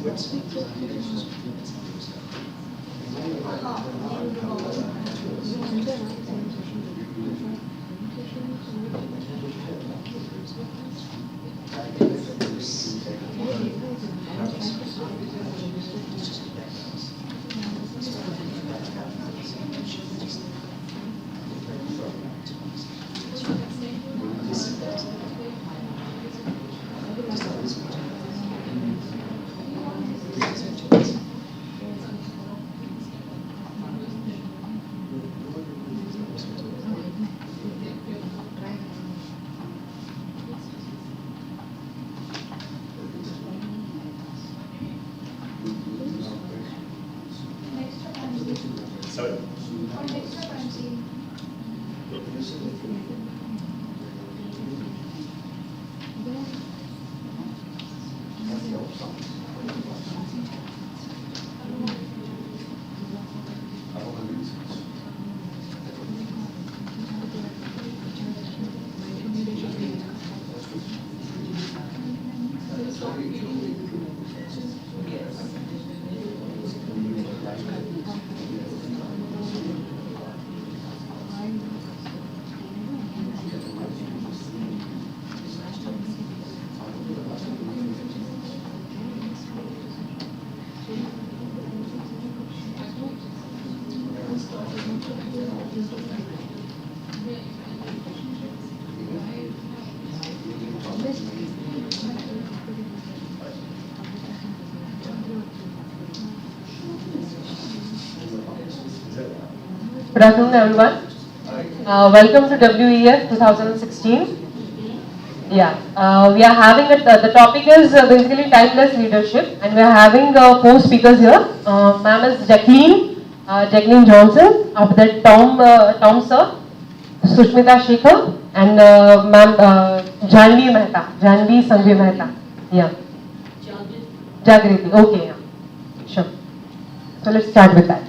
Good afternoon, everyone. Welcome to WEF 2016. Yeah, we are having the topic is basically timeless leadership, and we are having 4 speakers here. Ma'am is Jacqueline Johnson. After that, Tom Sir, Sushmita Shekhar, and Ma'am Janvi Sanjay Mehta. Yeah. Jagriti. Okay. Yeah. Sure. So let's start with that.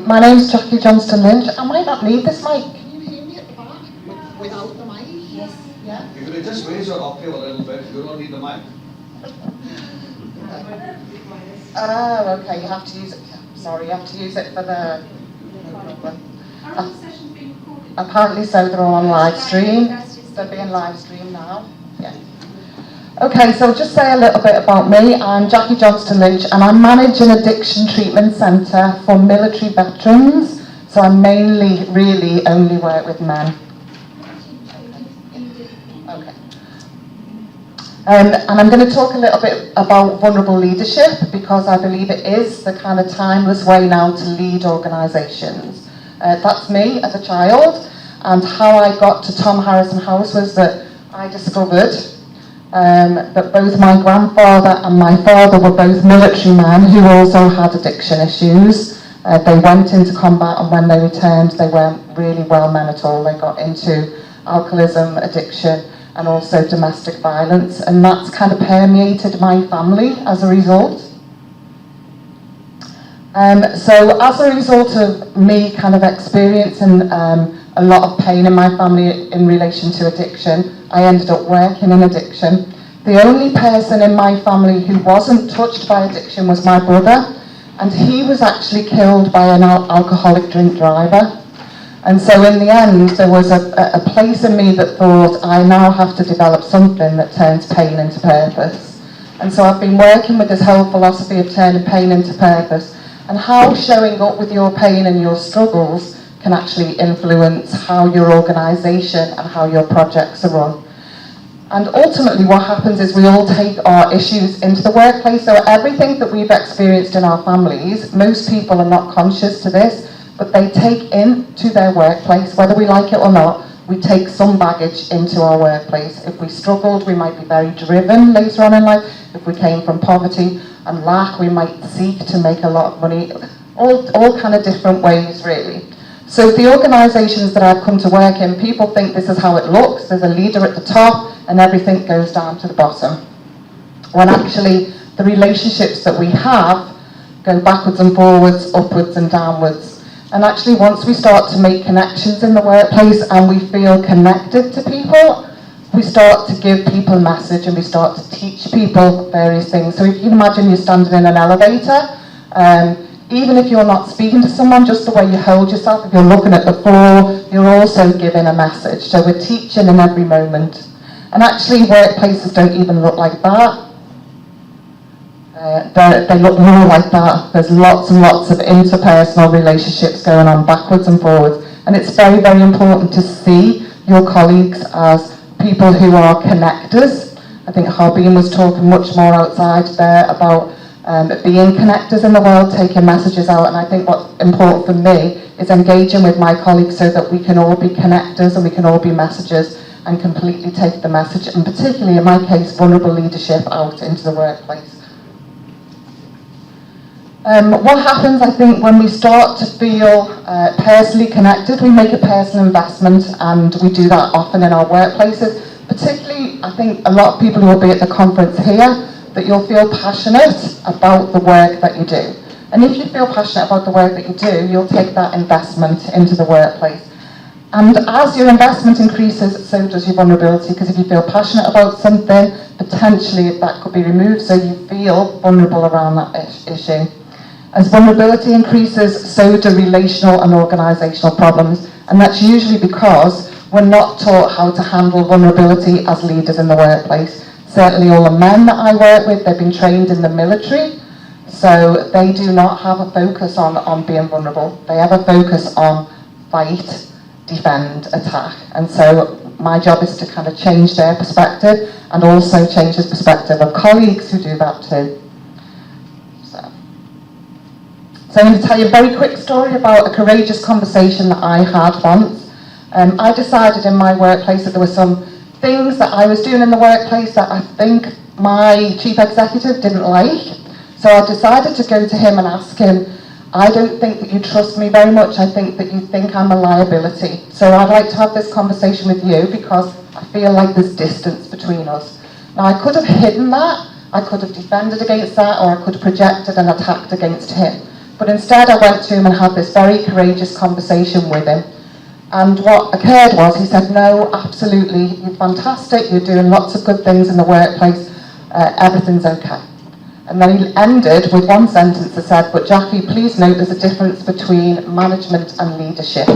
My name is Jackie Johnston Lynch. I might not need this mic. Can you hear me at the back without the mic? Yes. Yeah? If you could just raise your octave a little bit, you don't need the mic. Oh, okay. You have to use it. Sorry, you have to use it for the. Are all the sessions being recorded? Apparently so. They're all on live stream. They're being live streamed now. Yeah. Okay, so just say a little bit about me. I'm Jackie Johnston Lynch, and I manage an addiction treatment centre for military veterans. So I mainly, really only work with men. Okay. And I'm going to talk a little bit about vulnerable leadership, because I believe it is the kind of timeless way now to lead organisations. That's me as a child, and how I got to Tom Harrison House was that I discovered that both my grandfather and my father were both military men who also had addiction issues. They went into combat, and when they returned, they weren't really well men at all. They got into alcoholism, addiction, and also domestic violence, and that's kind of permeated my family as a result. So as a result of me kind of experiencing a lot of pain in my family in relation to addiction, I ended up working in addiction. The only person in my family who wasn't touched by addiction was my brother, and he was actually killed by an alcoholic drink driver. And so in the end, there was a place in me that thought, I now have to develop something that turns pain into purpose. And so I've been working with this whole philosophy of turning pain into purpose, and how showing up with your pain and your struggles can actually influence how your organisation and how your projects are run. And ultimately what happens is we all take our issues into the workplace. So everything that we've experienced in our families, most people are not conscious to this, but they take into their workplace, whether we like it or not. We take some baggage into our workplace. If we struggled, we might be very driven later on in life. If we came from poverty and lack, we might seek to make a lot of money. All kind of different ways, really. So the organisations that I've come to work in, people think this is how it looks. There's a leader at the top and everything goes down to the bottom. When actually the relationships that we have go backwards and forwards, upwards and downwards. And actually once we start to make connections in the workplace and we feel connected to people, we start to give people a message and we start to teach people various things. So if you can imagine you're standing in an elevator, even if you're not speaking to someone, just the way you hold yourself, if you're looking at the floor, you're also giving a message. So we're teaching in every moment. And actually workplaces don't even look like that. They look more like that. There's lots and lots of interpersonal relationships going on backwards and forwards. And it's very, very important to see your colleagues as people who are connectors. I think Harbeen was talking much more outside there about being connectors in the world, taking messages out, and I think what's important for me is engaging with my colleagues so that we can all be connectors and we can all be messengers and completely take the message, and particularly in my case, vulnerable leadership out into the workplace. What happens, I think, when we start to feel personally connected, we make a personal investment, and we do that often in our workplaces. Particularly, I think a lot of people who will be at the conference here, that you'll feel passionate about the work that you do. And if you feel passionate about the work that you do, you'll take that investment into the workplace. And as your investment increases, so does your vulnerability, because if you feel passionate about something, potentially that could be removed, so you feel vulnerable around that issue. As vulnerability increases, so do relational and organisational problems, and that's usually because we're not taught how to handle vulnerability as leaders in the workplace. Certainly all the men that I work with, they've been trained in the military, so they do not have a focus on being vulnerable. They have a focus on fight, defend, attack. And so my job is to kind of change their perspective and also change the perspective of colleagues who do that too. So I'm going to tell you a very quick story about a courageous conversation that I had once. I decided in my workplace that there were some things that I was doing in the workplace that I think my chief executive didn't like. So I decided to go to him and ask him, I don't think that you trust me very much. I think that you think I'm a liability. So I'd like to have this conversation with you because I feel like there's distance between us. Now I could have hidden that, I could have defended against that, or I could have projected and attacked against him. But instead I went to him and had this very courageous conversation with him. And what occurred was, he said, no, absolutely, you're fantastic, you're doing lots of good things in the workplace, everything's okay. And then he ended with one sentence that said, but Jackie, please note there's a difference between management and leadership.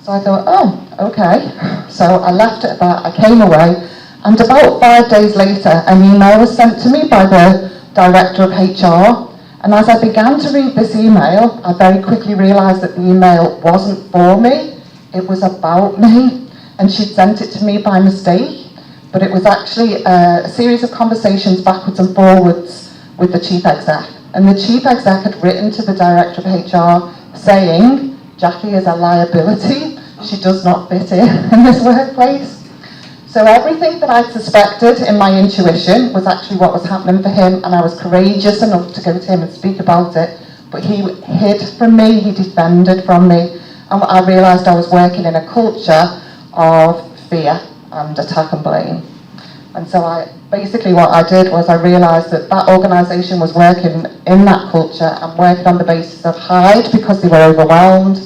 So I thought, oh, okay. So I left it at that, I came away, and about 5 days later, an email was sent to me by the director of HR. And as I began to read this email, I very quickly realised that the email wasn't for me, it was about me, and she'd sent it to me by mistake, but it was actually a series of conversations backwards and forwards with the chief exec. And the chief exec had written to the director of HR saying, Jackie is a liability, she does not fit in this workplace. So everything that I'd suspected in my intuition was actually what was happening for him, and I was courageous enough to go to him and speak about it, but he hid from me, he defended from me, and I realised I was working in a culture of fear and attack and blame. And so basically what I did was I realised that that organisation was working in that culture and working on the basis of hide because they were overwhelmed,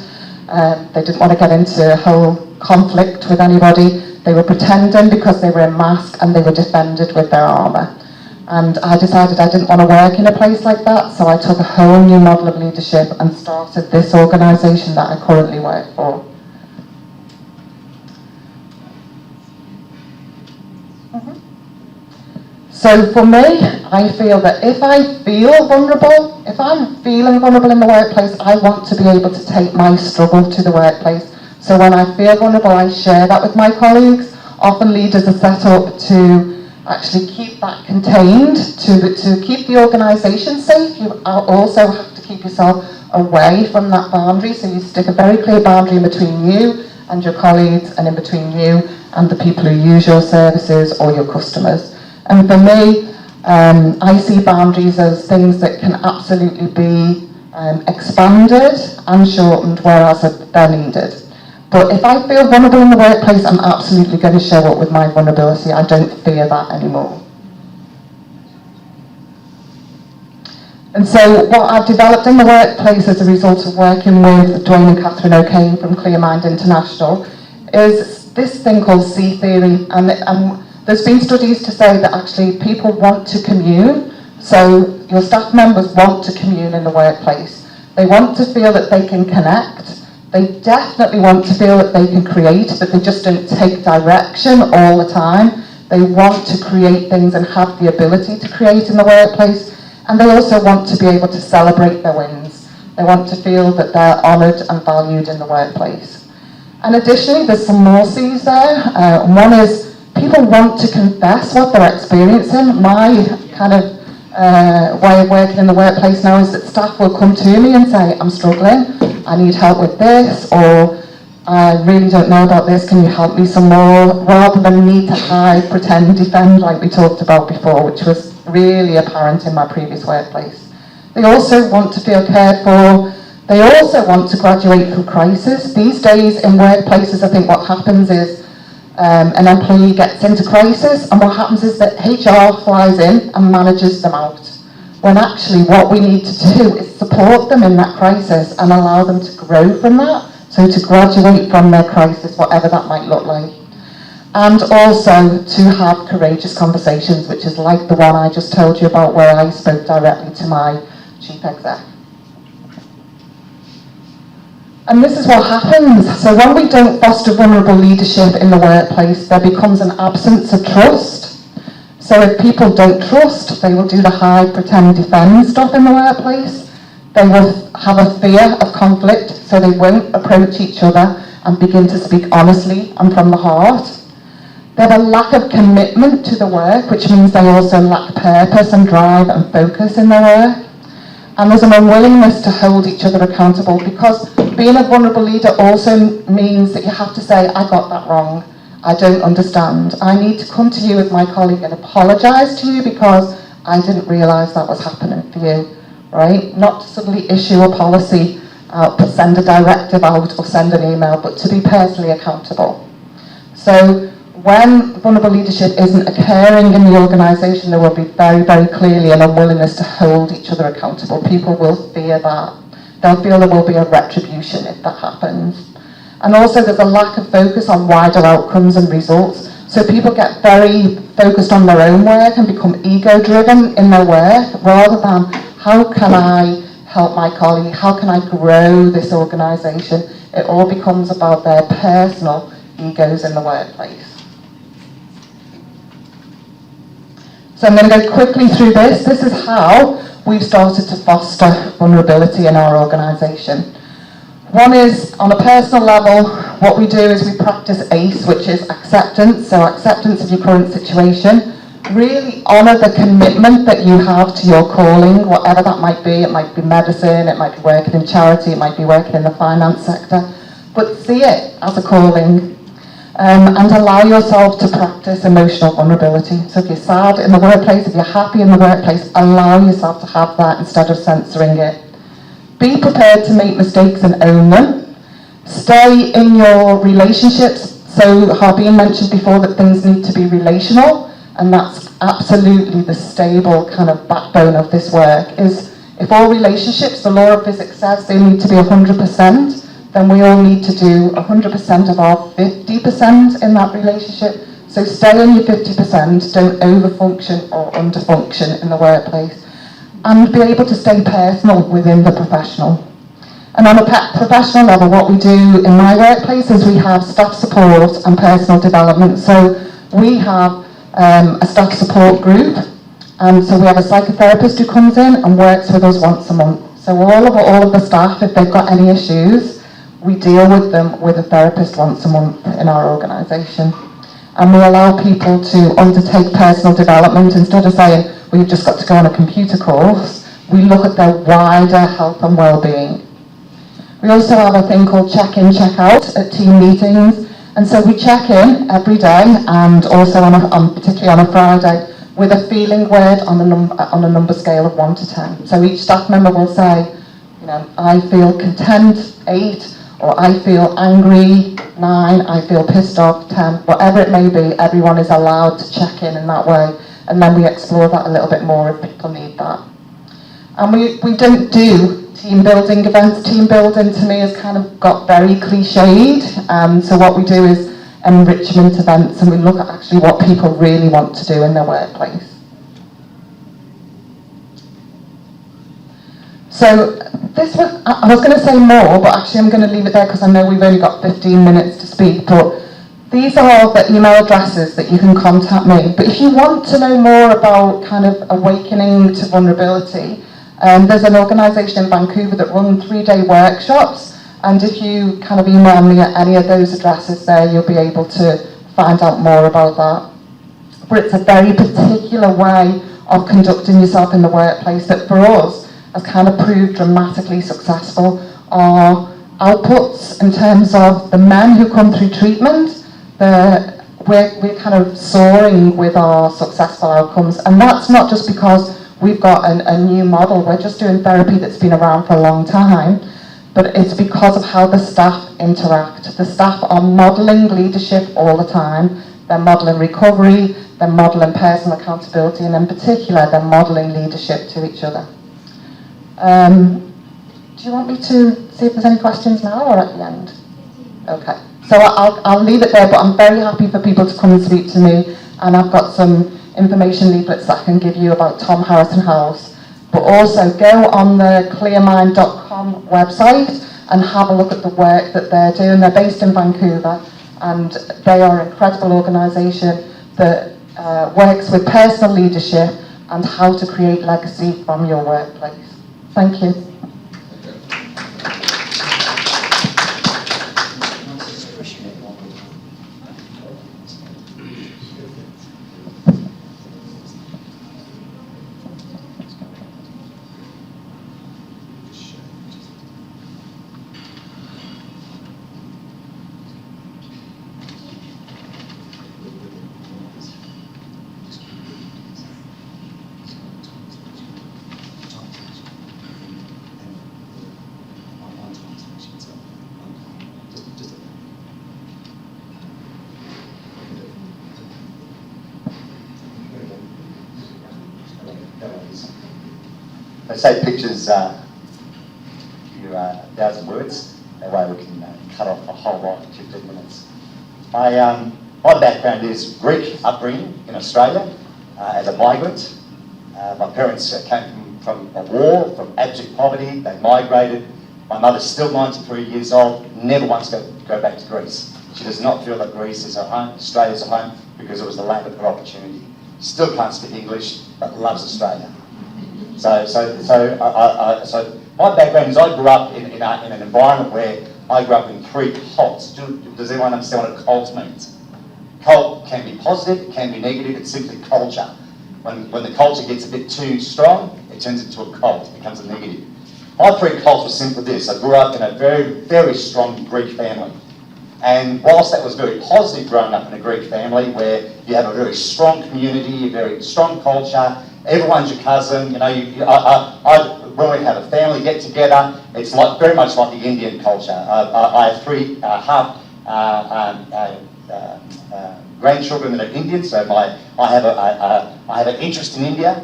they didn't want to get into a whole conflict with anybody. They were pretending because they were in mask, and they were defended with their armour. And I decided I didn't want to work in a place like that, so I took a whole new model of leadership and started this organisation that I currently work for. So for me, I feel that if I feel vulnerable, if I'm feeling vulnerable in the workplace, I want to be able to take my struggle to the workplace. So when I feel vulnerable, I share that with my colleagues. Often leaders are set up to actually keep that contained, to keep the organisation safe. You also have to keep yourself away from that boundary, so you stick a very clear boundary in between you and your colleagues, and in between you and the people who use your services or your customers. And for me, I see boundaries as things that can absolutely be expanded and shortened, whereas they're needed. But if I feel vulnerable in the workplace, I'm absolutely going to show up with my vulnerability. I don't fear that anymore. And so what I've developed in the workplace as a result of working with Dwayne and Catherine O'Kane from Clear Mind International is this thing called C theory. And there's been studies to say that actually people want to commune. So your staff members want to commune in the workplace. They want to feel that they can connect. They definitely want to feel that they can create, but they just don't take direction all the time. They want to create things and have the ability to create in the workplace. And they also want to be able to celebrate their wins. They want to feel that they're honoured and valued in the workplace. And additionally, there's some more C's there. One is people want to confess what they're experiencing. My kind of way of working in the workplace now is that staff will come to me and say, I'm struggling, I need help with this, or I really don't know about this, can you help me some more? Rather than need to hide, pretend, defend like we talked about before, which was really apparent in my previous workplace. They also want to feel cared for. They also want to graduate through crisis. These days in workplaces, I think what happens is an employee gets into crisis, and what happens is that HR flies in and manages them out. When actually what we need to do is support them in that crisis and allow them to grow from that, so to graduate from their crisis, whatever that might look like. And also to have courageous conversations, which is like the one I just told you about where I spoke directly to my chief exec. And this is what happens. So when we don't foster vulnerable leadership in the workplace, there becomes an absence of trust. So if people don't trust, they will do the hide, pretend, defend stuff in the workplace. They will have a fear of conflict, so they won't approach each other and begin to speak honestly and from the heart. They have a lack of commitment to the work, which means they also lack purpose and drive and focus in their work. And there's an unwillingness to hold each other accountable, because being a vulnerable leader also means that you have to say, I got that wrong, I don't understand. I need to come to you as my colleague and apologise to you because I didn't realise that was happening for you, right? Not to suddenly issue a policy, send a directive out or send an email, but to be personally accountable. So when vulnerable leadership isn't occurring in the organisation, there will be very, very clearly an unwillingness to hold each other accountable. People will fear that. They'll feel there will be a retribution if that happens. And also there's a lack of focus on wider outcomes and results. So people get very focused on their own work and become ego-driven in their work, rather than how can I help my colleague, how can I grow this organisation? It all becomes about their personal egos in the workplace. So I'm going to go quickly through this. This is how we've started to foster vulnerability in our organisation. One is, on a personal level, what we do is we practice ACE, which is acceptance, so acceptance of your current situation. Really honour the commitment that you have to your calling, whatever that might be. It might be medicine, it might be working in charity, it might be working in the finance sector. But see it as a calling. And allow yourself to practice emotional vulnerability. So if you're sad in the workplace, if you're happy in the workplace, allow yourself to have that instead of censoring it. Be prepared to make mistakes and own them. Stay in your relationships. So Harbeen mentioned before that things need to be relational, and that's absolutely the stable kind of backbone of this work. Is if all relationships, the law of physics says they need to be 100%, then we all need to do 100% of our 50% in that relationship. So stay in your 50%, don't overfunction or underfunction in the workplace, and be able to stay personal within the professional. And on a professional level, what we do in my workplace is we have staff support and personal development. So we have a staff support group, and so we have a psychotherapist who comes in and works with us once a month. So all of the staff, if they've got any issues, we deal with them with a therapist once a month in our organisation. And we allow people to undertake personal development. Instead of saying, well, you've just got to go on a computer course, we look at their wider health and well-being. We also have a thing called check-in, check-out at team meetings. And so we check in every day, and also particularly on a Friday, with a feeling word on a number scale of 1 to 10. So each staff member will say, you know, I feel content, 8, or I feel angry, 9, I feel pissed off, 10, whatever it may be, everyone is allowed to check in that way, and then we explore that a little bit more if people need that. And we don't do team building events. Team building to me has kind of got very cliched, so what we do is enrichment events, and we look at actually what people really want to do in their workplace. So I was going to say more, but actually I'm going to leave it there because I know we've only got 15 minutes to speak, but these are the email addresses that you can contact me. But if you want to know more about kind of awakening to vulnerability, there's an organisation in Vancouver that run 3-day workshops, and if you kind of email me at any of those addresses there, you'll be able to find out more about that. But it's a very particular way of conducting yourself in the workplace that for us has kind of proved dramatically successful. Our outputs in terms of the men who come through treatment, we're kind of soaring with our successful outcomes, and that's not just because we've got a new model, we're just doing therapy that's been around for a long time, but it's because of how the staff interact. The staff are modelling leadership all the time, they're modelling recovery, they're modelling personal accountability, and in particular, they're modelling leadership to each other. Do you want me to see if there's any questions now or at the end? Okay, so I'll leave it there, but I'm very happy for people to come and speak to me, and I've got some information leaflets that I can give you about Tom Harrison House, but also go on the clearmind.com website and have a look at the work that they're doing. They're based in Vancouver, and they are an incredible organisation that works with personal leadership and how to create legacy from your workplace. Thank you. They say pictures give you 1,000 words. That way we can cut off a whole lot in 15 minutes. My background is Greek upbringing in Australia as a migrant. My parents came from a war, from abject poverty. They migrated. My mother's still 93 years old, never wants to go back to Greece. She does not feel that Greece is her home, Australia's her home, because it was the land of her opportunity. Still can't speak English, but loves Australia. So my background is I grew up in an environment where I grew up in 3 cults. Does anyone understand what a cult means? Cult can be positive, it can be negative, it's simply culture. When the culture gets a bit too strong, it turns into a cult, it becomes a negative. My 3 cults were simply this. I grew up in a very, very strong Greek family. And whilst that was very positive growing up in a Greek family where you have a very strong community, a very strong culture, everyone's your cousin, you know, when we have a family get together, it's like very much like the Indian culture. I have 3 half grandchildren that are Indian, so I have an interest in India.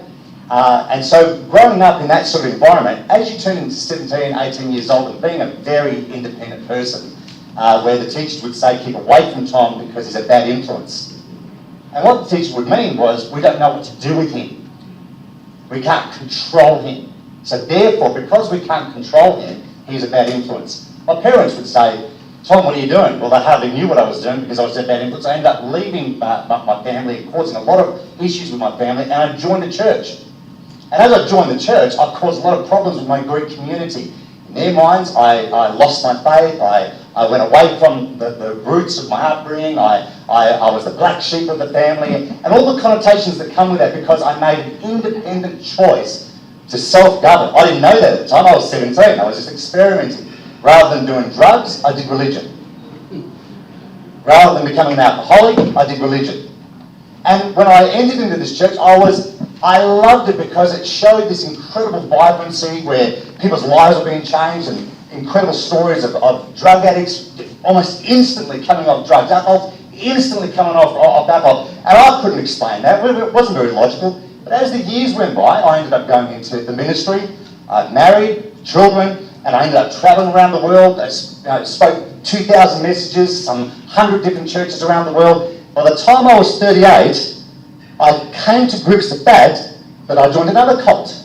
And so growing up in that sort of environment, as you turn into 17, 18 years old and being a very independent person, where the teachers would say keep away from Tom because he's a bad influence. And what the teacher would mean was we don't know what to do with him. We can't control him. So therefore, because we can't control him, he's a bad influence. My parents would say, Tom, what are you doing? Well, they hardly knew what I was doing because I was a bad influence. I ended up leaving my family and causing a lot of issues with my family, and I joined the church. And as I joined the church, I caused a lot of problems with my Greek community. In their minds, I lost my faith, I went away from the roots of my upbringing, I was the black sheep of the family, and all the connotations that come with that because I made an independent choice to self-govern. I didn't know that at the time, I was 17, I was just experimenting. Rather than doing drugs, I did religion. Rather than becoming an alcoholic, I did religion. And when I entered into this church, I loved it because it showed this incredible vibrancy where people's lives were being changed and incredible stories of drug addicts almost instantly coming off drugs, alcohol instantly coming off alcohol, and I couldn't explain that. It wasn't very logical. But as the years went by, I ended up going into the ministry. I married, children, and I ended up traveling around the world. I spoke 2,000 messages, some 100 different churches around the world. By the time I was 38, I came to grips with the fact that I joined another cult.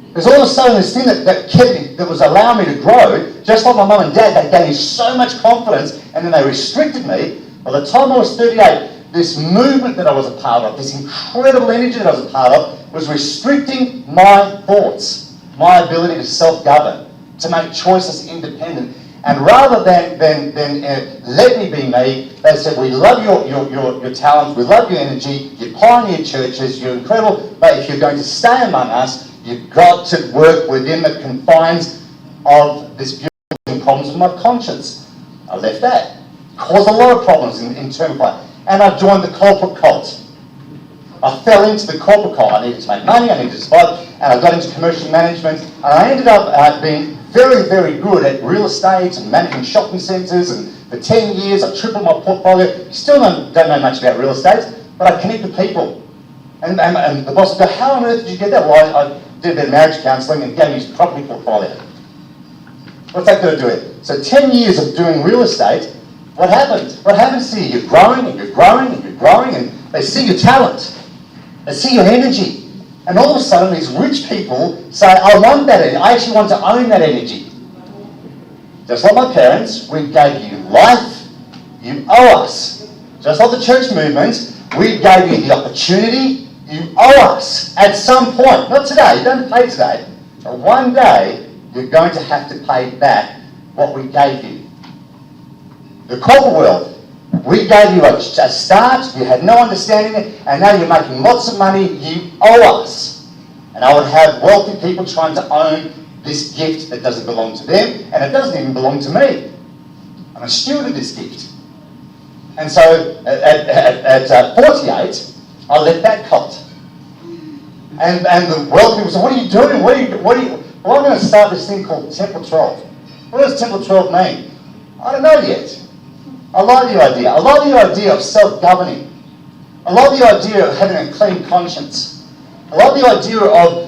Because all of a sudden this thing that kept me, that was allowing me to grow, just like my mum and dad, they gave me so much confidence and then they restricted me. By the time I was 38, this movement that I was a part of, this incredible energy that I was a part of, was restricting my thoughts, my ability to self-govern, to make choices independent. And rather than let me be me, they said, we love your talents, we love your energy, you pioneer churches, you're incredible, but if you're going to stay among us, you've got to work within the confines of this beautiful problems with my conscience. I left that. Caused a lot of problems in terms of life. And I joined the corporate cult. I fell into the corporate cult. I needed to make money, I needed to survive, and I got into commercial management, and I ended up being very, very good at real estate and managing shopping centres, and for 10 years I tripled my portfolio. Still don't know much about real estate, but I connect with people. And the boss would go, how on earth did you get that? Well, I did a bit of marriage counselling and gave me his property portfolio. What's that got to do with it? So 10 years of doing real estate, what happened? What happens to you? You're growing and you're growing and you're growing, and they see your talent. They see your energy. And all of a sudden these rich people say, I want that energy. I actually want to own that energy. Just like my parents, we gave you life, you owe us. Just like the church movement, we gave you the opportunity, you owe us at some point. Not today, you don't pay today. But one day, you're going to have to pay back what we gave you. The corporate world, we gave you a start, you had no understanding, and now you're making lots of money, you owe us. And I would have wealthy people trying to own this gift that doesn't belong to them, and it doesn't even belong to me. I'm a steward of this gift. And so at 48, I left that cult. And the wealthy people said, what are you doing? Well, I'm going to start this thing called Temple 12. What does Temple 12 mean? I don't know yet. I like the idea. I like the idea of self-governing. I like the idea of having a clean conscience. I like the idea of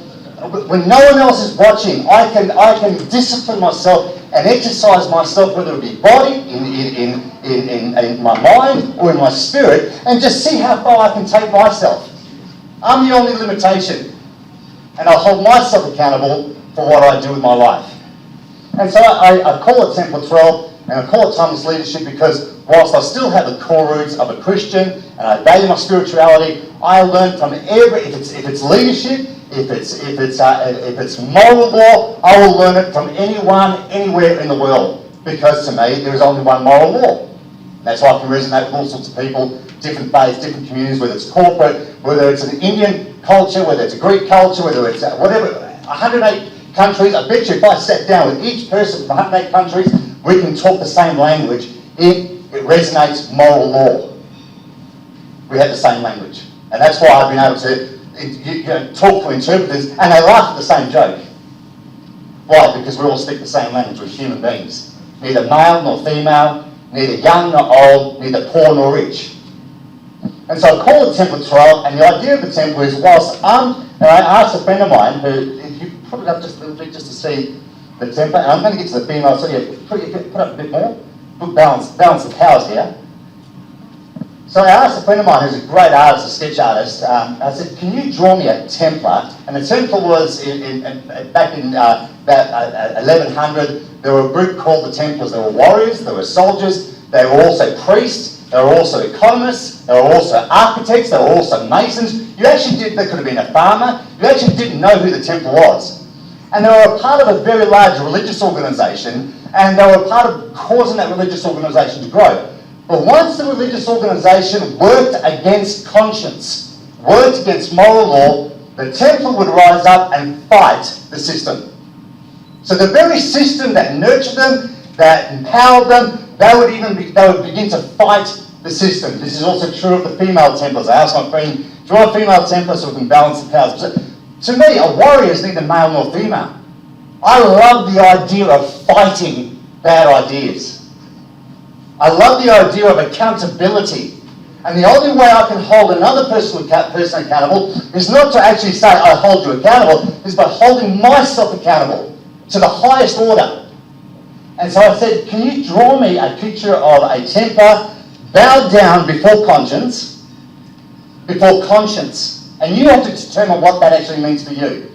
when no one else is watching, I can discipline myself and exercise myself, whether it be body, in my mind, or in my spirit, and just see how far I can take myself. I'm the only limitation, and I'll hold myself accountable for what I do with my life. And so I call it Temple 12, and I call it timeless leadership because whilst I still have the core roots of a Christian, and I value my spirituality, I learn from if it's leadership, if it's moral law, I will learn it from anyone, anywhere in the world. Because to me, there is only one moral law. That's why I can resonate with all sorts of people, different faiths, different communities, whether it's corporate, whether it's an Indian culture, whether it's a Greek culture, whether it's whatever, 108 countries. I bet you if I sat down with each person from 108 countries, we can talk the same language. It resonates moral law. We have the same language. And that's why I've been able to talk to interpreters, and they laugh at the same joke. Why? Because we all speak the same language. We're human beings. Neither male nor female, neither young nor old, neither poor nor rich. And so I call it Temple 12, and the idea of the temple is, whilst and I asked a friend of mine, who, if you put it up just a little bit just to see the temple, and I'm going to get to the female, so yeah, put up a bit more. Good balance the powers here. So I asked a friend of mine who's a great artist, a sketch artist, I said, can you draw me a Templar? And the Templar was, back in about 1100, there were a group called the Templars. They were warriors, they were soldiers, they were also priests, they were also economists, they were also architects, they were also masons. They could have been a farmer, you actually didn't know who the Templar was. And they were a part of a very large religious organisation, and they were part of causing that religious organisation to grow. But once the religious organisation worked against conscience, worked against moral law, the Templar would rise up and fight the system. So the very system that nurtured them, that empowered them, they would begin to fight the system. This is also true of the female Templars. I asked my friend, draw a female Templar so we can balance the powers. So, to me, a warrior is neither male nor female. I love the idea of fighting bad ideas. I love the idea of accountability. And the only way I can hold another person accountable is not to actually say I hold you accountable, is by holding myself accountable to the highest order. And so I said, can you draw me a picture of a temper bowed down before conscience? And you have to determine what that actually means for you.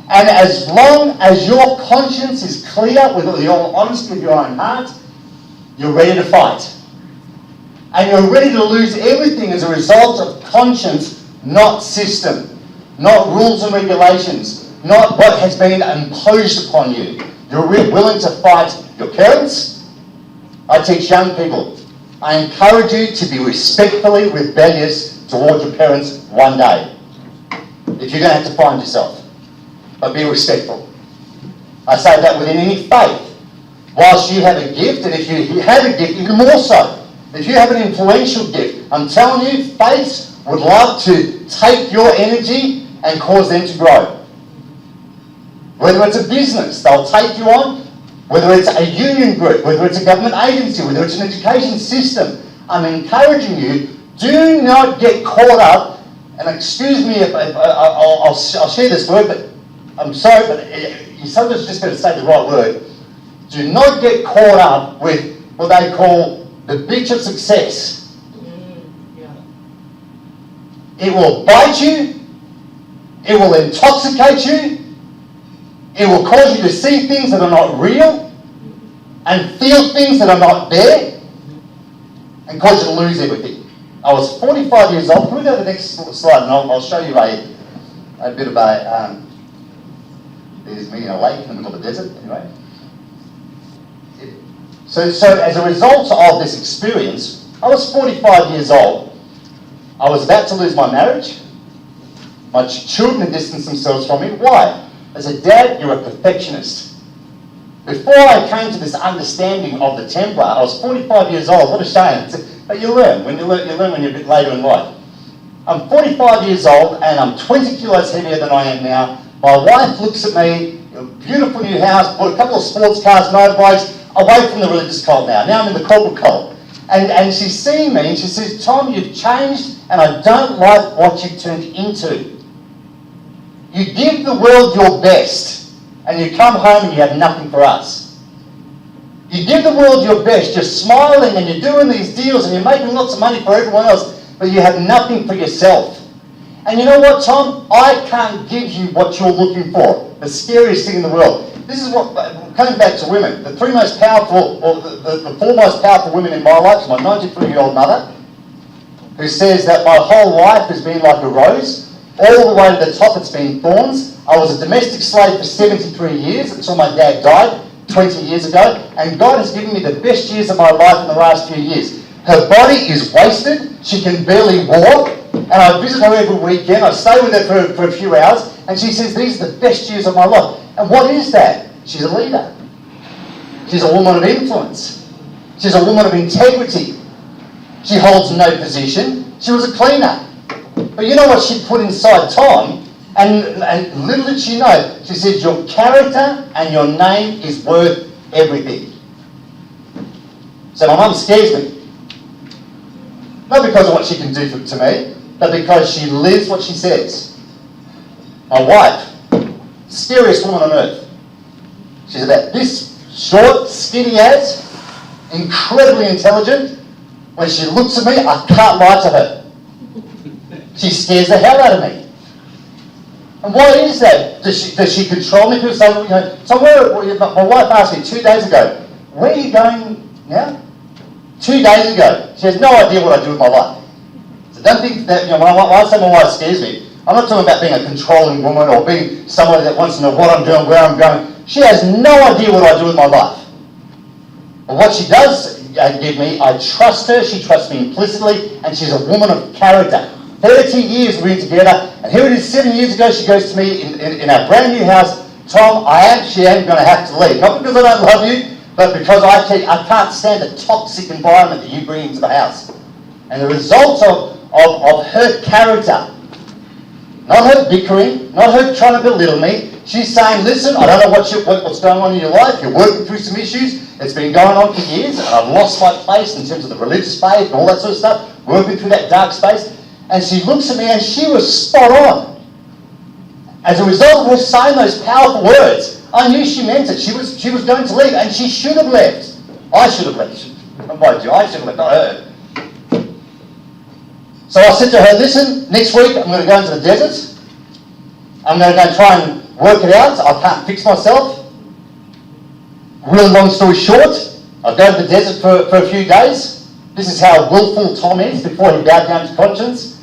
And as long as your conscience is clear with your honesty of your own heart, you're ready to fight. And you're ready to lose everything as a result of conscience, not system, not rules and regulations, not what has been imposed upon you. You're willing to fight your parents. I teach young people. I encourage you to be respectfully rebellious towards your parents one day. If you're going to have to find yourself. But be respectful. I say that within any faith. Whilst you have a gift, and if you have a gift, even more so, if you have an influential gift, I'm telling you, faiths would love to take your energy and cause them to grow. Whether it's a business, they'll take you on. Whether it's a union group, whether it's a government agency, whether it's an education system, I'm encouraging you, do not get caught up, and excuse me if I'll share this word, but I'm sorry, but you sometimes just got to say the right word. Do not get caught up with what they call the bitch of success. It will bite you. It will intoxicate you. It will cause you to see things that are not real and feel things that are not there and cause you to lose everything. I was 45 years old. Can we go to the next slide and I'll show you a bit of a... there's me in a lake in the middle of the desert, anyway. So as a result of this experience, I was 45 years old. I was about to lose my marriage. My children had distanced themselves from me. Why? I said, Dad, you're a perfectionist. Before I came to this understanding of the temper, I was 45 years old. What a shame. But you learn when you're a bit later in life. I'm 45 years old and I'm 20 kilos heavier than I am now. My wife looks at me, a beautiful new house, bought a couple of sports cars, motorbikes, away from the religious cult now. Now I'm in the corporate cult. And she's seeing me and she says, Tom, you've changed and I don't like what you've turned into. You give the world your best and you come home and you have nothing for us. You give the world your best, you're smiling and you're doing these deals and you're making lots of money for everyone else, but you have nothing for yourself. And you know what, Tom? I can't give you what you're looking for. The scariest thing in the world. This is what, coming back to women, the three most powerful, or the four most powerful women in my life is my 93-year-old mother, who says that my whole life has been like a rose. All the way to the top it's been thorns. I was a domestic slave for 73 years until my dad died 20 years ago. And God has given me the best years of my life in the last few years. Her body is wasted. She can barely walk. And I visit her every weekend. I stay with her for a few hours. And she says, these are the best years of my life. And what is that? She's a leader. She's a woman of influence. She's a woman of integrity. She holds no position. She was a cleaner. But you know what she put inside Tom? And little did she know, she said, your character and your name is worth everything. So my mum scares me. Not because of what she can do to me, but because she lives what she says. My wife, scariest woman on earth. She's about this short, skinny as, incredibly intelligent. When she looks at me, I can't lie to her. She scares the hell out of me. And why is that? Does she control me? People say, you know, so my wife asked me 2 days ago, where are you going now? 2 days ago. She has no idea what I do with my life. So don't think that, you know, when I say my wife scares me, I'm not talking about being a controlling woman or being somebody that wants to know what I'm doing, where I'm going. She has no idea what I do with my life. But what she does give me, I trust her, she trusts me implicitly, and she's a woman of character. 30 years we've been together, and here it is 7 years ago, she goes to me in our brand new house, Tom, I am going to have to leave. Not because I don't love you, but because I can't stand the toxic environment that you bring into the house. And the result of her character, not her bickering, not her trying to belittle me, She's saying, listen, I don't know what's going on in your life. You're working through some issues. It's been going on for years. And I've lost my place in terms of the religious faith and all that sort of stuff, working through that dark space. And she looks at me and she was spot on. As a result of her saying those powerful words, I knew she meant it. She was going to leave, and she should have left. I should have left. Mind you, I should have left, not her. So I said to her, listen, next week I'm going to go into the desert. I'm going to go and try and work it out. I can't fix myself. Really long story short, I go to the desert for a few days. This is how willful Tom is before he bowed down to conscience.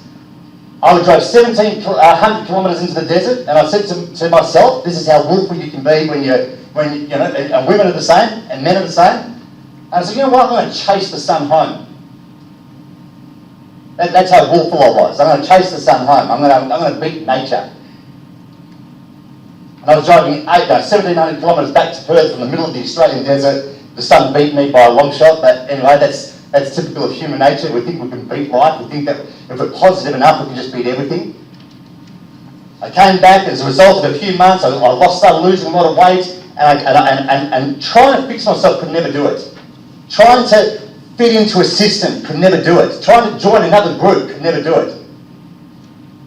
I would drive 1,700 kilometres into the desert, and I said to myself, this is how willful you can be when you know, and women are the same, and men are the same. And I said, you know what, I'm going to chase the sun home. That's how willful I was. I'm going to chase the sun home. I'm going to beat nature. And I was driving 1,700 kilometres back to Perth from the middle of the Australian desert. The sun beat me by a long shot, but anyway, that's typical of human nature. We think we can beat life. We think that if we're positive enough, we can just beat everything. I came back as a result of a few months. I started losing a lot of weight, and trying to fix myself could never do it. Trying to fit into a system could never do it. Trying to join another group could never do it.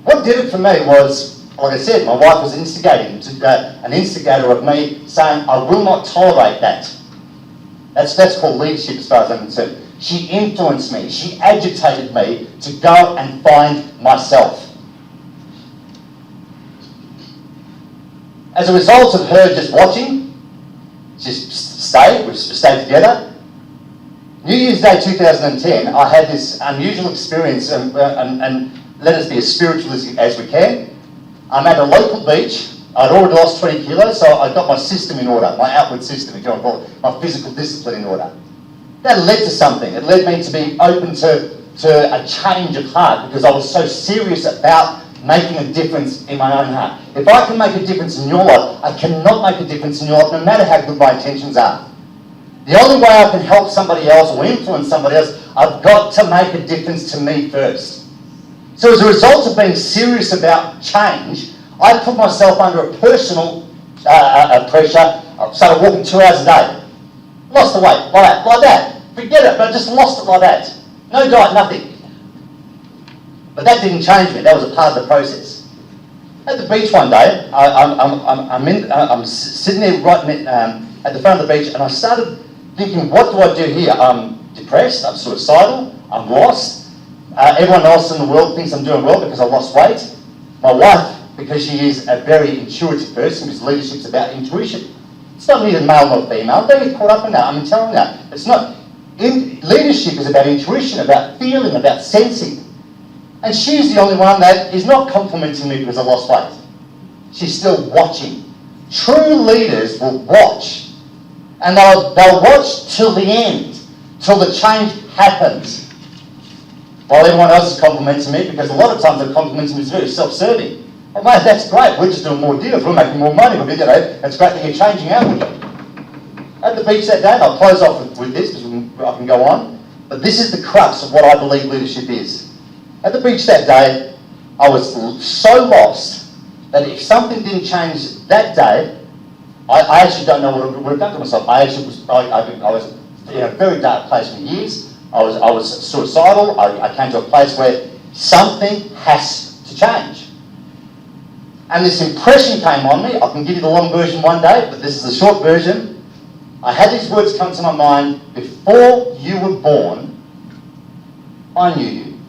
What did it for me was, like I said, my wife was an instigator of me saying, I will not tolerate that. That's called leadership as far as I'm concerned. She influenced me. She agitated me to go and find myself. As a result of her just watching, we stayed together. New Year's Day 2010, I had this unusual experience, and let us be as spiritual as we can. I'm at a local beach. I'd already lost 20 kilos, so I got my system in order, my outward system, if you want to call it, my physical discipline in order. That led to something. It led me to be open to a change of heart, because I was so serious about making a difference in my own heart. If I can make a difference in your life, I cannot make a difference in your life, no matter how good my intentions are. The only way I can help somebody else or influence somebody else, I've got to make a difference to me first. So as a result of being serious about change, I put myself under a personal pressure. I started walking 2 hours a day. Lost the weight, like that. Forget it, but I just lost it like that. No diet, nothing. But that didn't change me. That was a part of the process. At the beach one day, I'm sitting there right at the front of the beach, and I started thinking, what do I do here? I'm depressed, I'm suicidal, I'm lost. Everyone else in the world thinks I'm doing well because I lost weight. My wife, because she is a very intuitive person, because leadership's about intuition. It's not neither male nor female. Don't get caught up in that. I'm telling you, it's not. Leadership is about intuition, about feeling, about sensing. And she's the only one that is not complimenting me because I lost weight. She's still watching. True leaders will watch. And they'll watch till the end, till the change happens. While everyone else is complimenting me, because a lot of times they're complimenting me is very self-serving. Oh mate, that's great, we're just doing more deals, we're making more money, it's great that you're changing outwardly. At the beach that day, and I'll close off with this because I can go on, but this is the crux of what I believe leadership is. At the beach that day, I was so lost that if something didn't change that day, I actually don't know what I would have done to myself. I was in a very dark place for years. I was suicidal. I came to a place where something has to change. And this impression came on me. I can give you the long version one day, but this is the short version. I had these words come to my mind: before you were born, I knew you.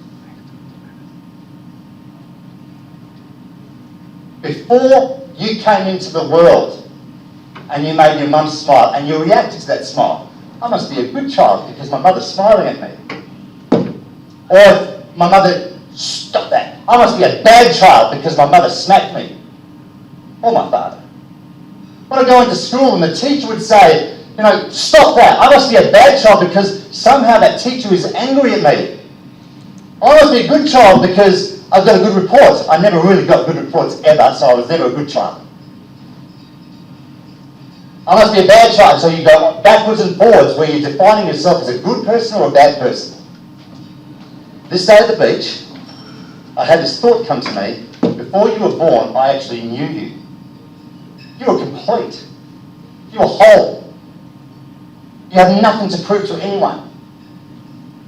Before you came into the world and you made your mum smile and you reacted to that smile, I must be a good child because my mother's smiling at me. Or if my mother, stop that, I must be a bad child because my mother smacked me. Or my father. When I go into school and the teacher would say, you know, stop that, I must be a bad child because somehow that teacher is angry at me. I must be a good child because I've got a good report. I never really got good reports ever, so I was never a good child. I must be a bad child, so you go backwards and forwards where you're defining yourself as a good person or a bad person. This day at the beach, I had this thought come to me: before you were born, I actually knew you. You are complete. You are whole. You have nothing to prove to anyone.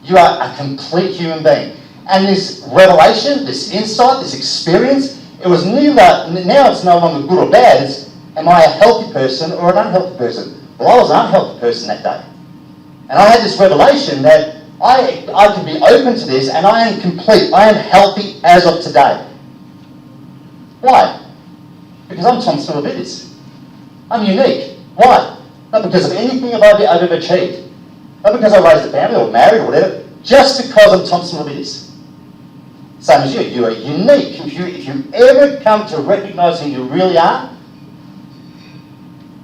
You are a complete human being. And this revelation, this insight, this experience, it was neither, now it's no longer good or bad, it's am I a healthy person or an unhealthy person? Well, I was an unhealthy person that day. And I had this revelation that I could be open to this and I am complete, I am healthy as of today. Why? Because I'm Tom Silivitis. I'm unique. Why? Not because of anything I've ever achieved. Not because I raised a family or married or whatever. Just because I'm Tom Silivitis. Same as you. You are unique. If you ever come to recognise who you really are,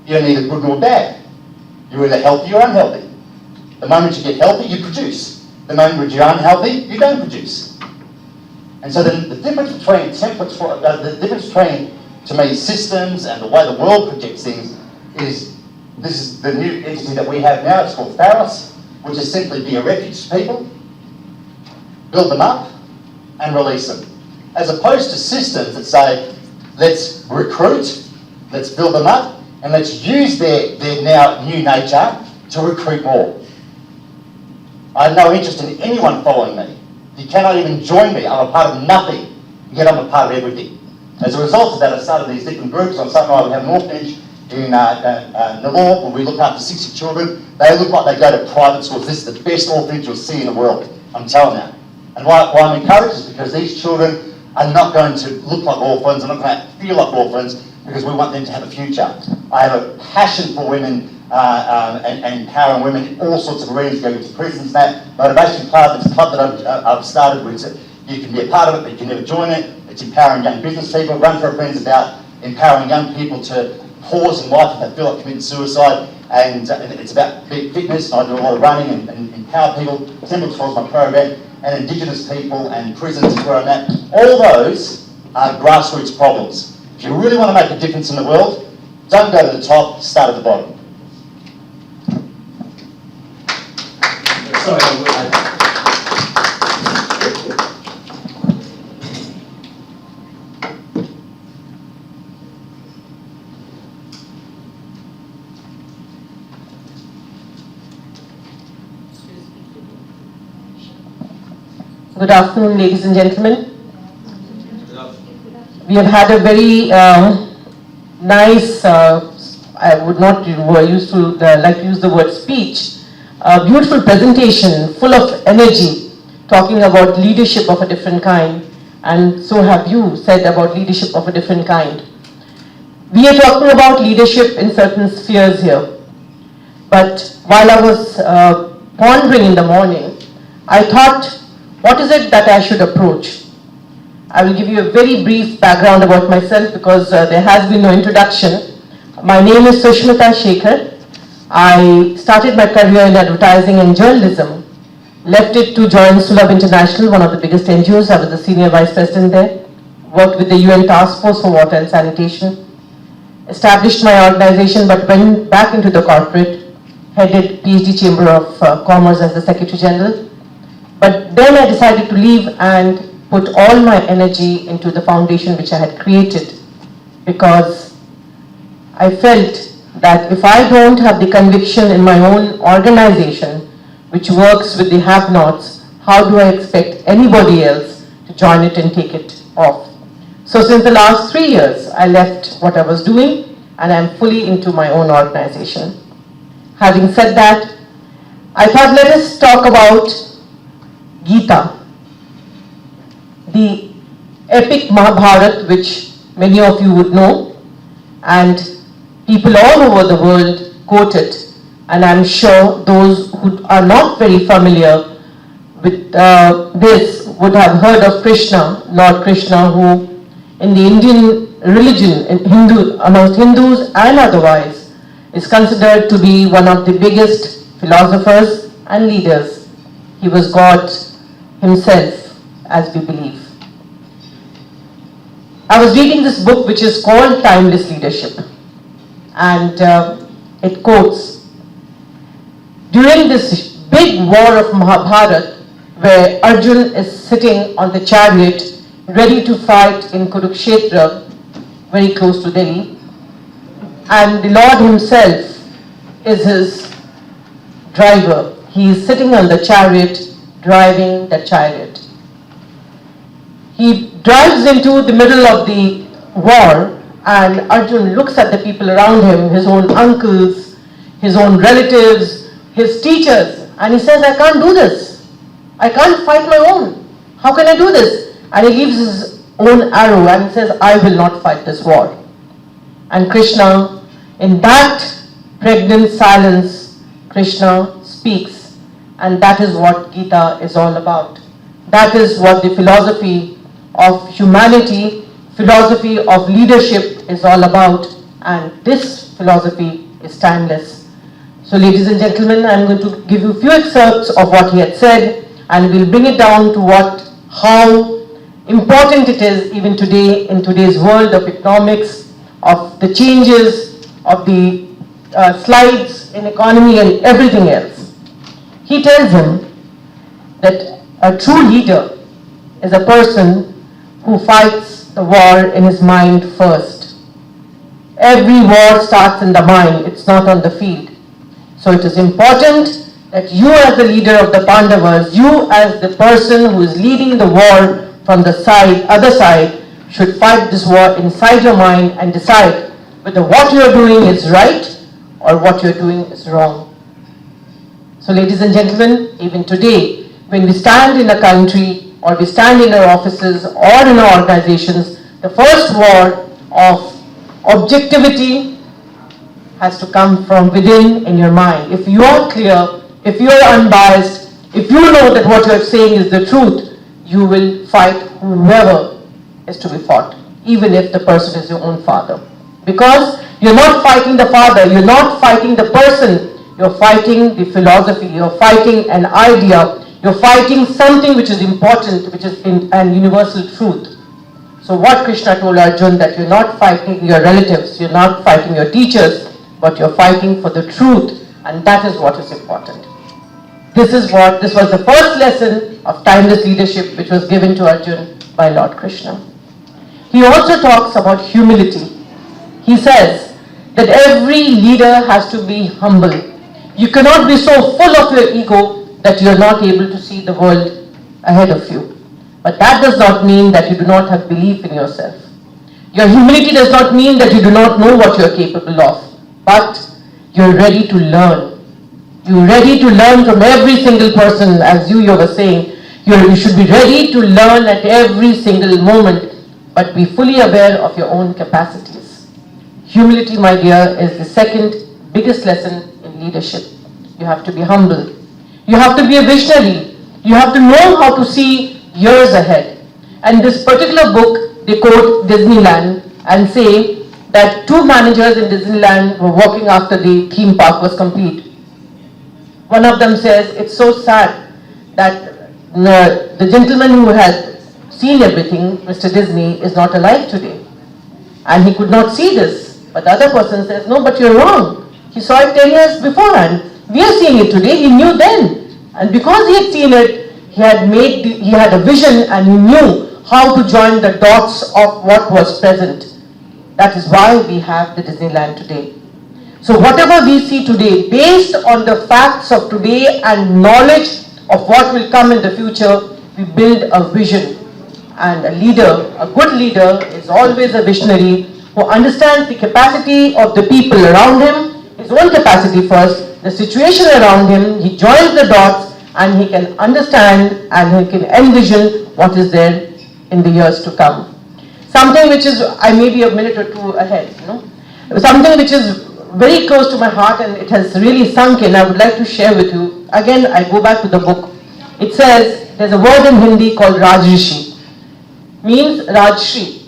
you're neither good nor bad. You're either healthy or unhealthy. The moment you get healthy, you produce. The moment you're unhealthy, you don't produce. And so the difference between the difference between, to me, systems and the way the world projects things is, this is the new entity that we have now, it's called Pharos, which is simply be a refuge to people, build them up, and release them. As opposed to systems that say, let's recruit, let's build them up, and let's use their now new nature to recruit more. I have no interest in anyone following me. You cannot even join me. I'm a part of nothing, yet I'm a part of everything. As a result of that, I started these different groups. On Sunday night, we have an orphanage in Nalor, where we look after 60 children. They look like they go to private schools. This is the best orphanage you'll see in the world, I'm telling you. And why I'm encouraged is because these children are not going to look like orphans, they're not going to feel like orphans, because we want them to have a future. I have a passion for women and empowering women in all sorts of arenas, going to prisons and that. Motivation Club, it's a club that I've started with. You can be a part of it, but you can never join it. It's empowering young business people. Run for a Friends about empowering young people to pause in life if they feel like committing suicide. And it's about fitness. I do a lot of running and empower people. Temple towards my program. And Indigenous people and prisons is where I'm at. All those are grassroots problems. If you really want to make a difference in the world, don't go to the top, start at the bottom. Good afternoon, ladies and gentlemen. We have had a very nice, I would not used to like to use the word speech, a beautiful presentation full of energy, talking about leadership of a different kind, and so have you said about leadership of a different kind. We are talking about leadership in certain spheres here, but while I was pondering in the morning, I thought, what is it that I should approach? I will give you a very brief background about myself because there has been no introduction. My name is Sushmita Shekhar. I started my career in advertising and journalism, left it to join Sulabh International, one of the biggest NGOs. I was the senior vice president there, worked with the UN Task Force for Water and Sanitation, established my organization but went back into the corporate, headed PhD Chamber of Commerce as the Secretary General. But then I decided to leave and put all my energy into the foundation which I had created, because I felt that if I don't have the conviction in my own organization which works with the have-nots, how do I expect anybody else to join it and take it off? So since the last 3 years, I left what I was doing and I'm fully into my own organization. Having said that, I thought let us talk about Gita, the epic Mahabharata, which many of you would know, and people all over the world quote it, and I'm sure those who are not very familiar with this would have heard of Krishna, Lord Krishna, who in the Indian religion, amongst Hindus and otherwise, is considered to be one of the biggest philosophers and leaders. He was God himself, as we believe. I was reading this book which is called Timeless Leadership, and it quotes, during this big war of Mahabharata, where Arjun is sitting on the chariot ready to fight in Kurukshetra, very close to Delhi, and the Lord himself is his driver. He is sitting on the chariot, driving the chariot. He drives into the middle of the war, and Arjun looks at the people around him, his own uncles, his own relatives, his teachers, and he says, I can't do this. I can't fight my own. How can I do this? And he leaves his own arrow and says, I will not fight this war. And Krishna, in that pregnant silence, Krishna speaks. And that is what Gita is all about. That is what the philosophy of humanity, philosophy of leadership is all about. And this philosophy is timeless. So ladies and gentlemen, I'm going to give you a few excerpts of what he had said, and we'll bring it down to how important it is even today in today's world of economics, of the changes, of the slides in economy and everything else. He tells him that a true leader is a person who fights the war in his mind first. Every war starts in the mind, it's not on the field. So it is important that you as the leader of the Pandavas, you as the person who is leading the war from the other side, should fight this war inside your mind and decide whether what you are doing is right or what you are doing is wrong. So ladies and gentlemen, even today, when we stand in a country or we stand in our offices or in our organizations, the first war of objectivity has to come from within in your mind. If you are clear, if you are unbiased, if you know that what you are saying is the truth, you will fight whoever is to be fought, even if the person is your own father. Because you're not fighting the father, you're not fighting the person, you're fighting the philosophy, you're fighting an idea, you're fighting something which is important, which is an universal truth. So what Krishna told Arjun, that you're not fighting your relatives, you're not fighting your teachers, but you're fighting for the truth, and that is what is important. This was the first lesson of timeless leadership which was given to Arjun by Lord Krishna. He also talks about humility. He says that every leader has to be humble. You cannot be so full of your ego that you are not able to see the world ahead of you. But that does not mean that you do not have belief in yourself. Your humility does not mean that you do not know what you are capable of, but you are ready to learn. You are ready to learn from every single person, as you were saying. You should be ready to learn at every single moment, but be fully aware of your own capacities. Humility, my dear, is the second biggest lesson in leadership. You have to be humble. You have to be a visionary. You have to know how to see years ahead. And this particular book, they quote Disneyland and say that two managers in Disneyland were walking after the theme park was complete. One of them says, it's so sad that the gentleman who had seen everything, Mr. Disney, is not alive today. And he could not see this. But the other person says, no, but you're wrong. He saw it 10 years beforehand. We are seeing it today, he knew then. And because he had seen it, he had a vision and he knew how to join the dots of what was present. That is why we have the Disneyland today. So whatever we see today, based on the facts of today and knowledge of what will come in the future, we build a vision. And a leader, a good leader, is always a visionary who understands the capacity of the people around him, his own capacity first, the situation around him, he joins the dots and he can understand and he can envision what is there in the years to come. Something which is, I may be a minute or two ahead, something which is very close to my heart and it has really sunk in, I would like to share with you. Again, I go back to the book. It says, there's a word in Hindi called Rajrishi, means Rajshri.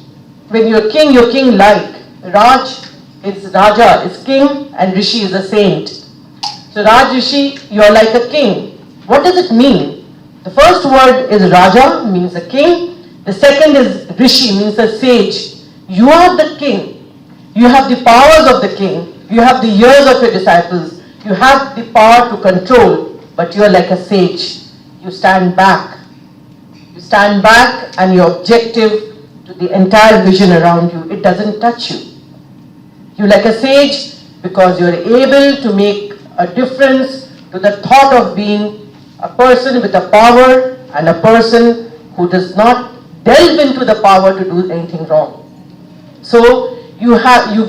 When you're king like. Raj is Raja, is king, and Rishi is a saint. So Rajrishi, you're like a king. What does it mean? The first word is Raja, means a king. The second is Rishi, means a sage. You are the king. You have the powers of the king. You have the years of your disciples. You have the power to control, but you are like a sage. You stand back. You stand back and you're objective to the entire vision around you. It doesn't touch you. You're like a sage because you're able to make a difference to the thought of being a person with a power and a person who does not delve into the power to do anything wrong. So you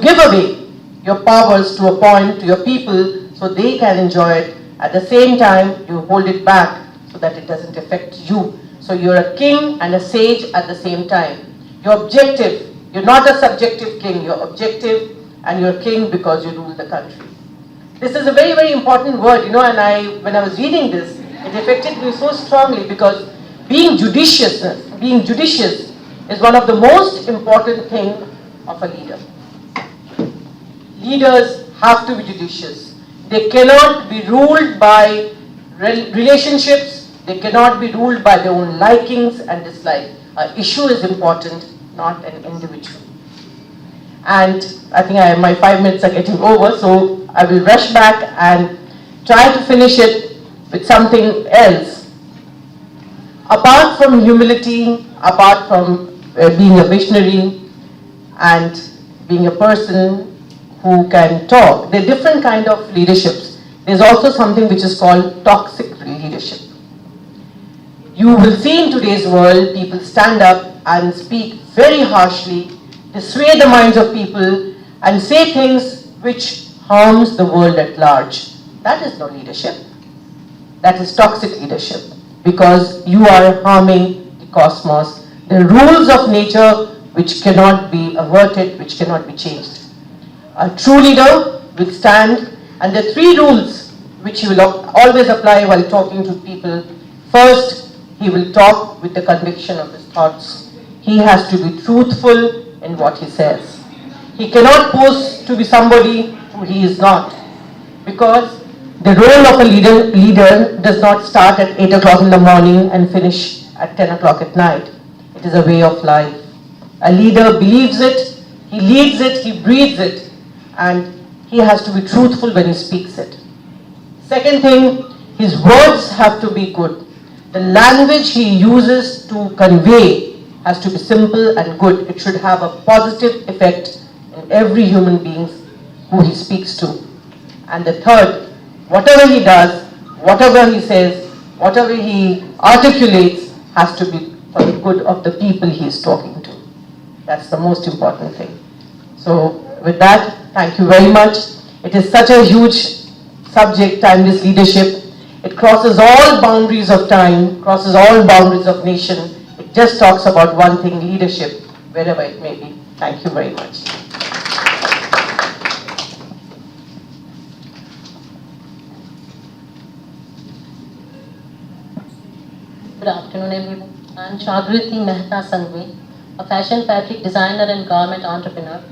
give away your powers to a point to your people so they can enjoy it. At the same time, you hold it back so that it doesn't affect you. So you're a king and a sage at the same time. You're objective. You're not a subjective king. You're objective and you're king because you rule the country. This is a very, very important word, and when I was reading this, it affected me so strongly because being judicious is one of the most important things of a leader. Leaders have to be judicious. They cannot be ruled by relationships. They cannot be ruled by their own likings and dislikes. An issue is important, not an individual. And I think my 5 minutes are getting over, so I will rush back and try to finish it with something else. Apart from humility, apart from being a visionary and being a person who can talk, there are different kinds of leaderships. There's also something which is called toxic leadership. You will see in today's world, people stand up and speak very harshly, dissuade the minds of people, and say things which harms the world at large. That is no leadership. That is toxic leadership, because you are harming the cosmos, the rules of nature which cannot be averted, which cannot be changed. A true leader will stand, and there are 3 rules which he will always apply while talking to people. First, he will talk with the conviction of his thoughts. He has to be truthful in what he says. He cannot pose to be somebody who he is not, because the role of a leader does not start at 8 o'clock in the morning and finish at 10 o'clock at night. It is a way of life. A leader believes it, he leads it, he breathes it, and he has to be truthful when he speaks it. Second thing, his words have to be good. The language he uses to convey has to be simple and good. It should have a positive effect in every human being who he speaks to. And the third, whatever he does, whatever he says, whatever he articulates has to be for the good of the people he is talking to. That's the most important thing. So with that, thank you very much. It is such a huge subject, timeless leadership. It crosses all boundaries of time, crosses all boundaries of nation. It just talks about one thing, leadership, wherever it may be. Thank you very much. Good afternoon, everyone. I'm Chagriti Mehta Sangvi, a fashion fabric designer and garment entrepreneur,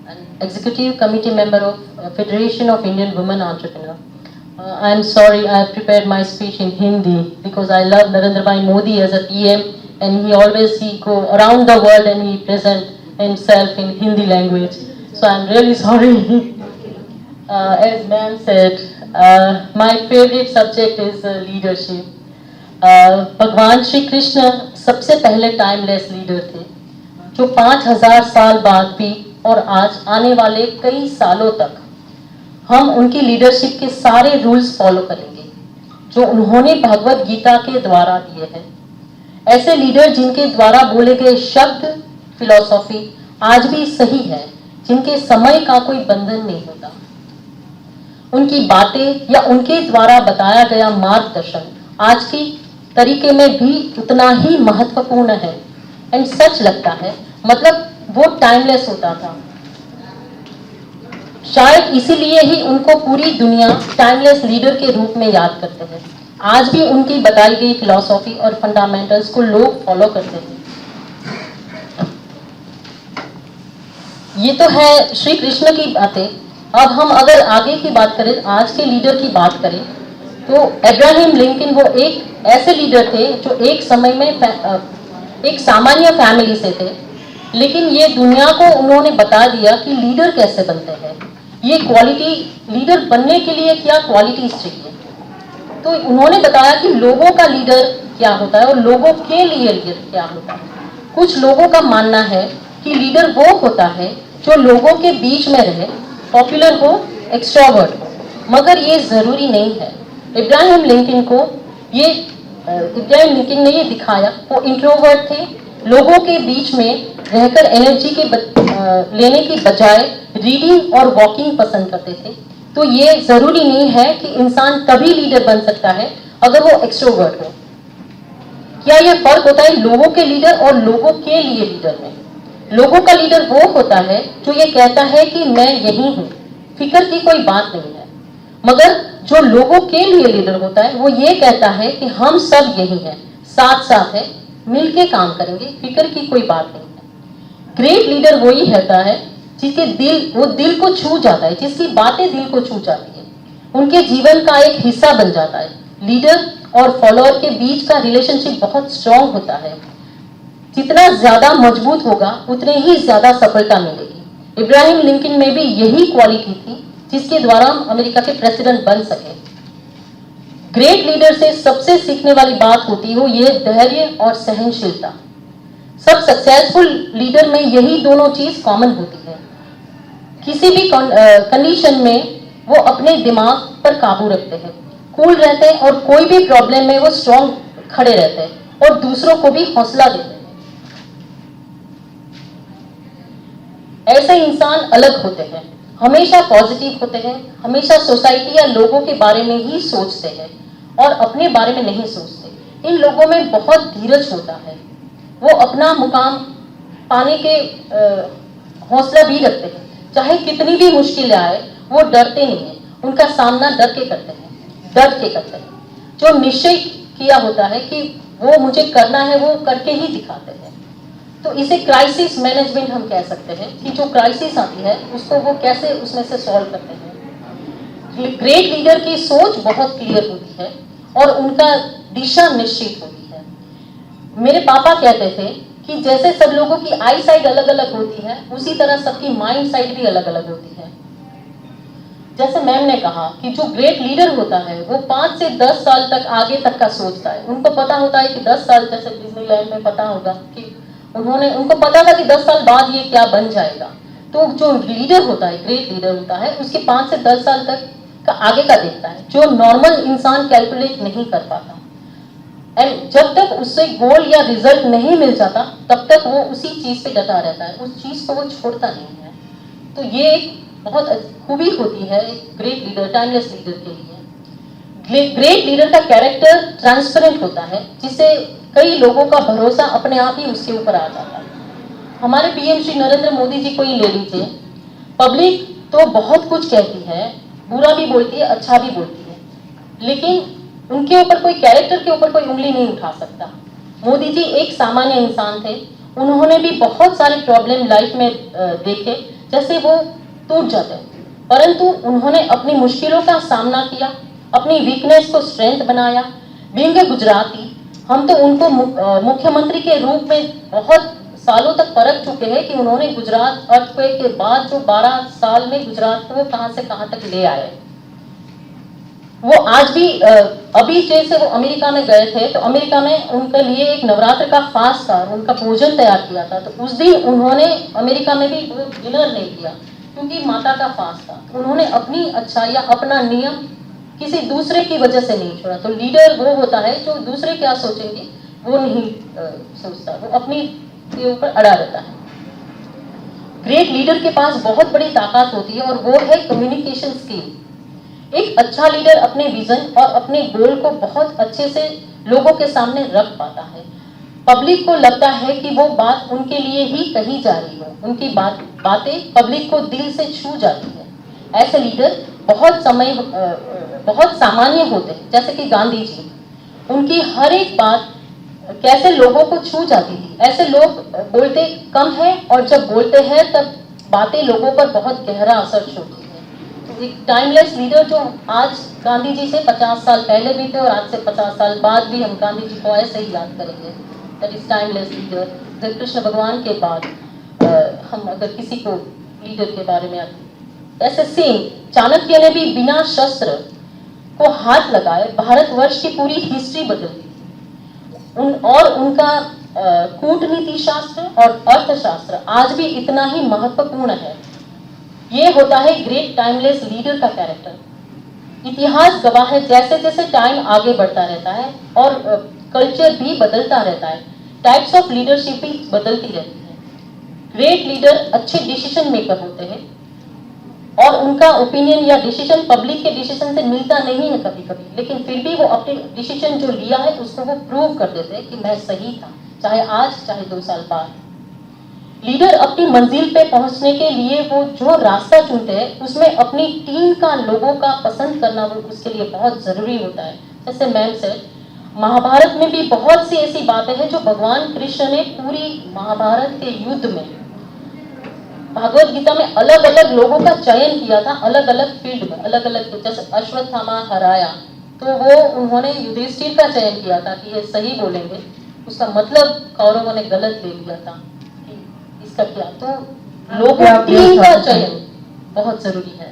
an executive committee member of Federation of Indian Women Entrepreneurs. I'm sorry, I have prepared my speech in Hindi because I love Narendra Bhai Modi as a PM, and he go around the world and he present himself in Hindi language. So I'm really sorry. As ma'am said, my favorite subject is leadership. भगवान श्री कृष्ण सबसे पहले timeless leader थे, जो 5000 साल बाद भी और आज आने वाले कई सालों तक हम उनकी लीडरशिप के सारे रूल्स फॉलो करेंगे जो उन्होंने भगवत गीता के द्वारा दिए हैं। ऐसे लीडर जिनके द्वारा बोले गए शब्द, फिलॉसफी आज भी सही है, जिनके समय का कोई बंधन नहीं होता, उनकी बातें या उनके द्वारा बताया गया मार्गदर्शन आज की तरीके में भी उतना ही महत्वपूर्ण है। एंड सच लगता है, मतलब वो टाइमलेस होता था। शायद इसीलिए ही उनको पूरी दुनिया टाइमलेस लीडर के रूप में याद करते हैं। आज भी उनकी बताई गई फिलॉसफी और फंडामेंटल्स को लोग फॉलो करते हैं। ये तो है श्री कृष्ण की बातें। अब हम अगर आगे की बात करें, आज के लीडर की बात करें, तो अब्राहम लिंकन वो एक ऐसे लीडर थे जो एक समय में एक सामान्य फैमिली से थे, लेकिन ये दुनिया को उन्होंने बता दिया कि लीडर कैसे बनते हैं, ये क्वालिटी, लीडर बनने के लिए क्या क्वालिटीज चाहिए। तो उन्होंने बताया कि लोगों का लीडर क्या होता है और लोगों के लिए लीडर क्या होता है। कुछ लोगों का मानना है कि लीडर वो होता है जो लोगों के बीच में रहे, पॉपुलर हो, एक्स्ट्रोवर्ट हो, मगर ये जरूरी नहीं है। इब्राहिम लिंकन को ये इब्राहिम लिंकन ने ये दिखाया, वो इंट्रोवर्ट थे, लोगों के बीच में रहकर एनर्जी के लेने की बजाय रीडिंग और वॉकिंग पसंद करते थे। तो ये जरूरी नहीं है कि इंसान तभी लीडर बन सकता है अगर वो एक्स्ट्रोवर्ट हो। क्या ये फर्क होता है लोगों के लीडर और लोगों के लिए लीडर में? लोगों का लीडर वो होता है जो ये कहता है कि मैं यही हूं, फिक्र की कोई बात नहीं है। मगर जो लोगों के लिए लीडर होता है वो ये कहता है कि हम सब यही हैं, साथ साथ है, मिलके काम करेंगे, फिक्र की कोई बात नहीं है। ग्रेट लीडर वही रहता है जिसके दिल को छू जाता है, जिसकी बातें दिल को छू जाती है, उनके जीवन का एक हिस्सा बन जाता है। लीडर और फॉलोअर के बीच का रिलेशनशिप बहुत स्ट्रांग होता है, जितना ज्यादा मजबूत होगा उतने ही ज्यादा सफलता मिलेगी। इब्राहिम लिंकन में भी यही क्वालिटी थी जिसके द्वारा हम अमेरिका के प्रेसिडेंट बन सके। ग्रेट लीडर से सबसे सीखने वाली बात होती है ये धैर्य और सहनशीलता। सब सक्सेसफुल लीडर में यही दोनों चीज कॉमन होती है। किसी भी कंडीशन में वो अपने दिमाग पर काबू रखते हैं, कूल रहते हैं और कोई भी प्रॉब्लम में वो स्ट्रांग खड़े रहते हैं और दूसरों को भी हौसला देते हैं। ऐसे इंसान अलग होते हैं, हमेशा पॉजिटिव होते हैं, हमेशा सोसाइटी या लोगों के बारे में ही सोचते हैं और अपने बारे में नहीं सोचते। इन लोगों में बहुत धीरज होता है, वो अपना मुकाम पाने के हौसला भी रखते हैं, चाहे कितनी भी मुश्किलें आए वो डरते नहीं हैं, उनका सामना डट के करते हैं। जो निश्चय किया होता है कि वो मुझे करना है वो करके ही दिखाते हैं। तो इसे क्राइसिस मैनेजमेंट हम कह सकते हैं कि जो क्राइसिस आती है उसको वो कैसे उसमें से सॉल्व करते हैं। ग्रेट लीडर की सोच बहुत क्लियर होती है और उनका दिशा निश्चित होती है। मेरे पापा कहते थे कि जैसे सब लोगों की आई साइड अलग अलग होती है उसी तरह सबकी माइंड साइड भी अलग अलग होती है। जैसे मैम ने कहा कि जो ग्रेट लीडर होता है वो 5 से 10 साल तक आगे तक का सोचता है। उनको पता होता है कि 10 साल, जैसे डिज्नीलैंड में पता होगा कि उनको पता था कि 10 साल बाद ये क्या बन जाएगा। तो जो लीडर होता है, ग्रेट लीडर होता है, उसके 5 से 10 साल तक का आगे का देखता है, जो नॉर्मल इंसान कैलकुलेट नहीं कर पाता। एंड जब तक उससे गोल या रिजल्ट नहीं मिल जाता तब तक वो उसी चीज पे डटा रहता है, उस चीज को वो छोड़ता नहीं है। तो ये एक बहुत खूबी होती है ग्रेट लीडर, टाइमलेस लीडर के लिए। ग्रेट लीडर का कैरेक्टर ट्रांसपेरेंट होता है, जिससे कई लोगों का भरोसा अपने आप ही उसके ऊपर आ जाता है। हमारे पीएम श्री नरेंद्र मोदी जी को ही ले लीजिए। पब्लिक तो बहुत कुछ कहती है, बुरा भी बोलती है, अच्छा भी बोलती है, लेकिन उनके ऊपर कोई कैरेक्टर के ऊपर कोई उंगली नहीं उठा सकता। मोदी जी एक सामान्य इंसान थे, उन्होंने भी बहुत सारे प्रॉब्लम लाइफ में देखे, जैसे वो टूट जाते, परंतु उन्होंने अपनी मुश्किलों का सामना किया, अपनी वीकनेस को स्ट्रेंथ बनाया। बीइंग ए गुजराती, हम तो उनको मुख्यमंत्री के रूप में बहुत सालों तक परख चुके हैं कि उन्होंने गुजरात अर्थक्वेक के बाद जो 12 साल में गुजरात को कहां से कहां तक ले आए। वो आज भी अभी जैसे वो अमेरिका में गए थे तो अमेरिका में उनके लिए एक नवरात्र का फास्ट था, उनका भोजन तैयार किया था। तो उस दिन उन्होंने अमेरिका में भी डिनर नहीं किया क्योंकि माता का फास्ट था। उन्होंने अपनी अच्छाई या अपना नियम किसी दूसरे की वजह से नहीं छोड़ा। तो लीडर वो होता है जो दूसरे क्या सोचेंगे वो नहीं सोचता, वो अपनी के ऊपर अड़ा रहता है। ग्रेट लीडर के पास बहुत बड़ी ताकत होती है और वो है कम्युनिकेशन स्किल। एक अच्छा लीडर अपने विजन और अपने गोल को बहुत अच्छे से लोगों के सामने रख पाता है। पब्लिक को लगता है कि वो बात उनके लिए ही कही जा रही है, उनकी बातें पब्लिक को दिल से छू जाती है। ऐसे लीडर बहुत सामान्य होते हैं, जैसे कि गांधी जी, उनकी हर एक बात कैसे लोगों को छू जाती थी। ऐसे लोग बोलते कम है और जब बोलते हैं तब बातें लोगों पर बहुत गहरा असर छोड़ती है। एक टाइमलेस लीडर जो आज गांधी जी से 50 साल पहले भी थे और आज से 50 साल बाद भी हम गांधी जी को ऐसे ही याद करेंगे। That is timeless leader. जब कृष्ण भगवान के बाद हम अगर किसी को लीडर के बारे में ऐसे सेम चाणक्य ने भी बिना शस्त्र को हाथ लगाए भारतवर्ष की पूरी हिस्ट्री बदल दी। उनका कूटनीति शास्त्र और अर्थशास्त्र आज भी इतना ही महत्वपूर्ण है। ये होता है ग्रेट टाइमलेस लीडर का कैरेक्टर। इतिहास गवाह है, जैसे जैसे टाइम आगे बढ़ता रहता है और कल्चर भी बदलता रहता है, टाइप्स ऑफ लीडरशिप भी बदलती रहती है। ग्रेट लीडर अच्छे डिसीजन मेकर होते हैं और उनका ओपिनियन या डिसीजन पब्लिक के डिसीजन से मिलता नहीं है कभी कभी, लेकिन फिर भी वो अपने डिसीजन जो लिया है उसको वो प्रूव कर देते हैं कि मैं सही था, चाहे आज चाहे 2 साल बाद। लीडर अपनी मंजिल पे पहुंचने के लिए वो जो रास्ता चुनते हैं उसमें अपनी टीम का लोगों का पसंद करना वो उसके लिए बहुत जरूरी होता है। जैसे मैम से महाभारत में भी बहुत सी ऐसी बातें हैं जो भगवान कृष्ण ने पूरी महाभारत के युद्ध में भागवत गीता में अलग अलग लोगों का चयन किया था, अलग अलग फील्ड में, अलग अलग, जैसे अश्वत्थामा हराया तो वो उन्होंने युधिष्ठिर का चयन किया था कि ये सही बोलेंगे, उसका मतलब कौरवों ने गलत ले लिया था कि इसका क्या, तो लोगों टीम का चयन बहुत जरूरी है।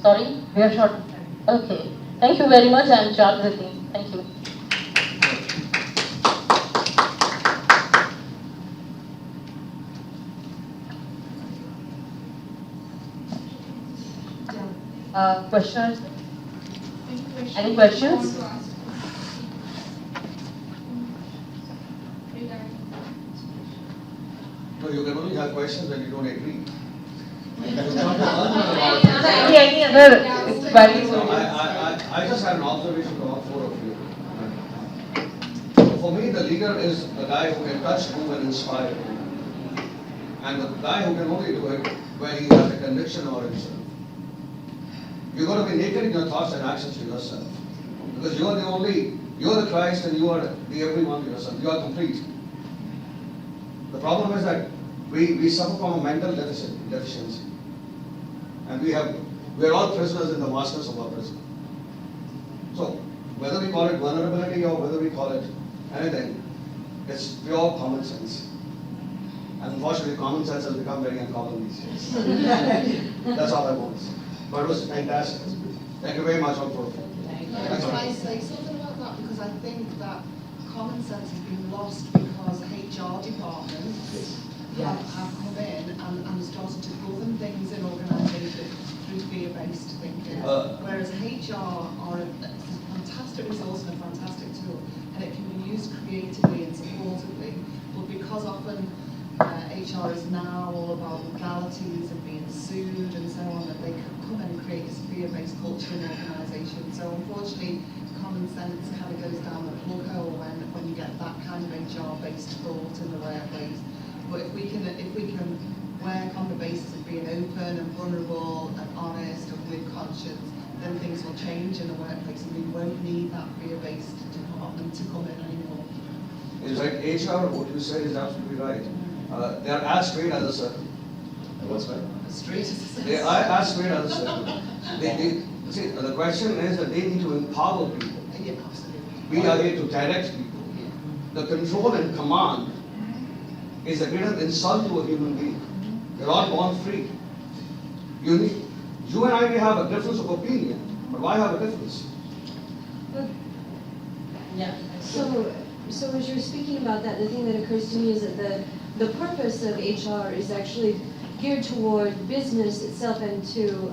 Sorry we are short. Okay, thank you very much. I am Jagriti, thank you. Questions? Any questions? No, you can only have questions when you don't agree. Any other inquiries? No, I just had an observation to all 4 of you. For me, the leader is the guy who can touch, move, and inspire. And the guy who can only do it when he has a conviction about himself. You've got to be naked in your thoughts and actions to yourself. Because you are the Christ and you are the everyone to yourself. You are complete. The problem is that we suffer from a mental deficiency. And we are all prisoners in the masters of our prison. So, whether we call it vulnerability or whether we call it anything, it's pure common sense. And unfortunately, common sense has become very uncommon these days. That's all I want to say. But it was fantastic. Thank you very much all for it. Can I say something about that? Because I think that common sense has been lost because HR departments have come in and started to govern things in organisations through fear-based thinking. Whereas HR are a fantastic resource and a fantastic tool, and it can be used creatively and supportively. But because often HR is now all about legalities and being sued and so on, that they can come in and create this fear-based culture in organisations. So unfortunately, common sense kind of goes down the plug hole when you get that kind of HR-based thought in the workplace. But if we can work on the basis of being open and vulnerable and honest and with conscience, then things will change in the workplace and we won't need that fear-based department to come in anymore. It's like HR, what you said is absolutely right. They are as straight as a circle. What's that? Straight as a circle. They are as straight as a circle. See, the question is that they need to empower people. Yeah, absolutely. We are here to direct people. The control and command is the greatest insult to a human being. We're all born free. You and I may have a difference of opinion, but why have a difference? Yeah. So as you're speaking about that, the thing that occurs to me is that the purpose of HR is actually geared toward business itself and to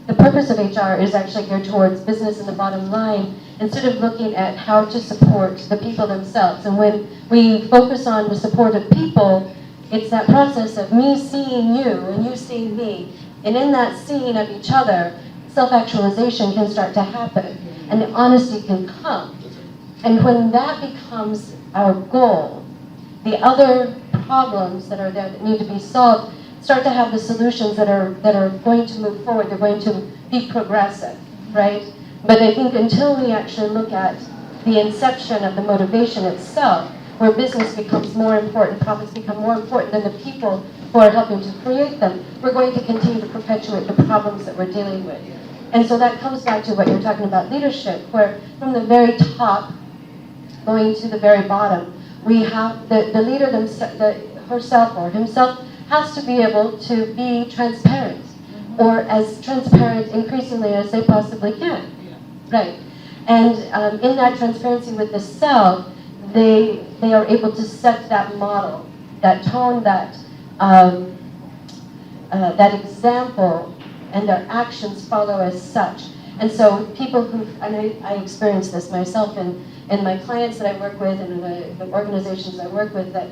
The purpose of HR is actually geared towards business and the bottom line, instead of looking at how to support the people themselves. And when we focus on the support of people, it's that process of me seeing you and you seeing me. And in that seeing of each other, self-actualization can start to happen and the honesty can come. And when that becomes our goal, the other problems that are there that need to be solved start to have the solutions that are going to move forward. They're going to be progressive, right? But I think until we actually look at the inception of the motivation itself, where business becomes more important, profits become more important than the people who are helping to create them, we're going to continue to perpetuate the problems that we're dealing with. And so that comes back to what you're talking about, leadership, where from the very top going to the very bottom, we have the leader herself or himself has to be able to be transparent, or as transparent increasingly as they possibly can, right? And in that transparency with the self, they are able to set that model, that tone, that that example, and their actions follow as such. And so people who, and I experience this myself in my clients that I work with and in the organizations I work with, that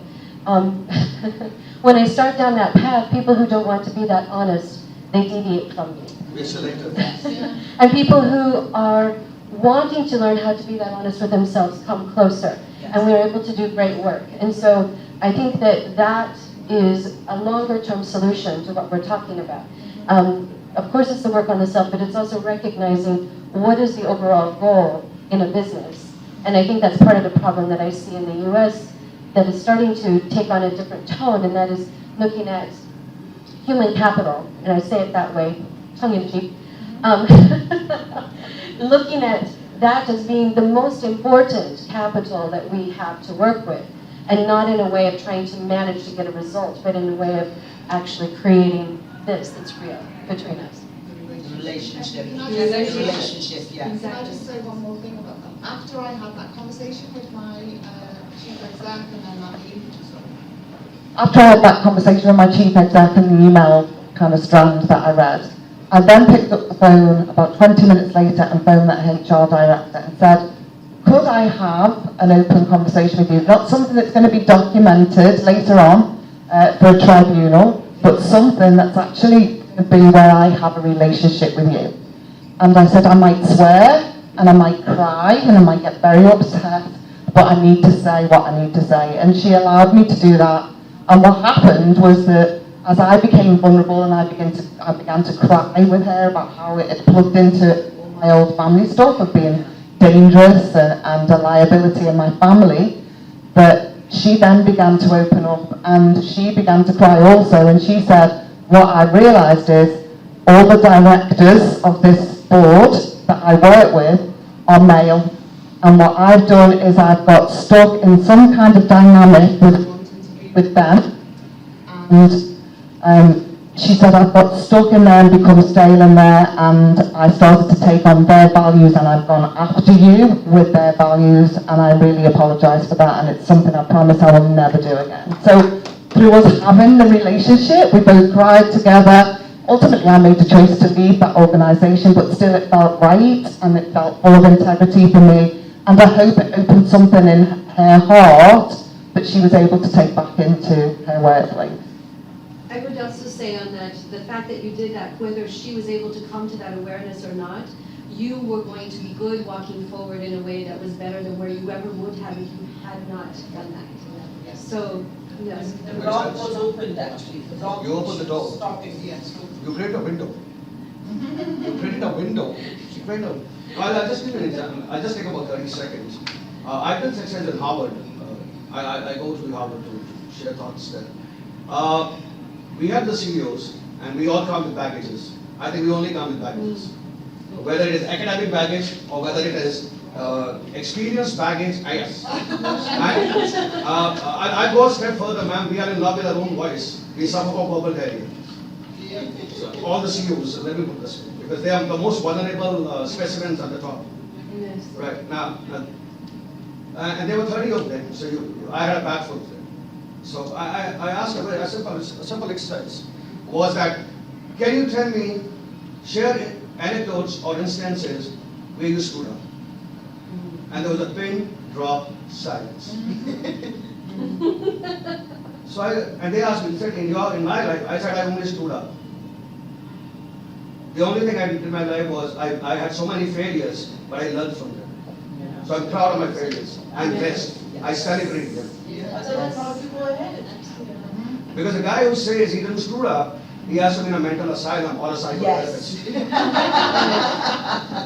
when I start down that path, people who don't want to be that honest, they deviate from me. We're selective. And people who are wanting to learn how to be that honest with themselves come closer. And we're able to do great work. And so I think that that is a longer term solution to what we're talking about. Of course it's the work on the self, but it's also recognizing what is the overall goal in a business. And I think that's part of the problem that I see in the US that is starting to take on a different tone, and that is looking at human capital, and I say it that way, tongue in cheek, looking at that as being the most important capital that we have to work with, and not in a way of trying to manage to get a result, but in a way of actually creating this that's real between us. Relationship. Can I just say- Relationship, yeah. Can I just say one more thing about that? After I had that conversation with my chief exec and then that After I had that conversation with my chief exec and the email kind of strand that I read, I then picked up the phone about 20 minutes later and phoned that HR director and said, could I have an open conversation with you? Not something that's going to be documented later on for a tribunal, but something that's actually going to be where I have a relationship with you. And I said, I might swear, and I might cry, and I might get very upset, but I need to say what I need to say. And she allowed me to do that. And what happened was that as I became vulnerable and I began to cry with her about how it had plugged into all my old family stuff of being dangerous and a liability in my family, that she then began to open up and she began to cry also. And she said, what I realised is all the directors of this board that I work with are male. And what I've done is I've got stuck in some kind of dynamic with them. And she said I've got stuck in there and become stale in there, and I started to take on their values and I've gone after you with their values, and I really apologise for that, and it's something I promise I will never do again. So through us having the relationship, we both cried together. Ultimately I made a choice to leave that organisation, but still it felt right and it felt full of integrity for me, and I hope it opened something in her heart that she was able to take back into her workplace. I would also say on that, the fact that you did that, whether she was able to come to that awareness or not, you were going to be good walking forward in a way that was better than where you ever would have if you had not done that. Yes. So, yes. The door was opened actually. The door You opened the door. Stopping, yes. You create a window. You created a window. You create a. I'll just give you an example. I'll just take about 30 seconds. I've done sessions in Harvard. I go to Harvard to share thoughts there. We have the CEOs, and we all come with baggages. I think we only come with baggages. Whether it is academic baggage or whether it is experience baggage, I guess. I go a step further, ma'am. We are in love with our own voice. We suffer from verbal diarrhea. So all the CEOs, let me put this way, because they are the most vulnerable specimens at the top. Yes. Right now, and there were 30 of them. So I had a bag full of them. So I asked a very simple exercise. Was that, can you tell me, share anecdotes or instances where you screwed up? And there was a pin drop silence. So and they asked me, said, in my life, I said I only screwed up. The only thing I did in my life was I had so many failures, but I learned from them. So I'm proud of my failures. I'm blessed. I celebrate them. So that's how you go ahead. Because the guy who says he didn't screw up, he has to be in a mental asylum or a psychotherapist.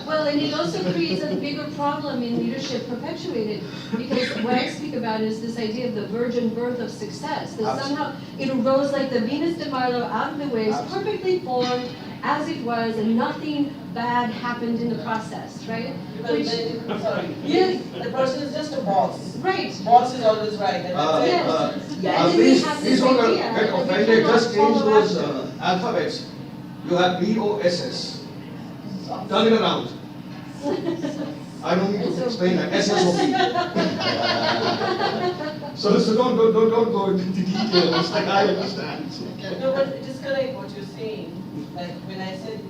Well, and it also creates a bigger problem in leadership perpetuated, because what I speak about is this idea of the virgin birth of success, that somehow it arose like the Venus de Milo out of the waves, perfectly formed as it was, and nothing bad happened in the process, right? Yes, the person is just a boss. Right. Boss is always right. And Please don't get offended, just change those alphabets. You have BOSS. Turn it around. I don't need to explain that. SSOP. So don't go into the details. Like I understand. No, but it is correct what you're saying. Like when I said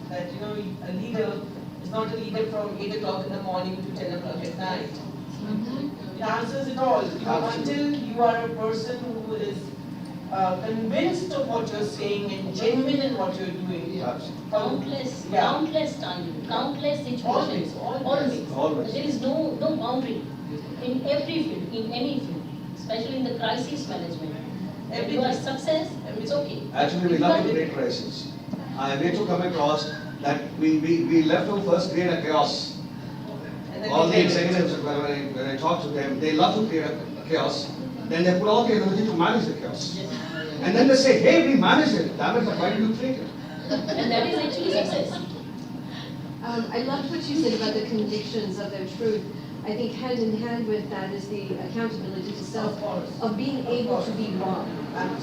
that, you know, a leader is not a leader from 8 o'clock in the morning to 10 o'clock at night. It answers it all. You know, until you are a person who is convinced of what you're saying and genuine in what you're doing. Countless times, countless situations, Always. There is no boundary in every field, in any field, especially in the crisis management. If you are success, it's okay. Actually, we love to create crisis. I have yet to come across that we left to first create a chaos. All the executives, when I talk to them, they love to create a chaos. Then they put all the energy to manage the chaos. And then they say, hey, we managed it. Damn it, but why did you create it? And that is actually success. I loved what you said about the convictions of their truth. I think hand in hand with that is the accountability to self, of being able to be wrong.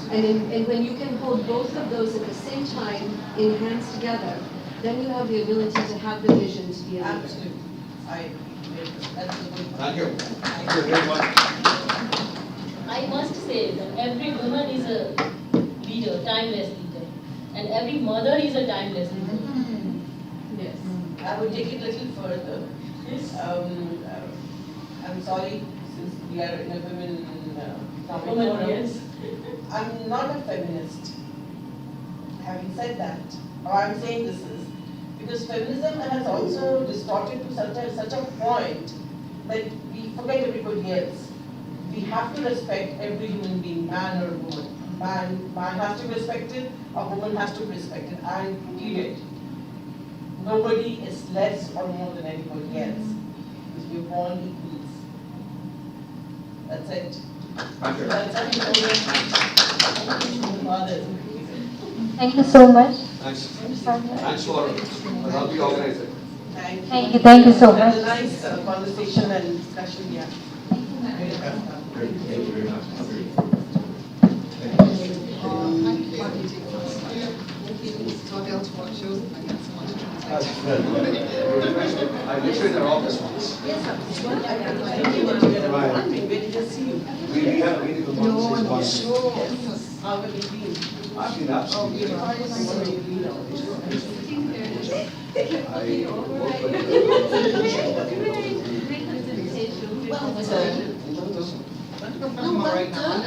And when you can hold both of those at the same time in hands together, then you have the ability to have the vision to be a leader. Absolutely. I agree. That's a good point. Thank you. Thank you very much. I must say that every woman is a leader, timeless leader. And every mother is a timeless leader. Yes. I would take it a little further. I'm sorry, since we are in a women forum, Yes. I'm not a feminist. Having said that, or I'm saying this is because feminism has also distorted to such a point that we forget everybody else. We have to respect every human being, man or woman. Man has to be respected, a woman has to be respected, and period. Nobody is less or more than anybody else, because we're born equals. That's it. Thank you. That's how we mothers. Thank you so much. Thanks. Thanks for helping organize it. Thank you. Thank you so It was much. a nice conversation and discussion, yeah. Thank you very much. So I'll be able to watch yours if I get someone to translate. I literally in their office once. Yes, sir. Thank you. Where did I see you? We had a meeting with No, I'm not sure. How have you been? I've been absolutely. I work No, well done.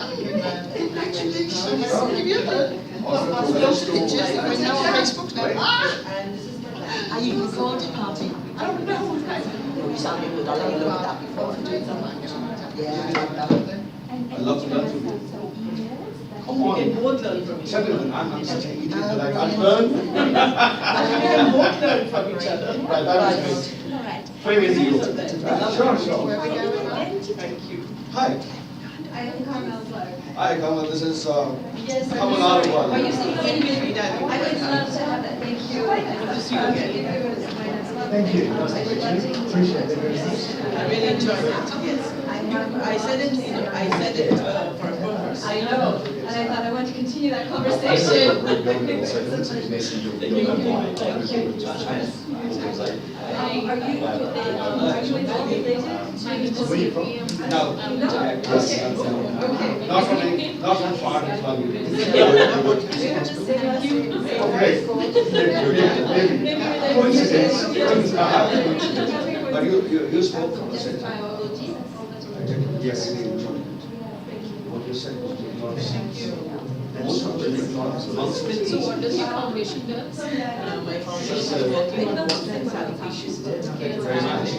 Congratulations. Have you heard? Those pictures that are now on Facebook now. And this is my last. Are you recording, party? I don't know. You sound good. I'll look at that before. I love to learn from you. Come on. We can both learn from each other. Gentlemen, I'm such an idiot that I can't learn. We can both learn from each other. Right, that was great. Frame it to you. Sure, sure. Thank you. Hi. I'm Carmel Clark. Hi, Kamal. This is Yes. Kamal Arwal. Are you still going to be? I would love to have that. Thank you. Good to see you again. Thank you. I would love to Appreciate it very much. I really enjoyed it, yes. I said it for a purpose. I know, and I thought I wanted to continue that conversation. Are you related to Where you from? No. Okay. Not from far, it's from you. Oh, great. Maybe. Coincidence. But you spoke from the center. Yes. What you said was most of the So what does your foundation do? My foundation is working on water and sanitation. very much.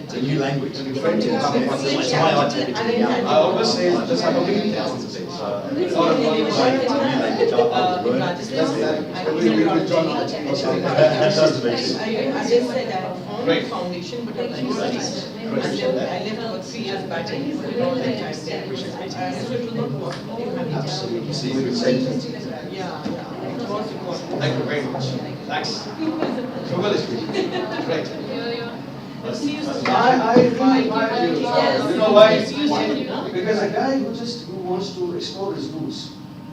It's a new language. It's why I take it to the young. I always say, let's have a meeting. Thousands of things. It's not a problem. It's a new language. I'll learn it. We will join. That's I just said I found a foundation, but I was not I left about 3 years back and it was all that time there. So it will not work. Absolutely. See, we would say. Yeah. It was important. Thank you very much. Thanks. So well is great. I really admire you. You know why? Because a guy who wants to explore his roots,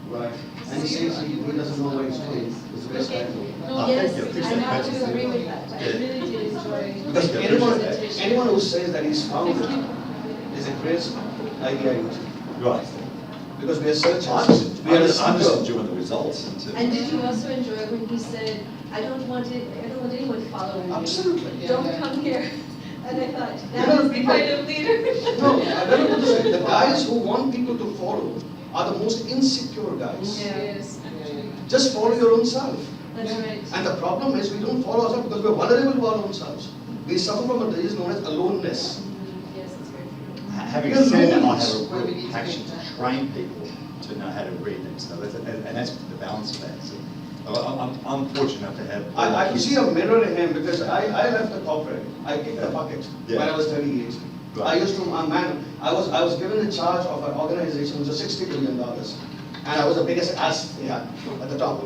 right? And he says he doesn't know where he's going. It's the best time. No, yes, I have to agree with that. I really did enjoy. Because anyone who says that he's found it is a great idea. Right. Because we are searchers. I'm just seeker. enjoying the results. And did you also enjoy when he said, I don't want anyone following me. Absolutely. Don't come here. And I thought, You that know, is the people- kind of leader. No, I don't know what to say. The guys who want people to follow are the most insecure guys. Yes, Just follow your own self. that's right. And the problem is we don't follow ourselves because we're vulnerable to our own selves. We suffer from a disease known as aloneness. Yes, it's very true. Having said that, I have a real passion to train people to know how to read them. So that's the balance of that. So I'm fortunate enough to have. I could see a mirror in him because I left the corporate. I kicked the bucket when I was 38. Right. I used to, I was given in charge of an organization which was $60 billion. And I was the biggest ass they had at the top.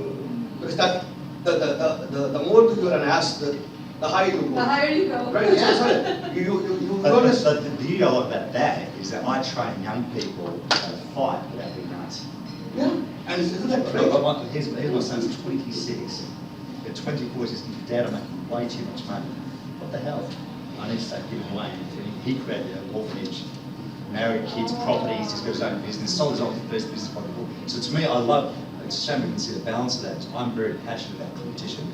Because that, the more you're an ass, the higher you go. The higher you go. Right, that's right. You But notice. the beauty I love about that is that I train young people how to fight without being nice. Yeah, and isn't that great? Here's my son's 26. At 24, he says, Dad, I'm making way too much money. What the hell? I need to start giving away. And he created an orphanage, married kids, properties, he's got his own business, sold his own first business by the book. So to me, I love, it's a shame we can see the balance of that. I'm very passionate about competition.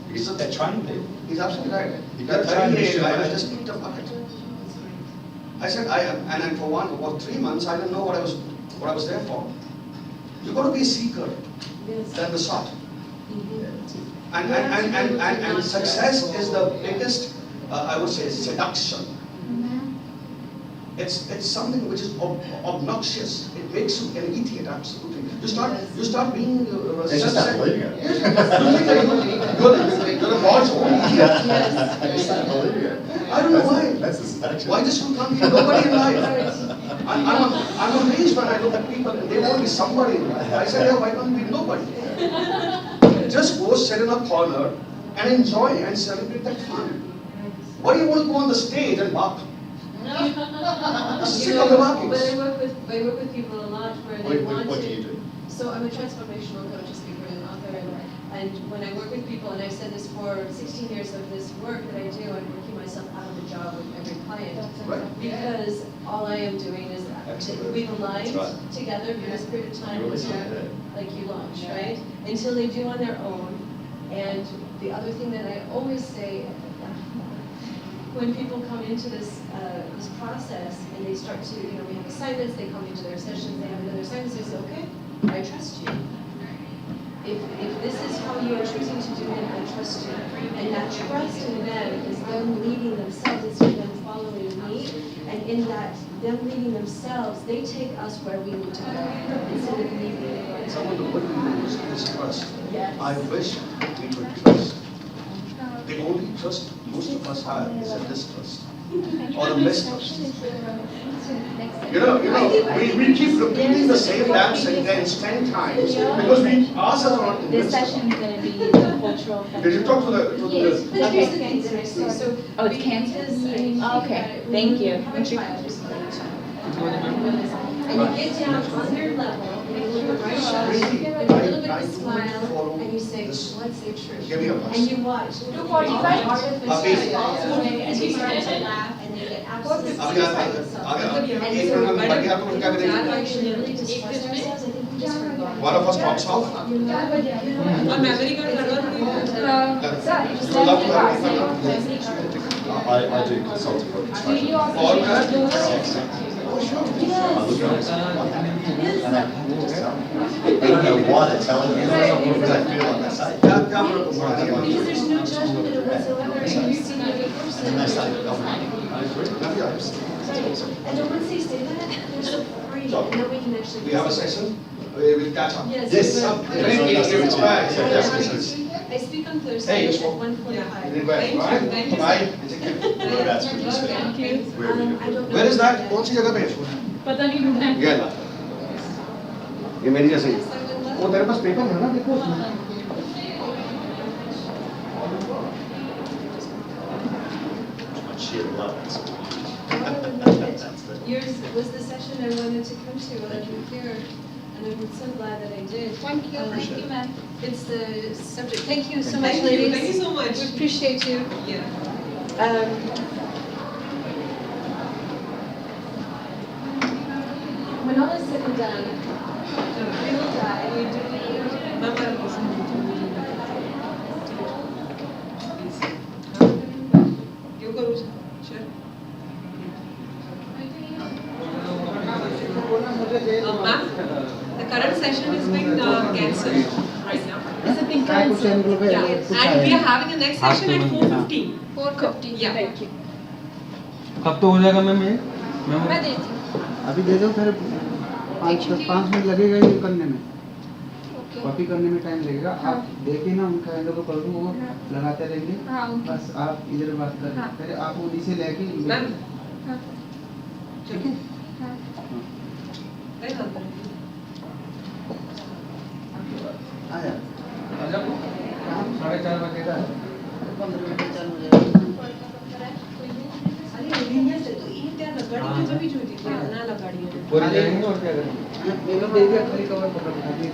Because they're training people. He's absolutely right. You've That got to train 38, them. I just kicked a bucket. I said, and then for about 3 months, I didn't know what I was there for. You've got to be a seeker, then the sought. And success is the biggest, I would say, seduction. It's something which is obnoxious. It makes you an idiot, absolutely. You start being They just start believing it. You think that you're the boss. They start believing it. I don't know why. That's the seduction. Why just you can't be nobody in life? I'm amazed when I look at people and they want to be somebody in life. I say, yeah, why can't you be nobody? Just go sit in a corner and enjoy and celebrate that fun. Why do you want to go on the stage and bark? Sick of the barkings. But I work with people a lot where they want What to. do you do? So I'm a transformational coach, a speaker, and author, and when I work with people, and I've said this for 16 years of this work that I do, I'm working myself out of the job with every client. Right. Because all I am doing is we've aligned together for this period of time, like you launch, right? Until they do on their own. And the other thing that I always say, when people come into this this process and they start to, we have assignments, they come into their sessions, they have another assignment, they say, okay, I trust you. If this is how you are choosing to do it, I trust you. And that trust in them is them leading themselves instead of them following me. And in that, them leading themselves, they take us where we need to go instead of me being like, Someone who would use this trust. Yes. I wish we could trust. The only trust most of us have is a distrust or a mistrust. We keep repeating the same damn sentence 10 times because we ourselves are not This convinced. session is going to be the cultural. Did you talk to Yes. the But here's the thing that I see. So Oh, it's cancer? Okay, thank you. Have a child, just like a child. And you get down on their level, and you look right up, with a little bit of a smile, and you say, what's their truth? Give me a bus. And you watch. Artificially falls away, and they start to laugh, and they get absolutely beside themselves. And so, God actually really distrust ourselves, I think we just forgot. One of us talks off. I'm very good. You love to have I do consulting for construction. all that. I look at it and I don't know why they're telling me because I feel like they say. Because there's no judgment in it whatsoever, and you see the other person. And they say, I agree. And then once they say that, they're so free, and then we can actually. We have a session. We'll catch up. Yes. Yes. I speak on Thursday Hey, at you spoke. 1:45. Thank you. Bye. Whereabouts would you say? Where would you I don't know. Where is that? कौन सी जगह पे? पता नहीं ढूंढना है। ये ये मेरी जैसे वो तेरे पास पेपर है ना देखो उसमें I'd share the love. Yours was the session I wanted to come to, I like you here. and I'm so glad that I did. Thank you. Thank you, ma'am. It's the subject. Thank you so much, Thank you. ladies. Thank you so much. We appreciate you. Yeah. Manola's sitting down. We will die. We do. You go, sure. Ma'am, the current session is being cancelled right now. Is it being cancelled? Yeah, and we are having a next session at 4:15. 4:50. Yeah. Thank you. कब तो हो जाएगा ma'am ये? मैं देती हूँ. अभी दे दो फिर 5 मिनट लगेगा ये करने में. Okay. कॉपी करने में टाइम लगेगा. हाँ. आप देखिए ना उनका हैंडल को कर दो वो लगाते रहेंगे. हाँ, okay. बस आप इधर बात करें. हाँ. फिर आप उन्हीं से लेके. मैम. हाँ. ठीक है. हाँ. आया. 4:30 बजे का है. 15 मिनट में चालू हो जाएगा. पूरी जाएंगे और क्या करेंगे? मेरा दे दिया खाली कवर पकड़ लीजिए.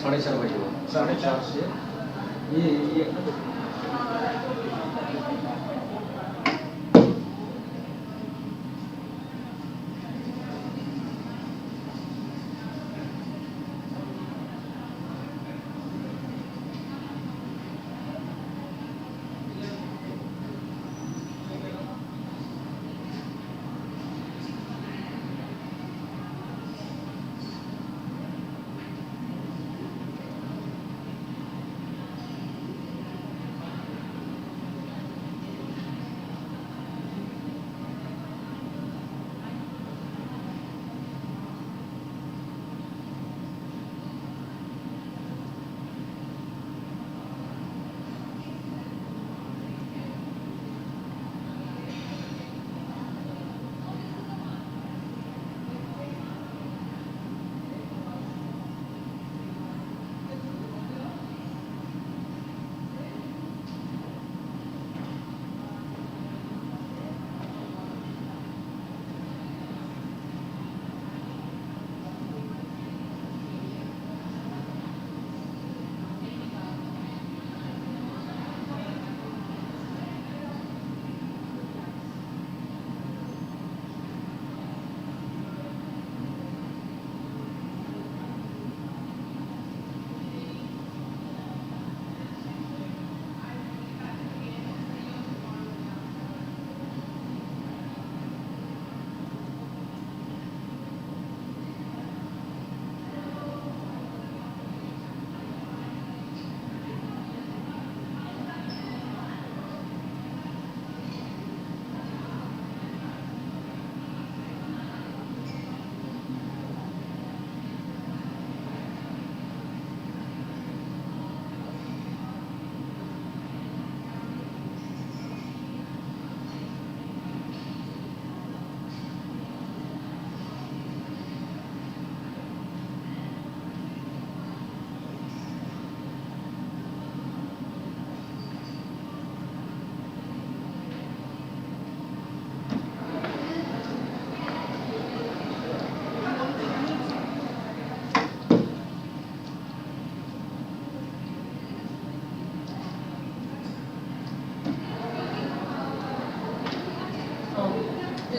साढ़े चार बजे हुआ 4:30 से ये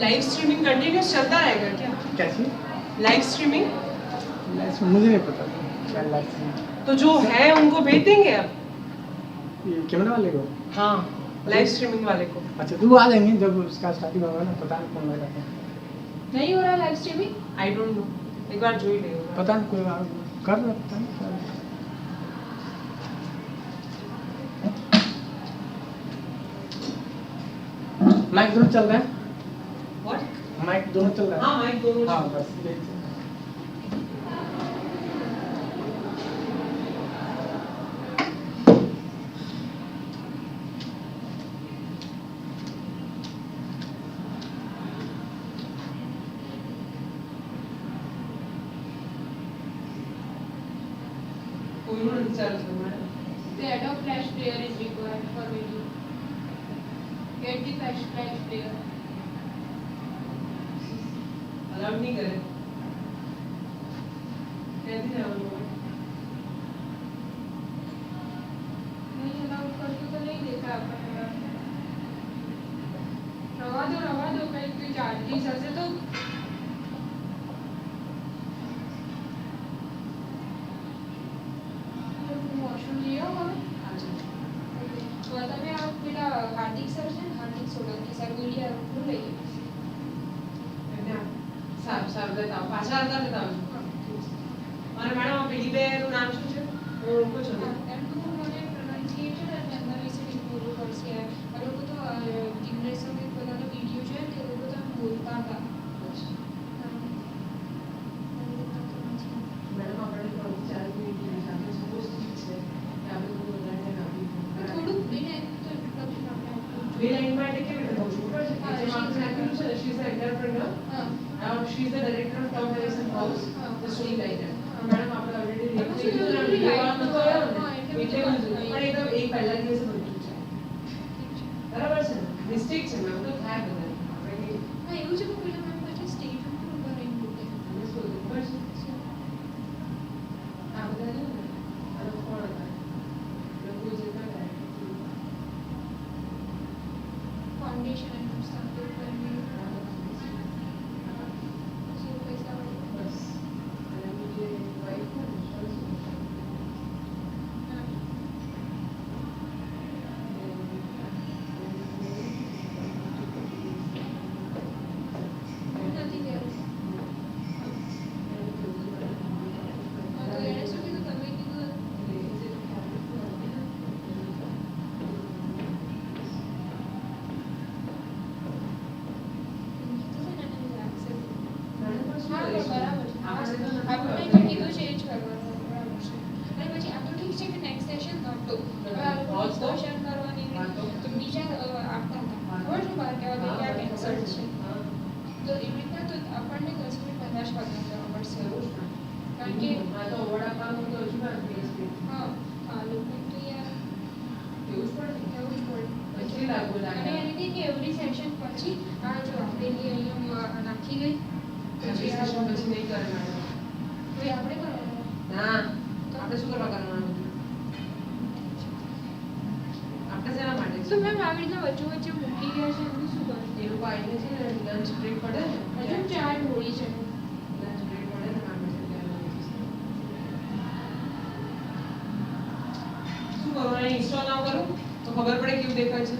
लाइव स्ट्रीमिंग कंटिन्यूस चलता रहेगा क्या? कैसी? Live streaming? मुझे नहीं पता क्या लाइव स्ट्रीमिंग। तो जो है उनको भेज देंगे अब? ये कैमरा वाले को? हाँ, लाइव स्ट्रीमिंग वाले को। अच्छा, तो वो आ जाएंगे जब उसका स्टार्टिंग होगा ना, पता नहीं कौन लगा था। नहीं हो रहा live streaming? I don't know, एक बार जोई ले। पता नहीं कोई कर रहा, पता नहीं क्या। माइक दोनों चल रहा है? What? माइक दोनों चल रहा है? हाँ, माइक दोनों हाँ, चल रहा है। बस The Adobe Flash player is required for video. Get the Flash player. Allowed नहीं करे। कैसे अलाउड होगा? नहीं अलाउड करके तो नहीं देखा आपने। रवा दो कहीं चार्जेस ऐसे तो वॉशरूम लिया होगा। तो તમે આ પેલા હાર્દિક સર છે ને, હાર્દિક સોલંકી સર મીડિયા રૂમ લઈએ સાહેબ લેતા આવો, પાછા આવતા લેતા આવજો. અને મેડમ આ પેલી બેનું નામ શું છે? હું ઓળખું છું. એમનું મને પ્રોનાઉન્સિએશન અને એમના વિશે પૂરું પડશે. આ લોકો તો જનરેશન એક બધાનો વિડીયો છે તે લોકો તો બોલતા હતા. મેડમ આપણે 4 મિનિટ સાથે સપોઝ ઠીક છે કે આપણે કોઈ વધારે આપી થોડુંક બેને તો ઇન્ટ્રોડક્શન આપણે બે લાઈનમાં એટલે કેવી રીતે કહું છું? ઉપર છે જેમાં આપણે નાખ્યું છે she is a entrepreneur. She is the director of Tom Harrison House, the story writer. Madam આપણે ઓલરેડી લેખી દીધું અને વિડીયો નતો આવ્યો ને એટલે પણ એ તો એક પહેલા દિવસે બન્યું છે. બરાબર છે ને? મિસ્ટેક છે મેમ, તો થાય બધા. આપણે હા એવું છે કે પેલા મેમ પછી સ્ટેજ ઉપર ઉભા રહીને બોલે. મને શું ખબર છે? આ બધા છે ને આનો કોણ હતા? લોકો જે હતા ફાઉન્ડેશન એન્ડ સ્ટાર્ટ કરીને ઇન્સ્ટોલ ના કરું તો ખબર પડે કેવું દેખાય છે.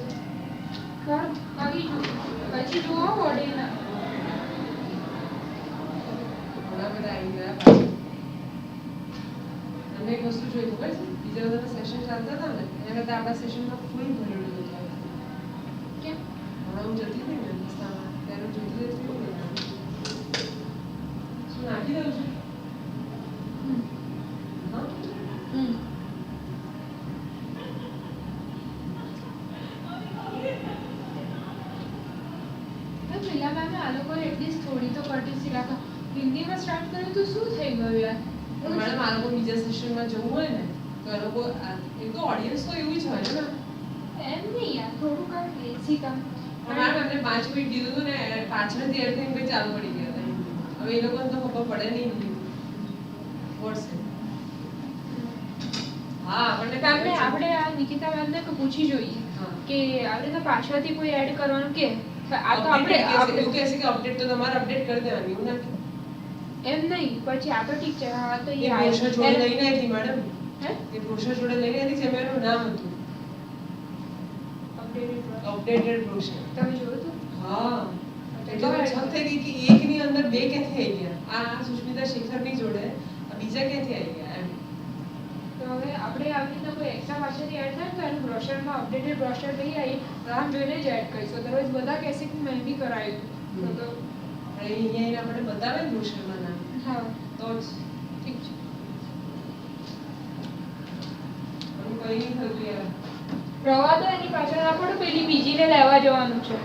પછી જુઓ બોડીના ઘણા બધા આવી ગયા પાછા. તમને એક વસ્તુ જોઈ ખબર છે? બીજા બધા સેશન ચાલતા હતા ને એના કરતા આપણા સેશનમાં ફૂલ ભરેલું હતું. કેમ? હમણાં હું જતી હતી ને રસ્તામાં ત્યારે જોતી હતી શું નાખી દઉં છું. હિન્દીમાં સ્ટાર્ટ કર્યું તો શું થઈ ગયું યાર? મેડમ આ લોકો બીજા સેશનમાં જવું હોય ને તો એ લોકો એક તો ઓડિયન્સ તો એવું જ હોય ને. એમ નહીં યાર, થોડું કામ બેસી કામ. મેડમ એમને 5 મિનિટ કીધું હતું ને પાછળથી એડથી કંઈ ચાલુ પડી ગયા હતા. હવે એ લોકોને તો ખબર પડે નહીં વોટ્સએપ. હા આપણને આપણે આ નિકિતા મેમને પૂછી જોઈએ કે આપણે તો પાછળથી કોઈ એડ કરવાનું કે આ તો આપણે એવું કહે છે કે અપડેટ તો તમારે અપડેટ કરી દેવાની એવું ના એમ નહીં પછી આ તો ઠીક છે હા તો એ બ્રોશર જોડે લઈને આવી મેડમ એ બ્રોશર જોડે લઈને આવી છે એનું નામ હતું અપડેટેડ બ્રોશર તમે જોયું હતું હા એટલે છક થઈ ગઈ કે એકની અંદર બે ક્યાંથી આવી ગયા આ સુષ્મિતા શેખરની જોડે બીજા ક્યાંથી આવી ગયા એમ તો હવે આપણે આવી રીતના કોઈ એક્સ્ટ્રા પાછળથી એડ થાય તો એનું બ્રોશરમાં અપડેટેડ બ્રોશર લઈ આવી નામ જોઈને જ એડ કરીશું અદરવાઇઝ બધા કહેશે કે મેં બી કરાયું તો અહીંયા આપણે બતાવે ને બ્રોશરમાં નામ હા તો જ ઠીક છે કઈ નહીં થતું યાર રવા તો એની પાછળ ના પડો પેલી બીજીને લેવા જવાનું છે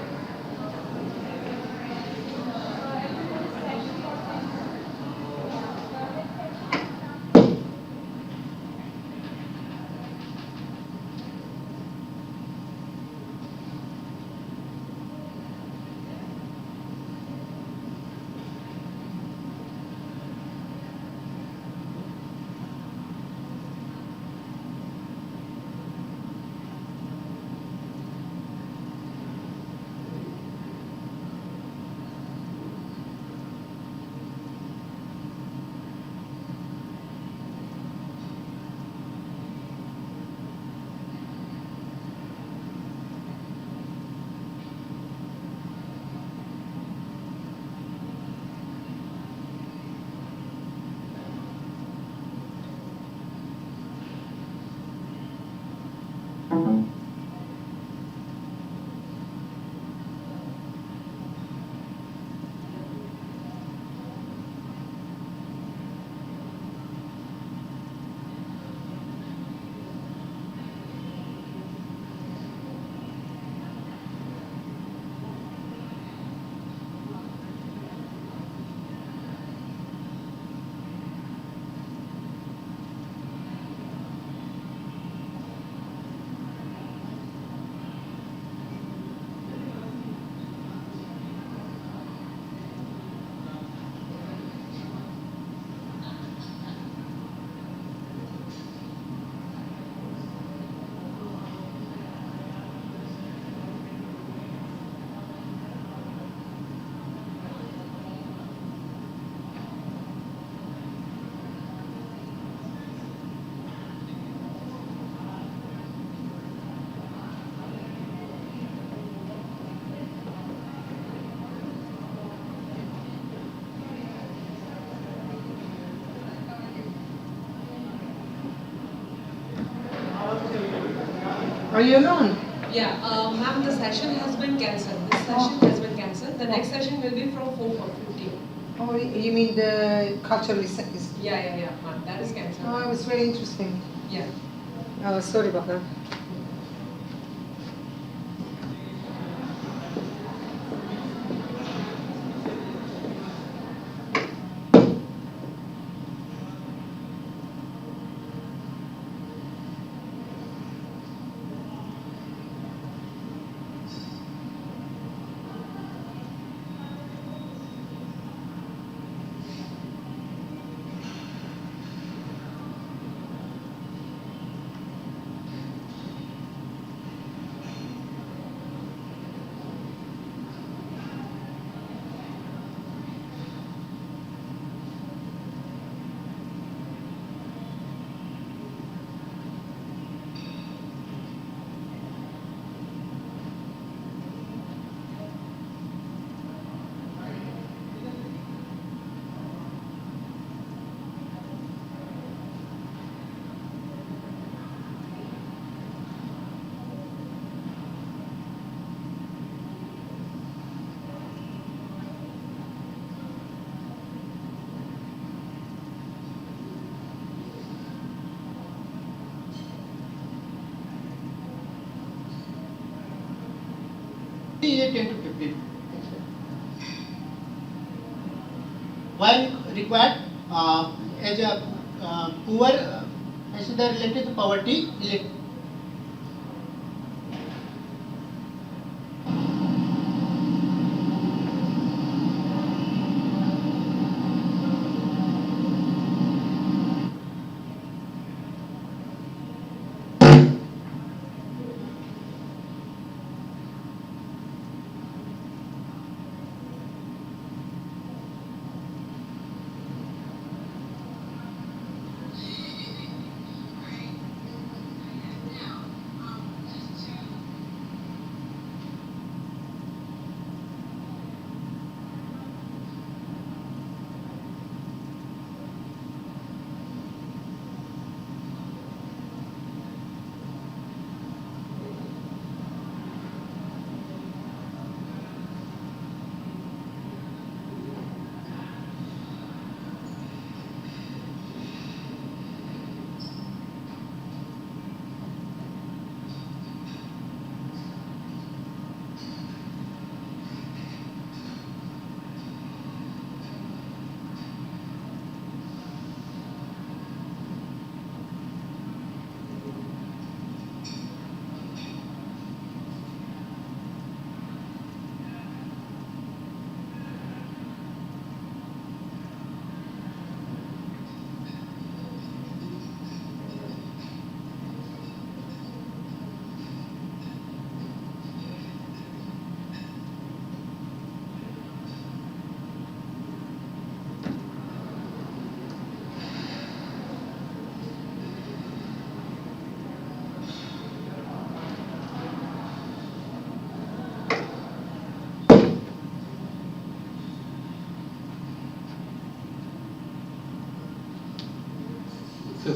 Are you alone? Yeah, ma'am, the session has been cancelled. This session has been cancelled. The next session will be from 4:15. Oh, you mean the cultural is Yeah, ma'am, that is cancelled. Oh, it was very interesting. Yeah. Oh, sorry about that. Is 10 to 15. Why required as a poor, as they are related to poverty,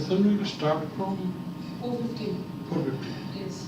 assembly will start from 4:15. 4:50. Yes.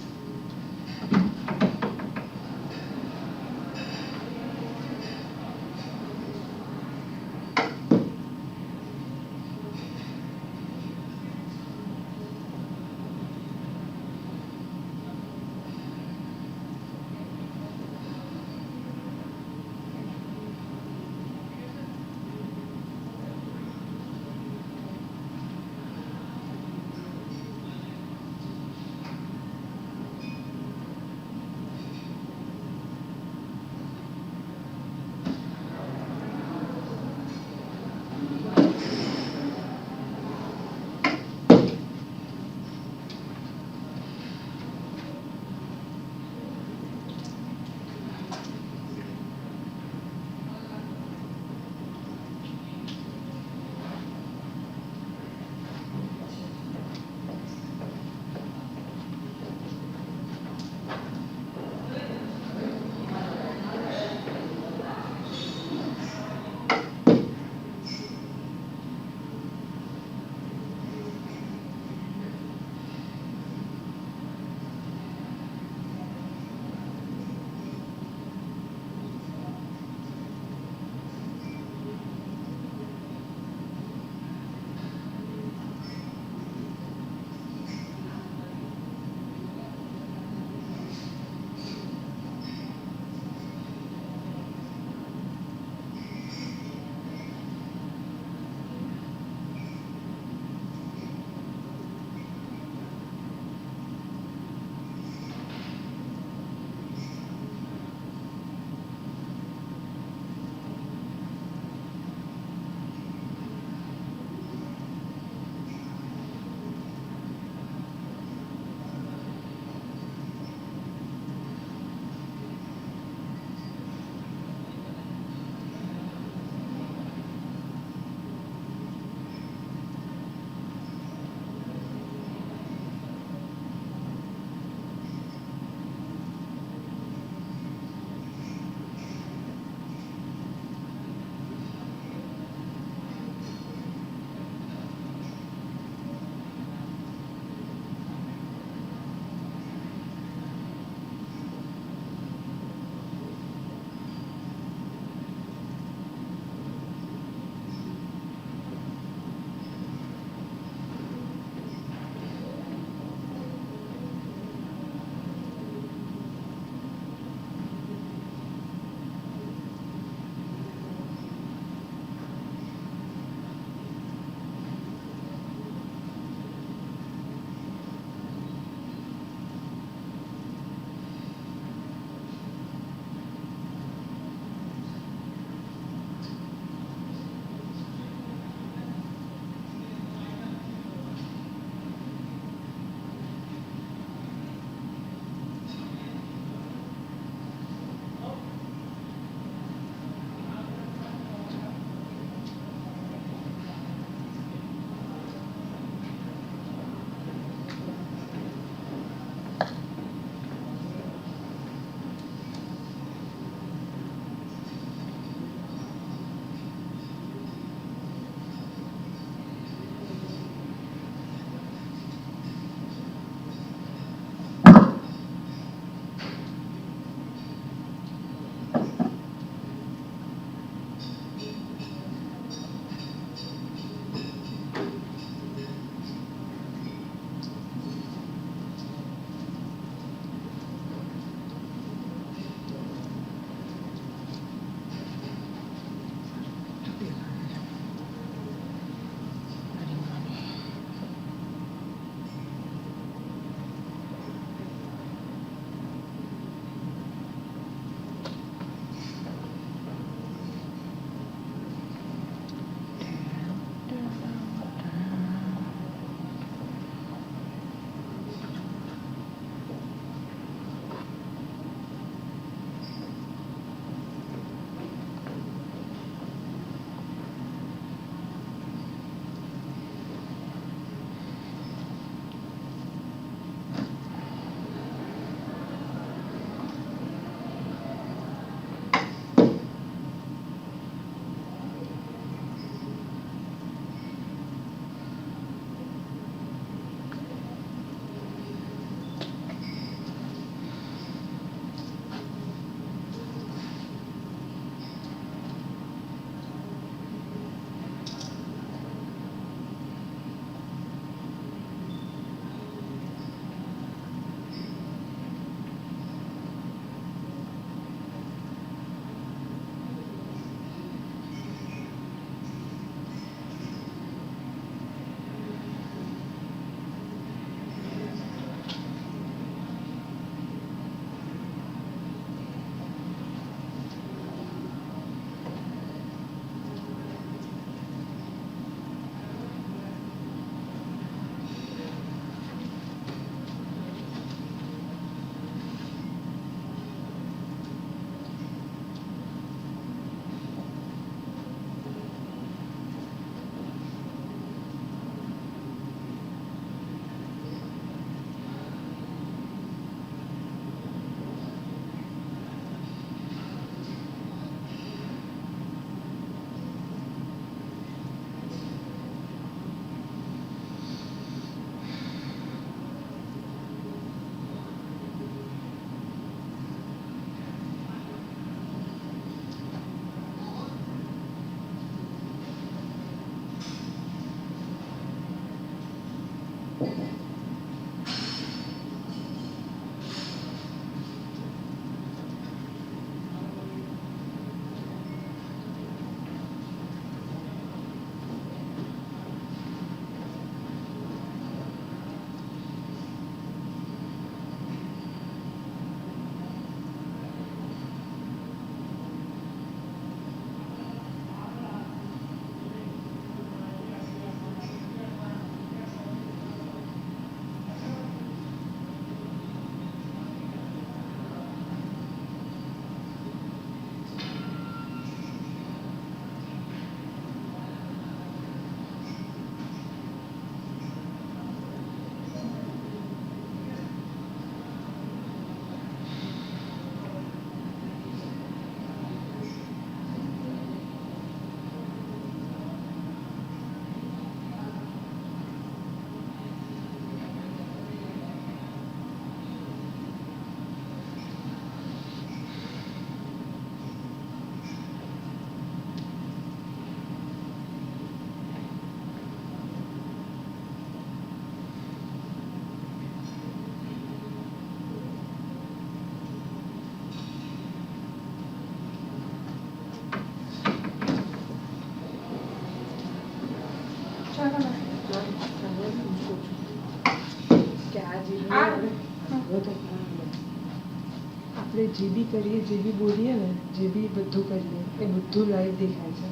આપણે જે બી કરીએ, જે બી બોલીએ ને, જે બી બધું કરીએ એ બધું લાઈવ દેખાય છે.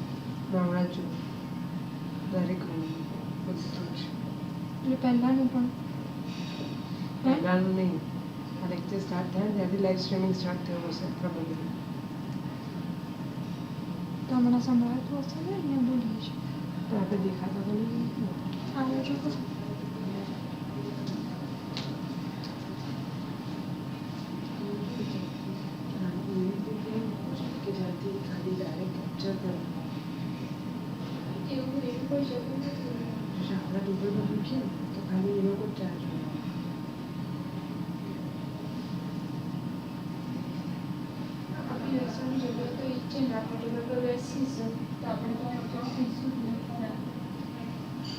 હમણાં જ દરેક બધું જ એટલે પહેલાંનું પણ પહેલાંનું નહીં, આ લેક્ચર સ્ટાર્ટ થયા ને ત્યાંથી લાઈવ સ્ટ્રીમિંગ સ્ટાર્ટ થયું હશે પ્રબંધનું. તો હમણાં સંભળાતું હશે ને અહીંયા બોલીએ છીએ તો આપણે દેખાતા તો નહીં. આવે છે તો કે જ્યાંથી ખાલી ડાયરેક્ટ કેપ્ચર કરે એવું કોઈ જરૂર નથી. આપણા ગૂગલ પર મૂકીએ ને તો ખાલી એ લોકો જ ચાર્જ કરે. આપણી બેસવાની જગ્યા તો એક છે ને આપણે ટેબલ પર બેસીશું તો આપણે તો અડધો થઈશું જ નહીં.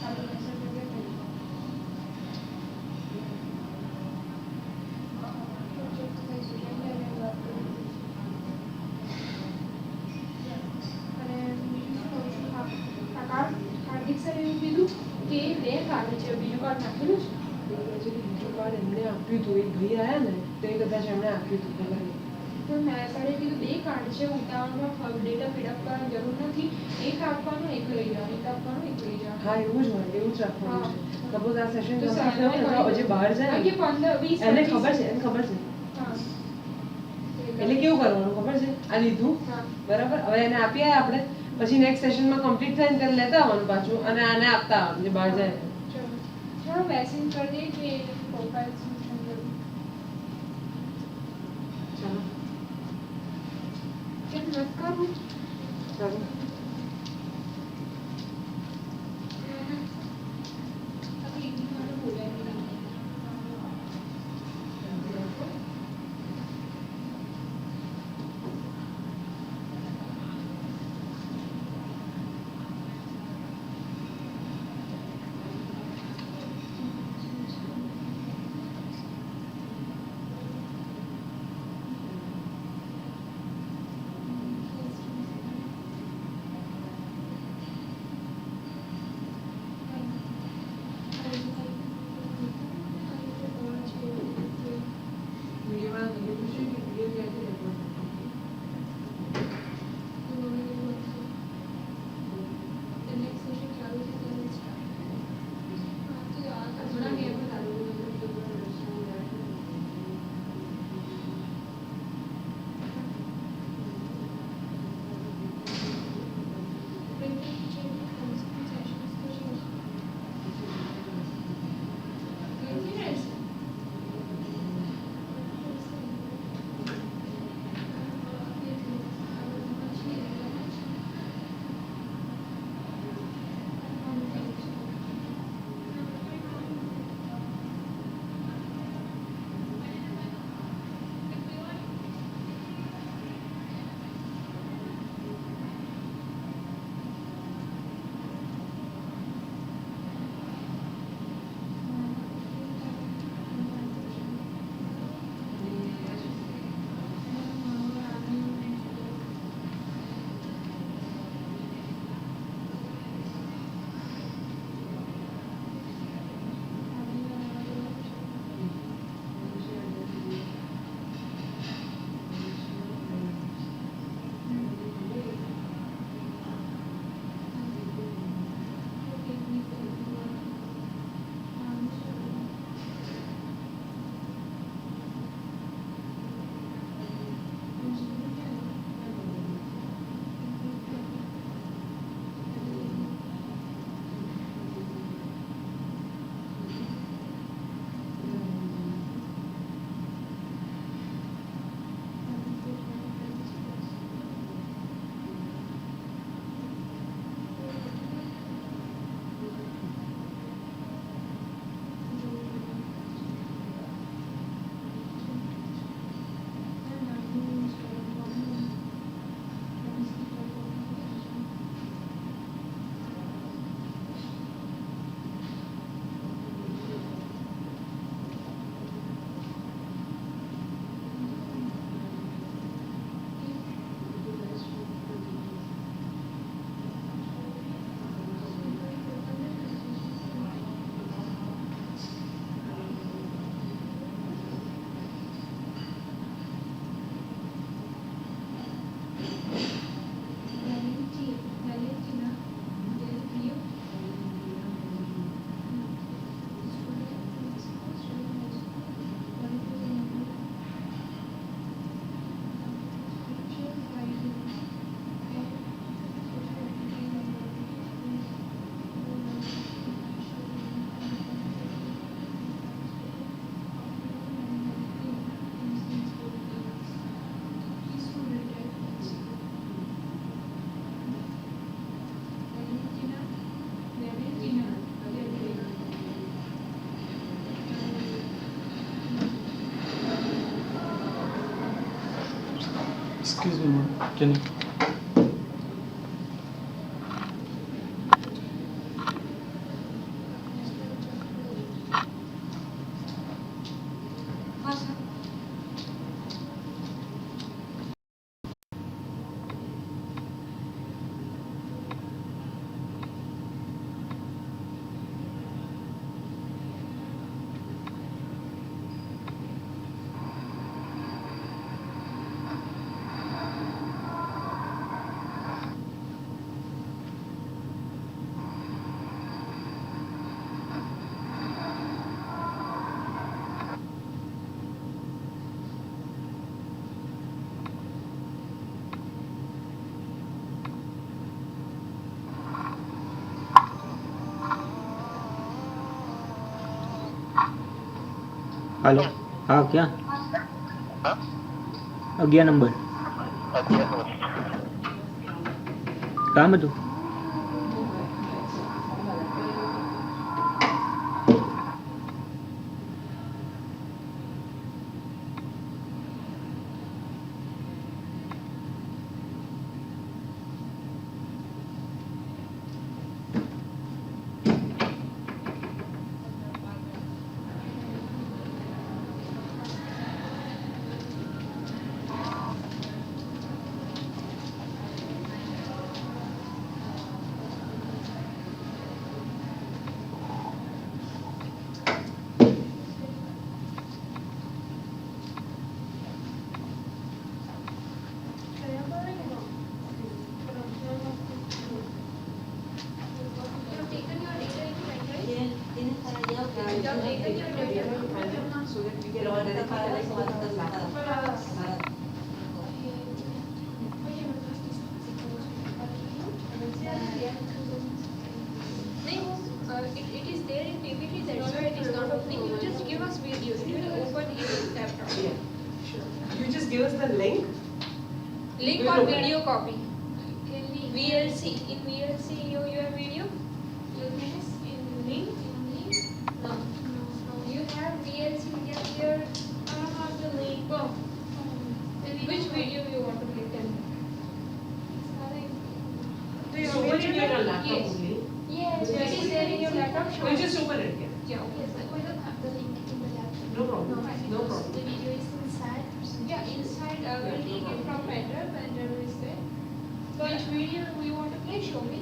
આપણે બેસવાની જગ્યા થઈ હાર્દિક સર એવું કીધું કે 2 કાર્ડ છે, બીજું કાર્ડ નાખેલું છે. બીજું કાર્ડ એમને આપ્યું હતું, એક ભાઈ આવ્યા ને તો એ કદાચ એમણે આપ્યું હતું પેલા. પણ મેં સરે કીધું 2 કાર્ડ છે, ઉતાવળમાં ડેટા ફીડઅપ કરવાની જરૂર નથી. એક આપવાનો, એક લઈ જવાનો, એક આપવાનો, એક લઈ જવાનો. હા એવું જ હોય, એવું જ રાખવાનું છે. સપોઝ આ સેશન તો કમ્પ્લીટ થાય ને તો હજી બહાર જાય કે 15-20 એને ખબર છે, એને ખબર છે. એટલે કેવું કરવાનું ખબર છે, આ લીધું બરાબર, હવે એને આપીએ આપણે, પછી નેક્સ્ટ સેશનમાં કમ્પ્લીટ થાય ને ત્યારે લેતા આવવાનું પાછું અને આને આપતા આવવાનું જે બહાર જાય. ચલો વેસિંગ કરી દઈએ કે પ્રોફાઇલ ચાલો કેમ નથી કરવું? ચાલો Excuse me, ma'am. Can you? Hello हाँ क्या 11 नंबर काम है तू It is there in PPT, that's why it is not opening. You just give us videos. It will open in laptop. Yeah, sure. You just give us the link. Link or video copy. VLC. In VLC, you have video? In link? No. You have VLC here. I don't have the link. Oh. Which video you want to click in? Do you open it in your laptop Yes. only? Yes, it is there in your laptop. Show You just open it. Yeah, okay. We don't have the link in the laptop. No problem. No problem. The video is inside. Yeah, inside. We'll take it from pendrive. Pendrive is there. Which video we want to play? Show me.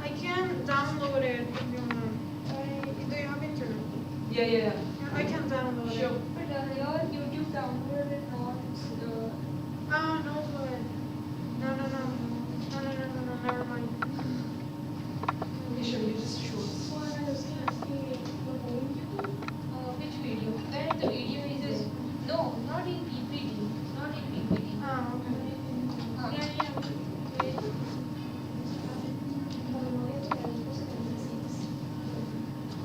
I can download it if you want. Do you have internet? Yeah. I can download Sure. it. But your YouTube downloaded and not the. Oh, no, good. No, never mind. Sure, you just show us. Which video? Where the video is? No, not in PPT. Not in PPT. Oh, okay. Yeah. Wait.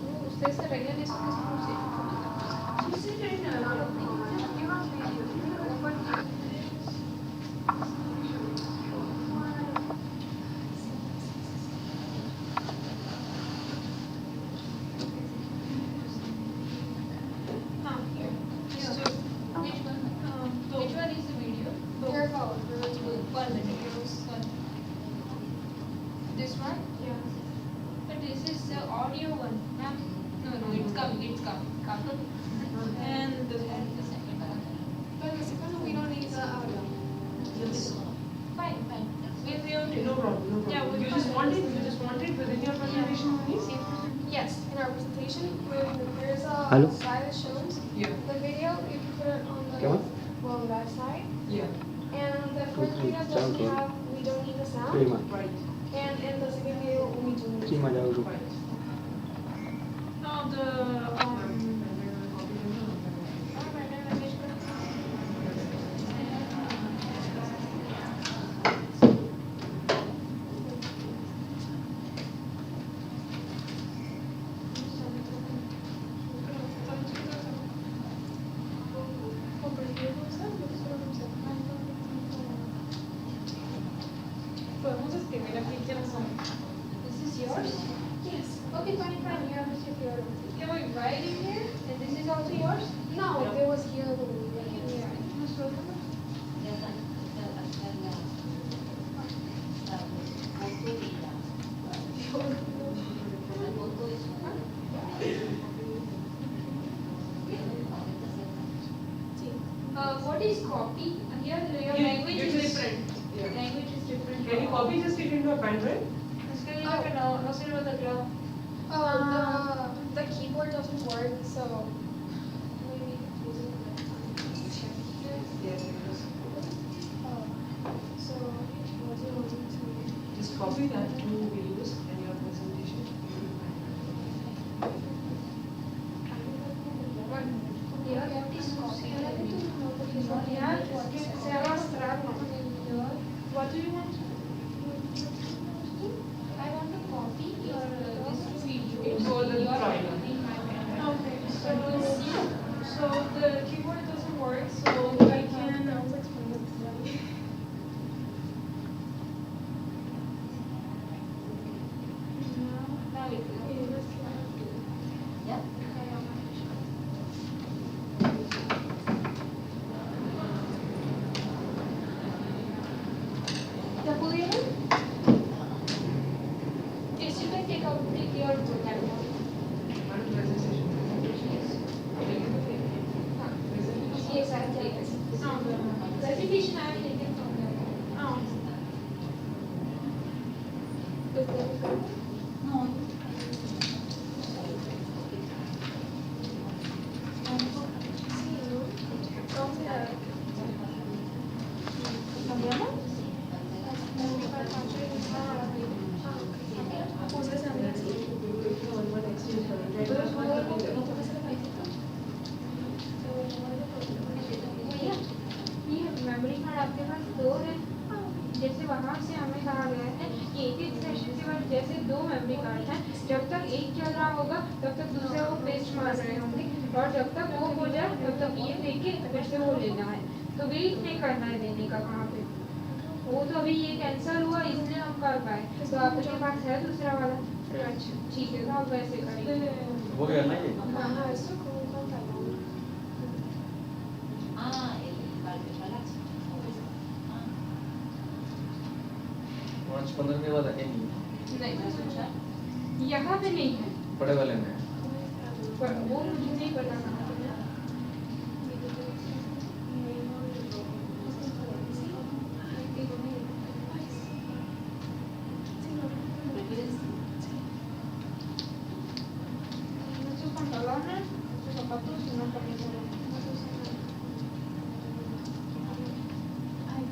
Oh, there's a regular list. You said in you have video. You open Which one is the video? One minute. This one? Yeah. But this is the audio one. No, it's coming. And the second one. But the second one, we don't need the audio. Fine. We preempted. No problem. Yeah, we You just want it within your presentation only? Yes, in our presentation, there's a Hello? slide that shows Yeah. the video. You can put it on Come on. the left side. Yeah. And the first video doesn't have, we don't need the sound. Right. And in the second video, we do need जी मजा आएगा Right. Now the podemos escribir aquí quiénes son. This is yours? Yes. Okay, fine. You have to check your. Can we write in here? And this is also yours? No, Yeah. it was here. Yeah. is copy? Here your language is different. Language is different. Can you copy just it into a pen drive? No sirve the cloud. The keyboard doesn't work, so maybe so what do you want to Just copy that to be used in your presentation. What do you want to do? I want to copy your this video. For the trial. Okay, so the keyboard doesn't work, so I can. Now it is. Yeah. The Puliyana? Yes, you can take out your camera. Yes, I have taken. Presentation I have taken from there. Is there a camera? No. ¿Cambiamos? Memory card आपके पास दो है जैसे वहाँ से हमें कहा गया है कि एक सेशन के बाद जैसे दो मेमोरी कार्ड हैं जब तक एक चल रहा होगा तब तक दूसरा वो पेस्ट मार रहे होंगे और जब तक वो हो जाए तब तक ये देके फिर से वो लेना है तो वेट नहीं करना है देने का वहाँ पे वो तो अभी ये कैंसिल हुआ इसलिए हम कर पाए तो आपके पास है दूसरा वाला अच्छा ठीक है तो आप वैसे करेंगे हो गया ना ये हाँ इसको कौन करना पाँच 15 के बाद है नहीं यहाँ पे नहीं है बड़े वाले में पर वो मुझे नहीं पता कहाँ पे है Muchos pantalones, muchos zapatos y no camisetas. Ay,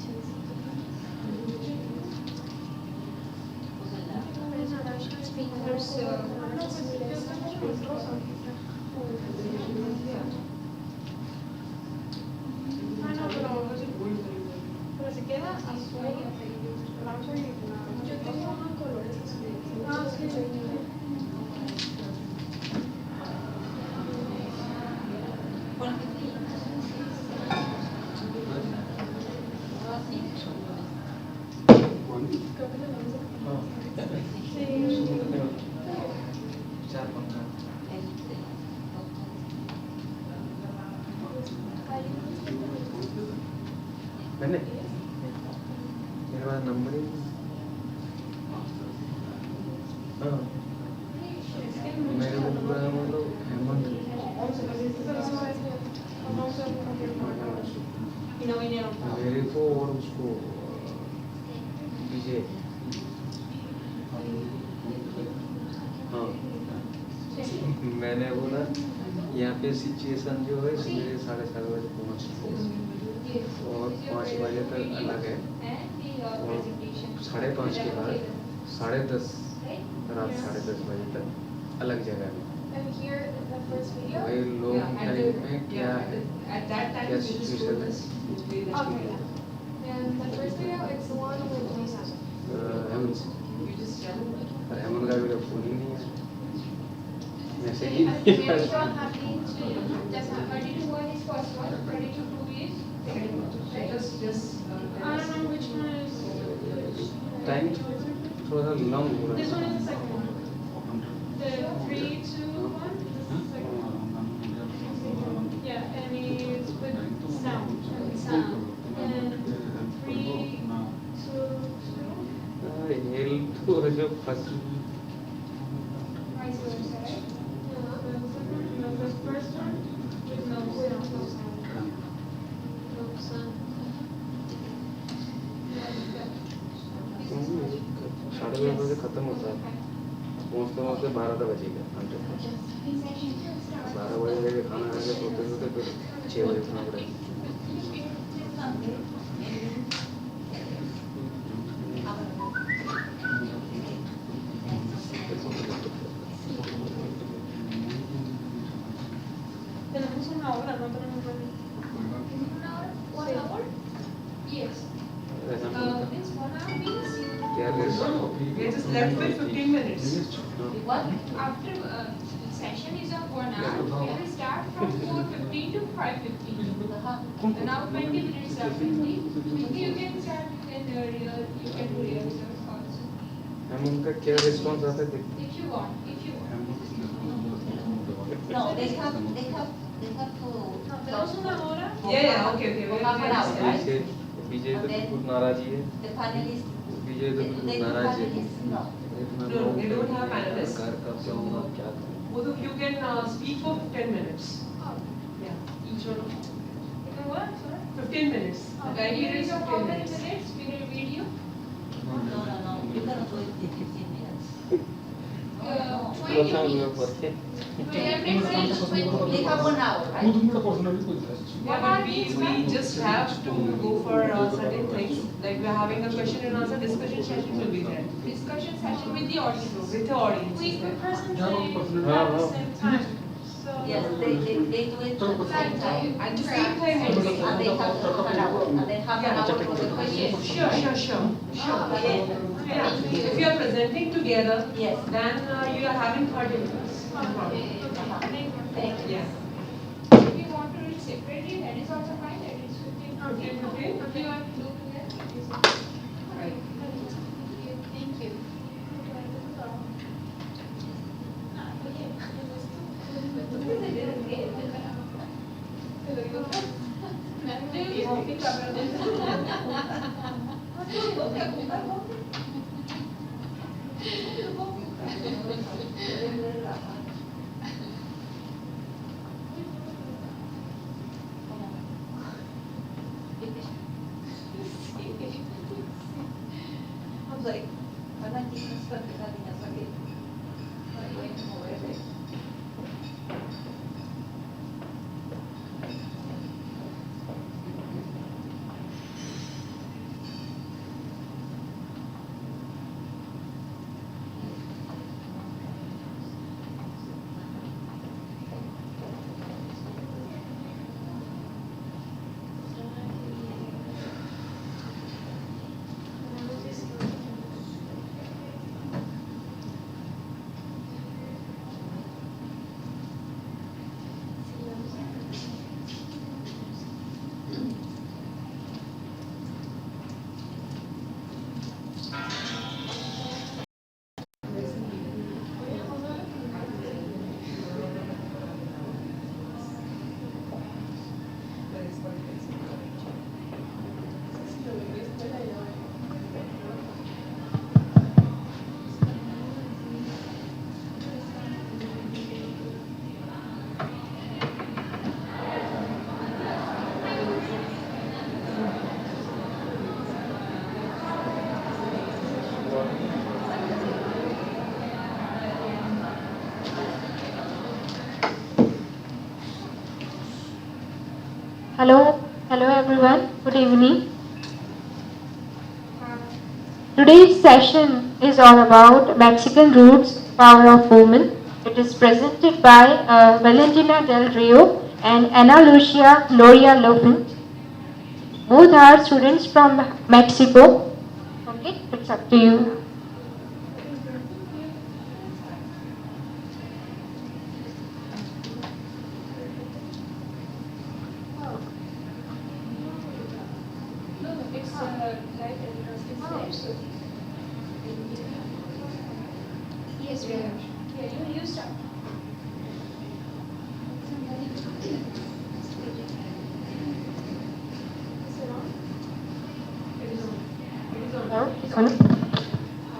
pero se queda azul, blanco y blanco. Yo tengo unos colores azules. Ah, sí. मैंने मेरे पास नंबर ही हाँ मेरे को पूरा मतलब हेमंत मेरे को और उसको विजय हाँ मैंने बोला यहाँ पे सिचुएशन जो है मेरे 7:30 बजे पहुँच और 5 बजे तक अलग है और 5:30 के बाद 10:30 रात 10:30 बजे तक अलग जगह है भाई लोग टाइम में क्या है क्या सिचुएशन है हेमंत का मेरा फोन ही नहीं है मैसेज ही नहीं है I don't know which one is. Time थोड़ा सा लॉन्ग हो रहा This one है is the second one. The 3, 2, 1. This is the second one. Yeah, and it's with sound. And 3, 2, 2. Hello तो जो first Vice versa, right? The first one with no sound. No sound. बजे खत्म होता है, पहुँचते पहुँचते 12 बजेगा घंटे तक। 12 बजे खाना खाएंगे, सोते सोते फिर 6 बजे उठना पड़ेगा। Tenemos una hora, no tenemos 1 hour? Yes. Means 1 hour means क्या late? we just left with 15 minutes. What? After session is of 1 hour, we will start from 4:15 to 5:15. Now 20 minutes are 50. 50 you can start in earlier, you can do rehearsals also. हम उनका क्या response आता है देखते If you want, if you want. No, they have to. No, tenemos 1 hora. हैं। Okay. बीजे तो कुछ नाराजी है, The panelists, बीजे तो कुछ नाराजी है। No, they don't have panelists. घर कब जाऊँगा, क्या करूँ? Both of you can speak for 10 minutes. Yeah, each one of you. You can what? 15 minutes. The time period is 15 minutes. Video? no, you cannot do it in 15 minutes. 20 minutes. They have 1 hour, right? Yeah, but we just have to go for certain things. Like we're having a question and answer discussion session will be there. Discussion session with the audience. With the audience. We present at the same time. So Yes, they do it at the same time. at the same time And only. they have an hour, and they have an hour for the questions. Sure. Yeah. If you are presenting together, Yes. then you are having 30 minutes. No problem. Thank you. Yeah. If you want to read separately, that is also fine, that is 15. 15. If you want to do together, that is okay. Right. Thank you. I was like, when I think it's going to be having a second, I'm going to mover it. Hello everyone, good evening. Today's session is all about Mexican roots, power of women. It is presented by Valentina Del Rio and Ana Lucia Gloria Lopin. Both are students from Mexico. Okay, it's up to you. It's right and yes, we are. Yeah, you start.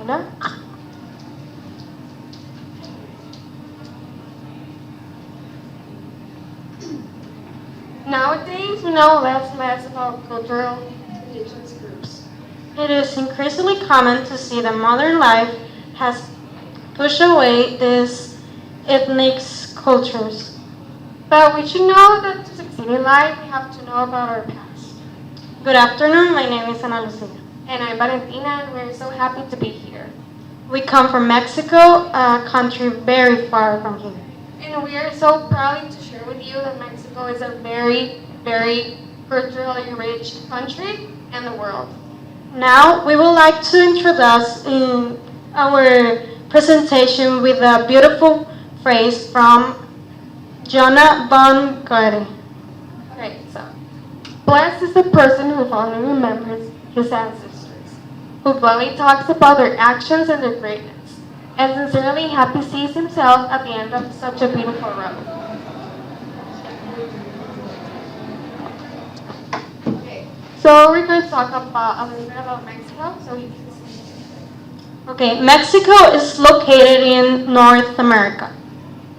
Ana? Nowadays, we know less and less about cultural indigenous groups. It is increasingly common to see that modern life has pushed away these ethnic cultures. But we should know that to succeed in life, we have to know about our past. Good afternoon, my name is Ana Lucia. And I'm Valentina, and we're so happy to be here. We come from Mexico, a country very far from here. And we are so proud to share with you that Mexico is a very, very culturally rich country in the world. Now, we would like to introduce in our presentation with a beautiful phrase from Jonah von Goethe. Okay, so blessed is the person who fondly remembers his ancestors, who gladly talks about their actions and their greatness, and sincerely happy sees himself at the end of such a beautiful road. Okay, so we're going to talk about a little bit about Mexico. So you can see. Okay, Mexico is located in North America.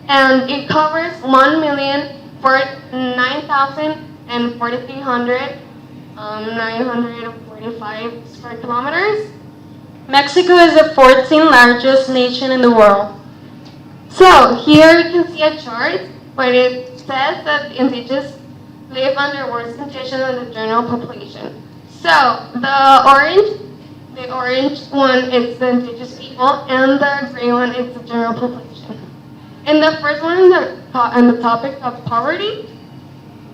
And it covers 1,049,445 square kilometers. Mexico is the 14th largest nation in the world. So here you can see a chart where it says that indigenous live under worse conditions than the general population. So the orange one is the indigenous people, and the gray one is the general population. And the first one is on the topic of poverty.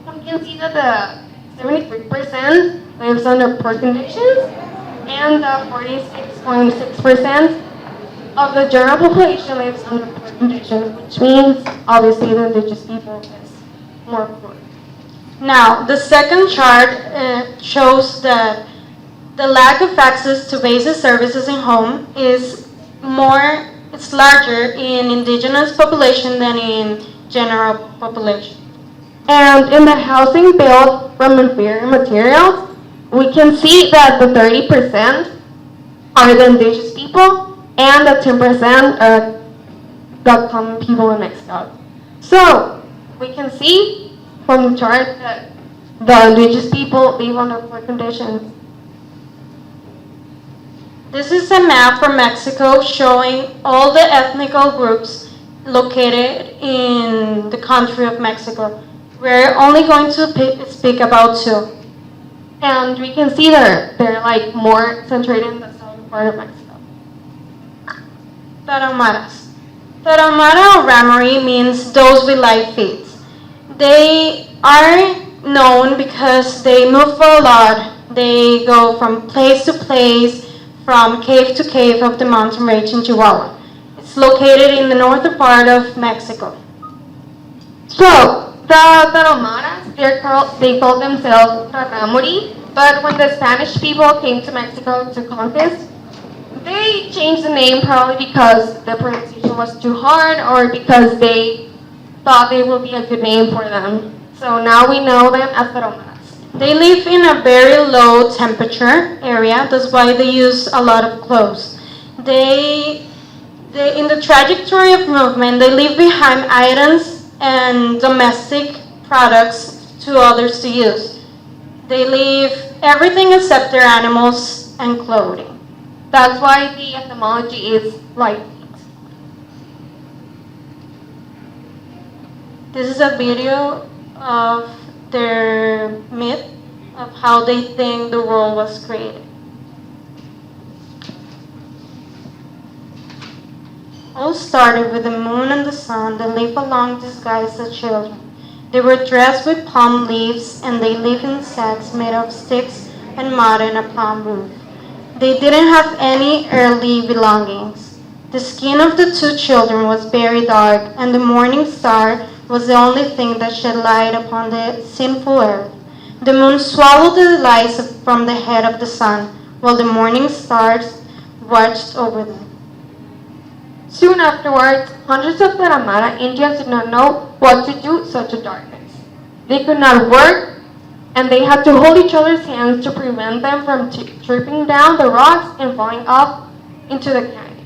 We can see that the 73% lives under poor conditions, and the 46.6% of the general population lives under poor conditions, which means obviously the indigenous people is more poor. Now, the second chart shows that the lack of access to basic services in home it's larger in indigenous population than in general population. And in the housing built from inferior materials, we can see that the 30% are the indigenous people and the 10% are the common people in Mexico. So we can see from the chart that the indigenous people live under poor conditions. This is a map from Mexico showing all the ethnic groups located in the country of Mexico. We're only going to speak about two. And we can see that they're like more centered in the southern part of Mexico. Tarahumaras. Tarahumara or Ramari means those with light feet. They are known because they move a lot. They go from place to place, from cave to cave of the mountain range in Chihuahua. It's located in the northern part of Mexico. So, the Tarahumaras, they call themselves Raramuri, but when the Spanish people came to Mexico to conquest, they changed the name probably because the pronunciation was too hard or because they thought it would be a good name for them. So now we know them as Tarahumaras. They live in a very low temperature area, that's why they use a lot of clothes. In the trajectory of movement, they leave behind items and domestic products to others to use. They leave everything except their animals and clothing. That's why the etymology is light feet. This is a video of their myth of how they think the world was created. All started with the moon and the sun that live along disguised as children. They were dressed with palm leaves and they lived in sacks made of sticks and mud and a palm roof. They didn't have any earthly belongings. The skin of the two children was very dark, and the morning star was the only thing that shed light upon the sinful earth. The moon swallowed the light from the head of the sun, while the morning stars watched over them. Soon afterwards, hundreds of Tarahumara Indians did not know what to do in such a darkness. They could not work, and they had to hold each other's hands to prevent them from tripping down the rocks and falling off into the canyon.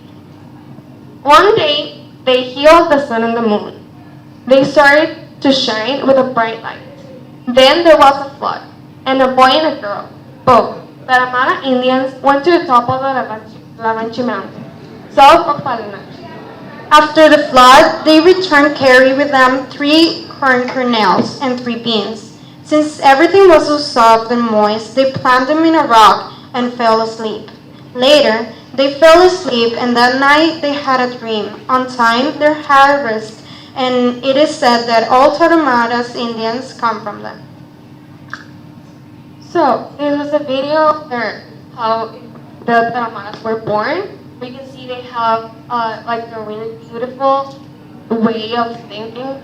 One day, they healed the sun and the moon. They started to shine with a bright light. Then there was a flood, and a boy and a girl, both, Tarahumara Indians went to the top of the Lavanchi mountain, south of Palinach. After the flood, they returned carrying with them 3 corn kernels and 3 beans. Since everything was so soft and moist, they planted them in a rock and fell asleep. Later, they fell asleep, and that night they had a dream. On time, their harvest, and it is said that all Tarahumara's Indians come from them. So, this was a video where how the Tarahumaras were born. We can see they have like a really beautiful way of thinking.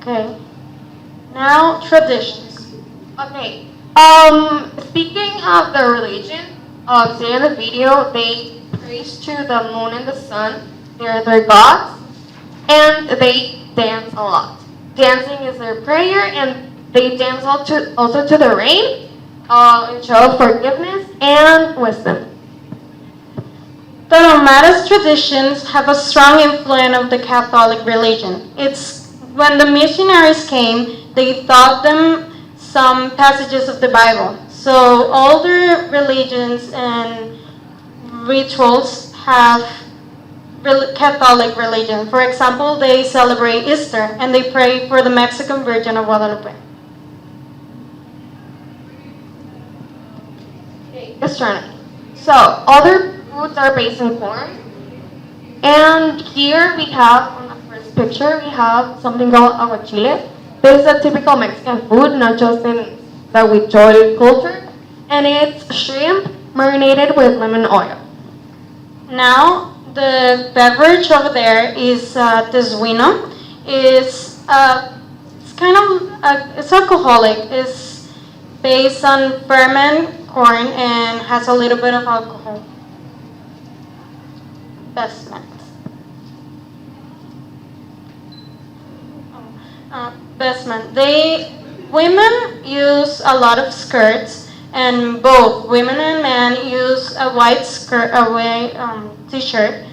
Okay. Now traditions. Okay. Speaking of the religion, say in the video, they praise to the moon and the sun. They're their gods, and they dance a lot. Dancing is their prayer, and they dance also to the rain, in show of forgiveness and wisdom. The Nomadas traditions have a strong influence of the Catholic religion. It's when the missionaries came, they taught them some passages of the Bible. So all the religions and rituals have Catholic religion. For example, they celebrate Easter and they pray for the Mexican Virgin of Guadalupe. Gastronomy. So other foods are based in corn. And here we have, on the first picture, we have something called aguachile. This is a typical Mexican food, not just in the huichol culture. And it's shrimp marinated with lemon oil. Now, the beverage over there is tezuino. It's kind of it's alcoholic. It's based on fermented corn and has a little bit of alcohol. Vestment. Vestment. Women use a lot of skirts, and both women and men use a white skirt, a white t-shirt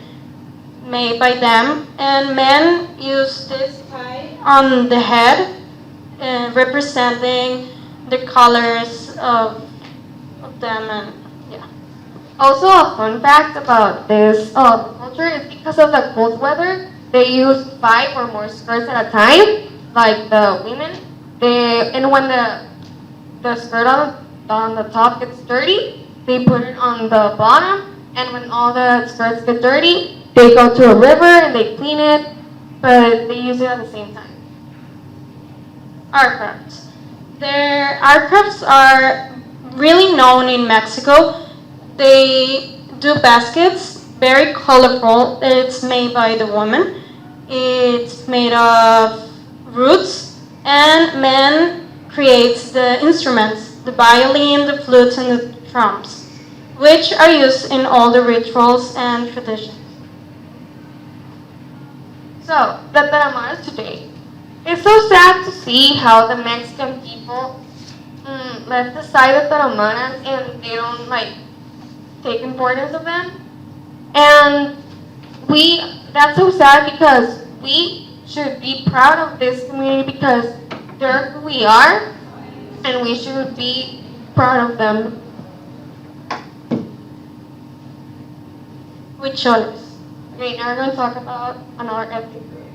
made by them, and men use this tie on the head, representing the colors of them, and yeah. Also, a fun fact about this culture is because of the cold weather, they use 5 or more skirts at a time, like the women. And when the skirt on the top gets dirty, they put it on the bottom. And when all the skirts get dirty, they go to a river and they clean it, but they use it at the same time. Art crafts. Their art crafts are really known in Mexico. They do baskets, very colorful. It's made by the woman. It's made of roots, and man creates the instruments, the violin, the flutes, and the drums, which are used in all the rituals and traditions. So, the Tarahumaras today. It's so sad to see how the Mexican people left aside the Tarahumaras and they don't take importance of them. And that's so sad because we should be proud of this community because they're who we are and we should be proud of them. With Cholos. Okay, now we're going to talk about another ethnic group.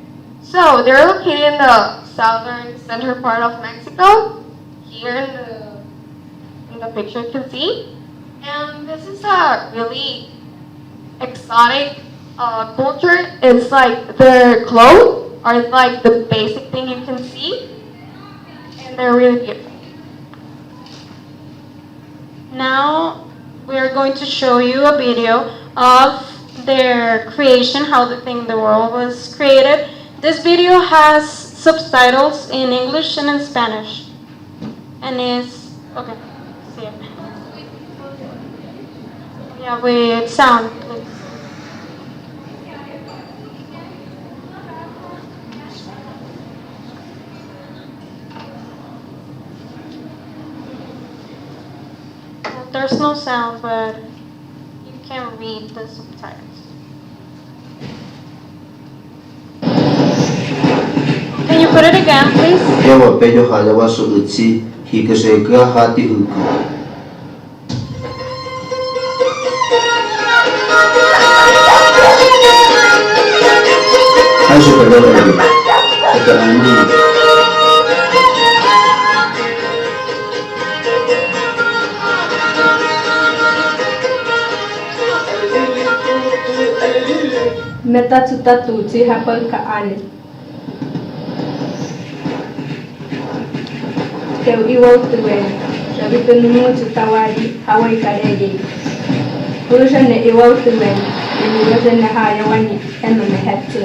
So they're located in the southern center part of Mexico. Here in the picture you can see. And this is a really exotic culture. It's like their clothes are like the basic thing you can see. And they're really beautiful. Now we're going to show you a video of their creation, how the world was created. This video has subtitles in English and in Spanish. And it's, okay, see it. Yeah, with sound, please. There's no sound, but can read the subtitles. Can you put it again, please? Ewa pejo haja wasu utsi hikaseka hati huku. Ayo pejo lagi. Kita anu. Meta tutatu ci hapal ka ale. Keu iwo tuwe, sabi tunungu tutawadi hawai kadege. Kurusha ne iwo tuwe, ni yote ne hayawani eno ne hetse.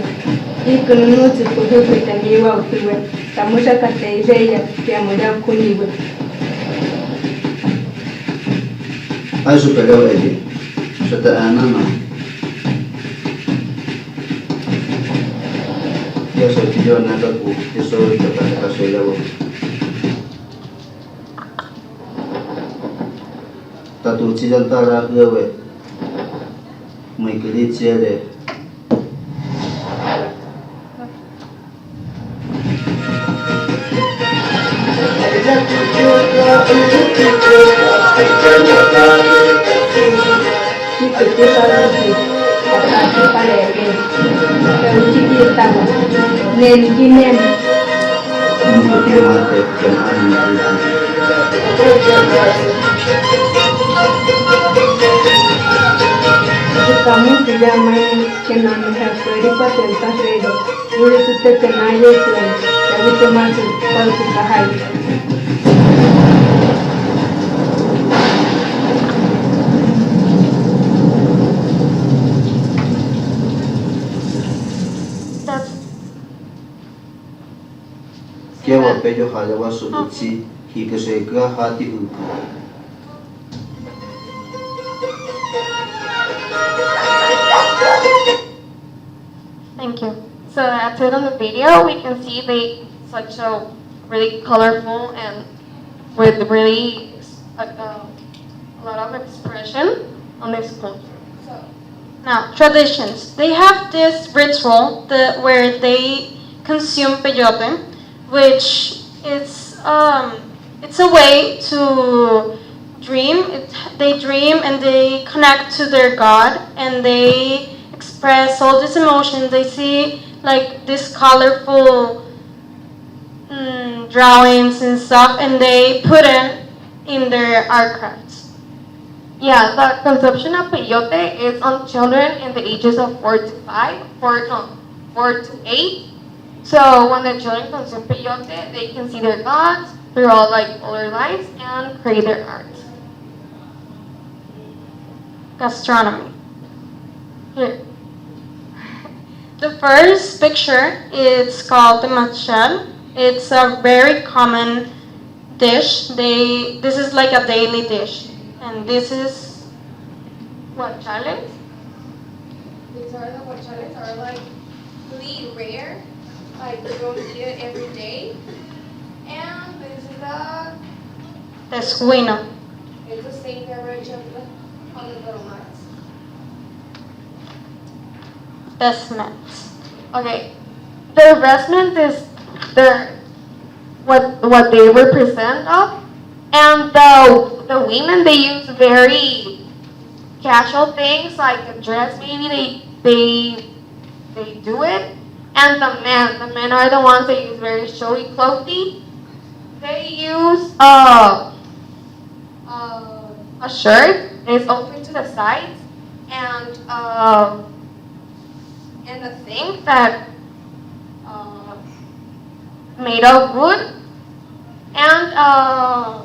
Ikununu tukuhuku tani iwo tuwe, tamusha katejeya kia muda kuniwe. Ayo pejo lagi. Kita anu. Ya soy yo nada ku, yo soy kata soy lawo. Tatu cijan tara gawe. Mai kali cere. Nenjinem Mungkin mate dan anu. kamu tidak main kena menghapiri patenta redo. Dulu kita kena yesuan, tapi termasuk kalau kita hai. Kewa pejo haja wasu utsi hikaseka hati huku. Thank you. So as it on the video, we can see they such a really colorful and with really a lot of expression on this culture. So now traditions. They have this ritual where they consume peyote, which is it's a way to dream. They dream and they connect to their God and they express all these emotions. They see like these colorful drawings and stuff, and they put it in their art crafts. Yeah, the consumption of peyote is on children in the ages of 4 to 5, 4 to 8. So when the children consume peyote, they can see their gods through all like color lights and create their art. Gastronomy. Here. The first picture is called the machal. It's a very common dish. This is like a daily dish. And this is guachales. These are the guachales are like really rare. Like you don't eat it every day. And this is the Tescuino. it's the same beverage of the on the little mats. Vestments. Okay. The vestment is what they represent of. And the women, they use very casual things like a dress. Maybe they do it. And the men are the ones that use very showy clothing. They use a shirt that is open to the sides and a thing that made of wood and a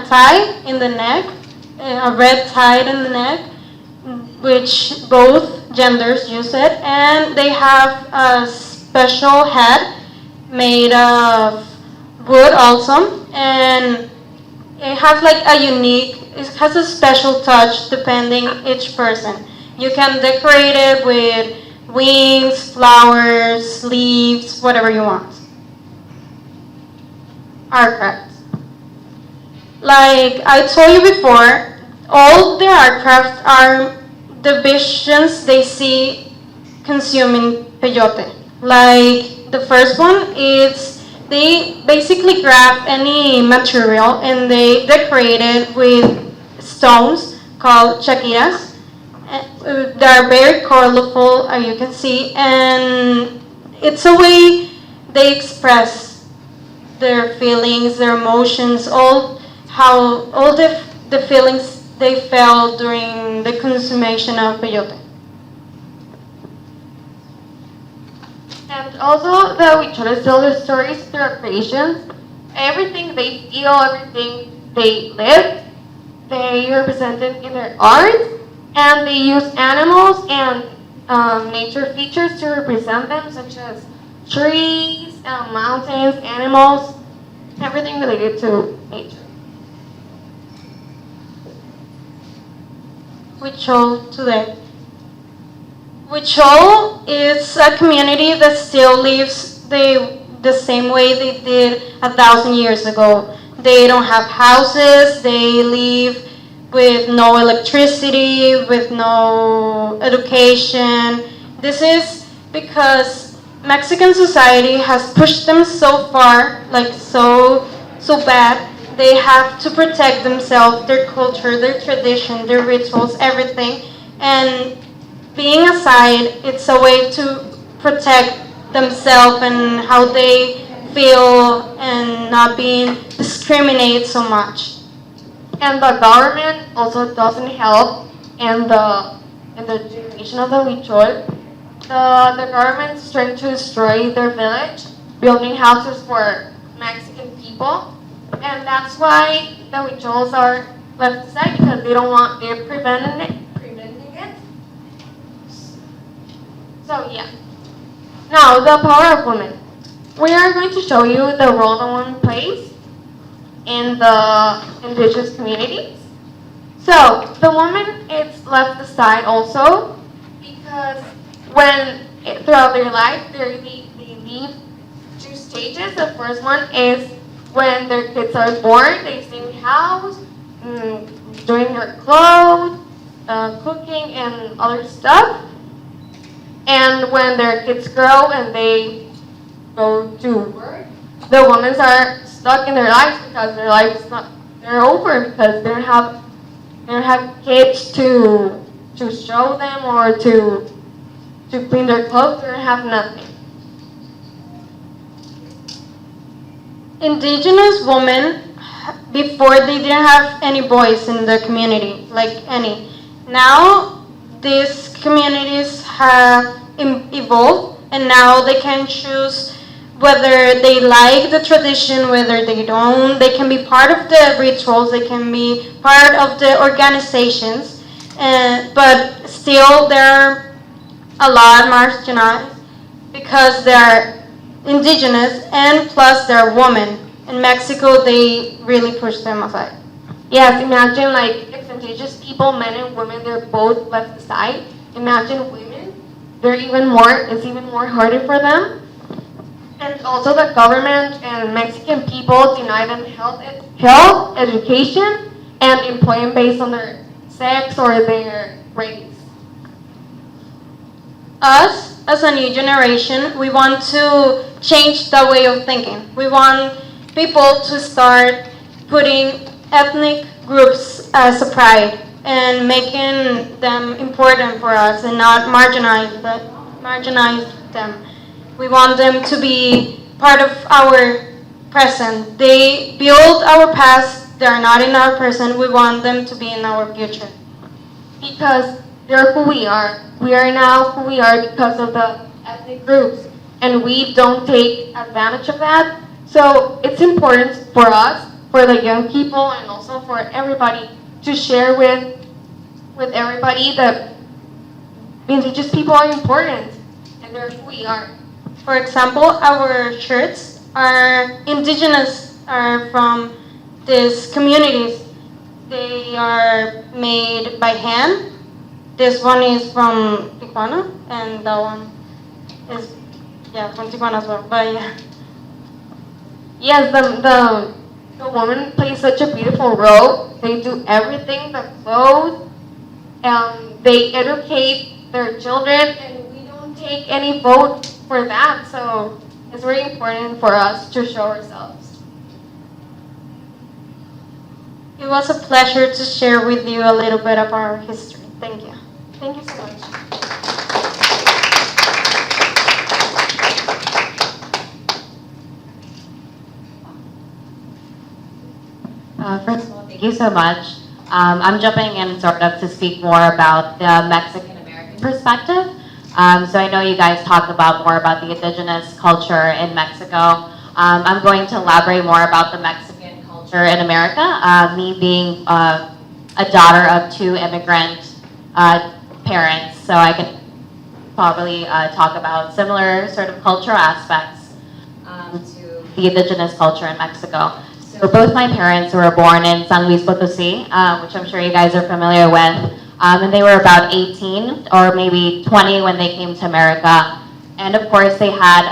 tie in the neck, a red tie in the neck, which both genders use it, and they have a special hat made of wood also, and it has like it has a special touch depending each person. You can decorate it with wings, flowers, leaves, whatever you want. Art crafts. Like I told you before, All their art crafts are the visions they see consuming peyote. Like the first one is they basically grab any material and they decorate it with stones called chaquiras. They're very colorful, as you can see, and it's a way they express their feelings, their emotions, all the feelings they felt during the consummation of peyote. And also the Huicholes tell their stories through their creations. Everything they feel, everything they live, they represent it in their art, and they use animals and nature features to represent them, such as trees, mountains, animals, everything related to nature. Huichol today. Huichol is a community that still lives the same way they did 1,000 years ago. They don't have houses, they live with no electricity, with no education. This is because Mexican society has pushed them so far, like so bad. They have to protect themselves, their culture, their tradition, their rituals, everything. And being aside, it's a way to protect themselves and how they feel and not being discriminated so much. And the government also doesn't help in the generation of the Huichol. The government is trying to destroy their village, building houses for Mexican people, and that's why the Huichols are left aside because they're preventing it. So yeah. Now the power of women. We are going to show you the role the woman plays in the indigenous communities. So the woman is left aside also because throughout their life they leave two stages. The first one is when their kids are born, they stay in the house, doing their clothes, cooking and other stuff. And when their kids grow and they go to work, the women are stuck in their lives because their lives they're over because they don't have kids to show them or to clean their clothes. They don't have nothing. Indigenous women, before they didn't have any voice in the community, like any. Now, these communities have evolved, and now they can choose whether they like the tradition, whether they don't. They can be part of the rituals, they can be part of the organizations, but still they're a lot marginalized because they're indigenous and plus they're women. In Mexico, they really push them aside. Yes, imagine like if indigenous people, men and women, they're both left aside. Imagine women, it's even more harder for them. And also the government and Mexican people deny them health, education, and employment based on their sex or their race. Us, as a new generation, we want to change the way of thinking. We want people to start putting ethnic groups as a pride and making them important for us and not marginalize them. We want them to be part of our present. They build our past, they're not in our present. We want them to be in our future. Because they're who we are. We are now who we are because of the ethnic groups. And we don't take advantage of that. So it's important for us, for the young people, and also for everybody to share with everybody that indigenous people are important and they're who we are. For example, our shirts are indigenous, are from these communities. They are made by hand. This one is from Tijuana, and that one is, from Tijuana as well. But yeah. Yes, the woman plays such a beautiful role. They do everything, the clothes, they educate their children, and we don't take any vote for that. So it's very important for us to show ourselves. It was a pleasure to share with you a little bit of our history. Thank you. Thank you so much. First of all, thank you so much. I'm jumping in sort of to speak more about the Mexican-American perspective. So I know you guys talk about more about the indigenous culture in Mexico. I'm going to elaborate more about the Mexican culture in America. Me being a daughter of two immigrant parents, so I can probably talk about similar sort of cultural aspects to the indigenous culture in Mexico. So both my parents were born in San Luis Potosí, which I'm sure you guys are familiar with, and they were about 18 or maybe 20 when they came to America. And of course they had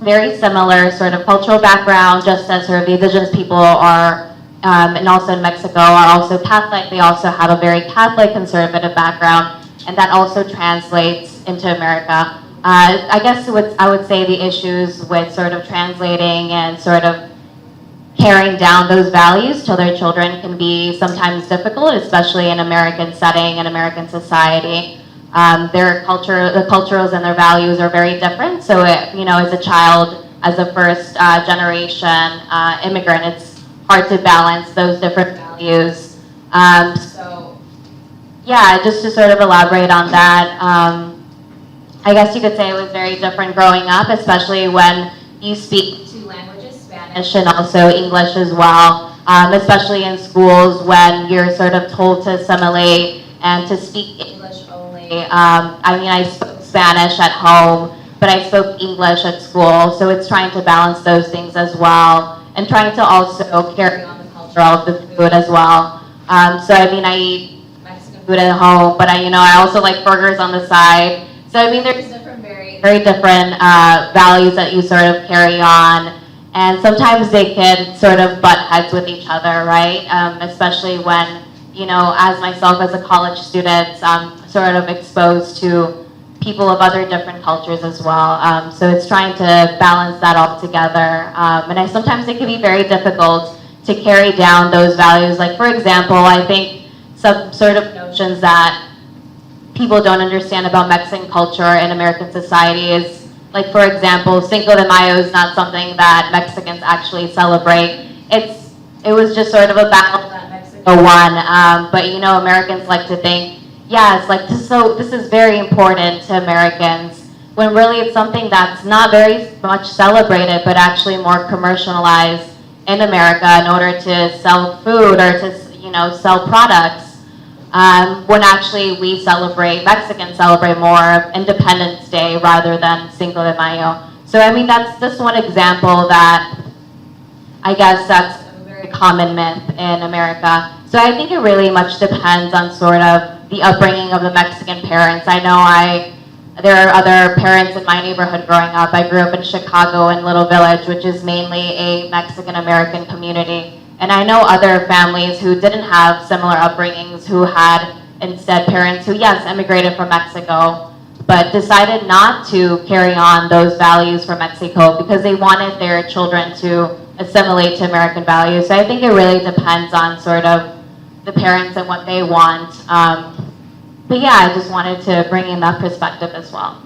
very similar sort of cultural background, just as sort of the indigenous people are, and also in Mexico are also Catholic. They also have a very Catholic conservative background, and that also translates into America. I guess I would say the issues with sort of translating and sort of carrying down those values to their children can be sometimes difficult, especially in American setting and American society. Their culture, the cultures and their values are very different. So, as a child, as a first generation immigrant, it's hard to balance those different values. Just to sort of elaborate on that, I guess you could say it was very different growing up, especially when you speak two languages, Spanish and also English as well, especially in schools when you're sort of told to assimilate and to speak English only. I spoke Spanish at home, but I spoke English at school, so it's trying to balance those things as well, and trying to also carry on the culture of the food as well. I eat Mexican food at home, but I also like burgers on the side. So there's different, very different values that you sort of carry on, and sometimes they can sort of butt heads with each other, right? Especially when, as myself as a college student, I'm sort of exposed to people of other different cultures as well. So it's trying to balance that all together, and sometimes it can be very difficult to carry down those values. Like, for example, I think some sort of notions that people don't understand about Mexican culture and American society is, like, for example, Cinco de Mayo is not something that Mexicans actually celebrate. It was just sort of a battle that Mexico won. But Americans like to think, yeah, it's like this is very important to Americans, when really it's something that's not very much celebrated, but actually more commercialized in America in order to sell food or to sell products. When actually Mexicans celebrate more Independence Day rather than Cinco de Mayo. So that's just one example that I guess that's a very common myth in America. So I think it really much depends on sort of the upbringing of the Mexican parents. I know there are other parents in my neighborhood growing up. I grew up in Chicago in Little Village, which is mainly a Mexican-American community. And I know other families who didn't have similar upbringings, who had instead parents who, yes, immigrated from Mexico, but decided not to carry on those values from Mexico because they wanted their children to assimilate to American values. So I think it really depends on sort of the parents and what they want. But yeah, I just wanted to bring in that perspective as well.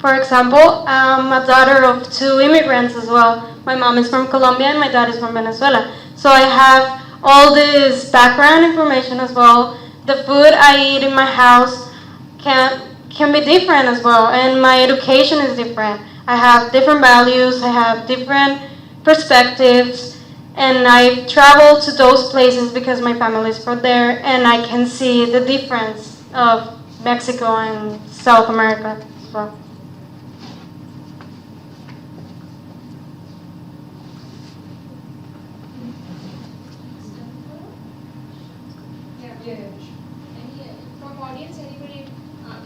For example, I'm a daughter of two immigrants as well. My mom is from Colombia and my dad is from Venezuela. So I have all this background information as well. The food I eat in my house can be different as well, and my education is different. I have different values, I have different perspectives, and I travel to those places because my family is from there, and I can see the difference of Mexico and South America as well. From audience, anybody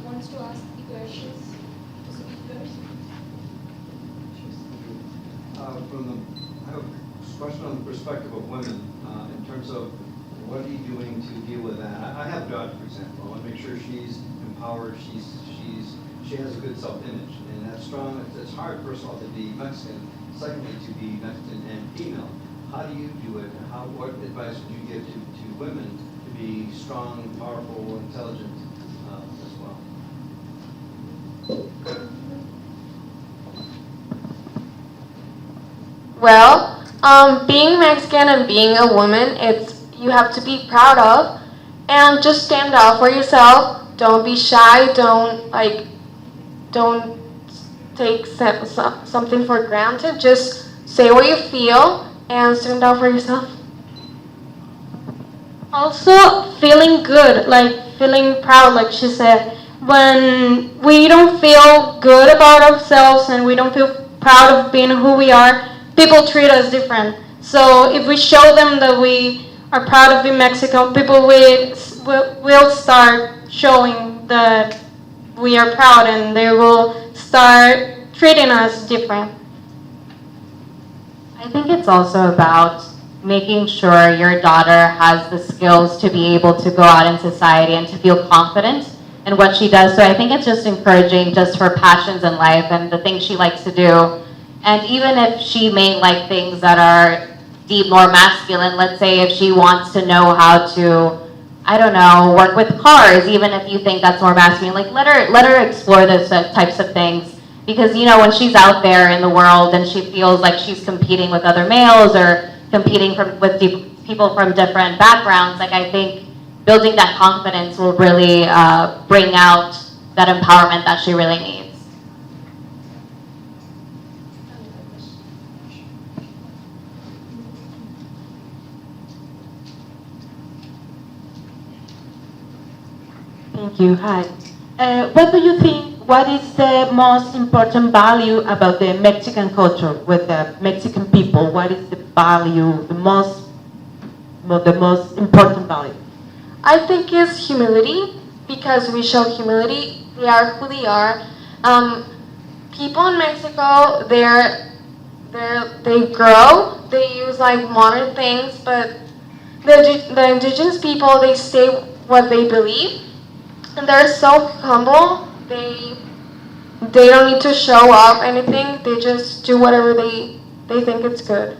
wants to ask the questions to speakers? I have question on the perspective of women, in terms of what are you doing to deal with that? I have a daughter, for example. I want to make sure she's empowered, she has a good self-image, and that's strong. It's hard, first of all, to be Mexican. Secondly, to be Mexican and female. How do you do it? What advice would you give to women to be strong, powerful, intelligent as well? Well, being Mexican and being a woman, you have to be proud of, and just stand up for yourself. Don't be shy. Don't take something for granted. Just say what you feel and stand up for yourself. Also, feeling good, like feeling proud, like she said. When we don't feel good about ourselves and we don't feel proud of being who we are, people treat us different. So if we show them that we are proud of being Mexican, people will start showing that we are proud, and they will start treating us different. I think it's also about making sure your daughter has the skills to be able to go out in society and to feel confident in what she does. So I think it's just encouraging just her passions in life and the things she likes to do. And even if she may like things that are deep, more masculine, let's say if she wants to know how to, I don't know, work with cars, even if you think that's more masculine, like let her explore those types of things. Because, when she's out there in the world and she feels like she's competing with other males or competing with people from different backgrounds, like I think building that confidence will really bring out that empowerment that she really needs. Thank you. Hi. What do you think? What is the most important value about the Mexican culture with the Mexican people? What is the value, the most important value? I think it's humility, because we show humility. They are who they are. People in Mexico, they grow. They use like modern things, but the indigenous people, they say what they believe, and they're so humble. They don't need to show off anything. They just do whatever they think it's good.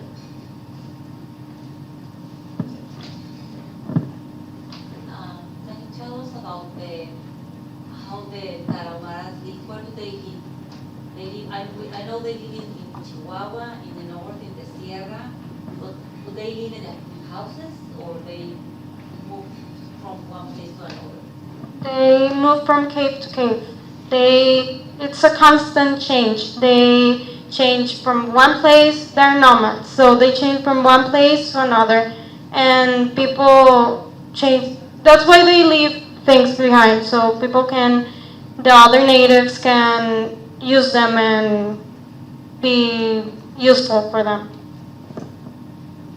Can you tell us about how the Tarahumaras live? Where do they live? I know they live in Chihuahua, in the north, in the Sierra, but do they live in houses or they move from one place to another? They move from cave to cave. It's a constant change. They change from one place, they're nomads. So they change from one place to another. And people change. That's why they leave things behind. So the other natives can use them and be useful for them.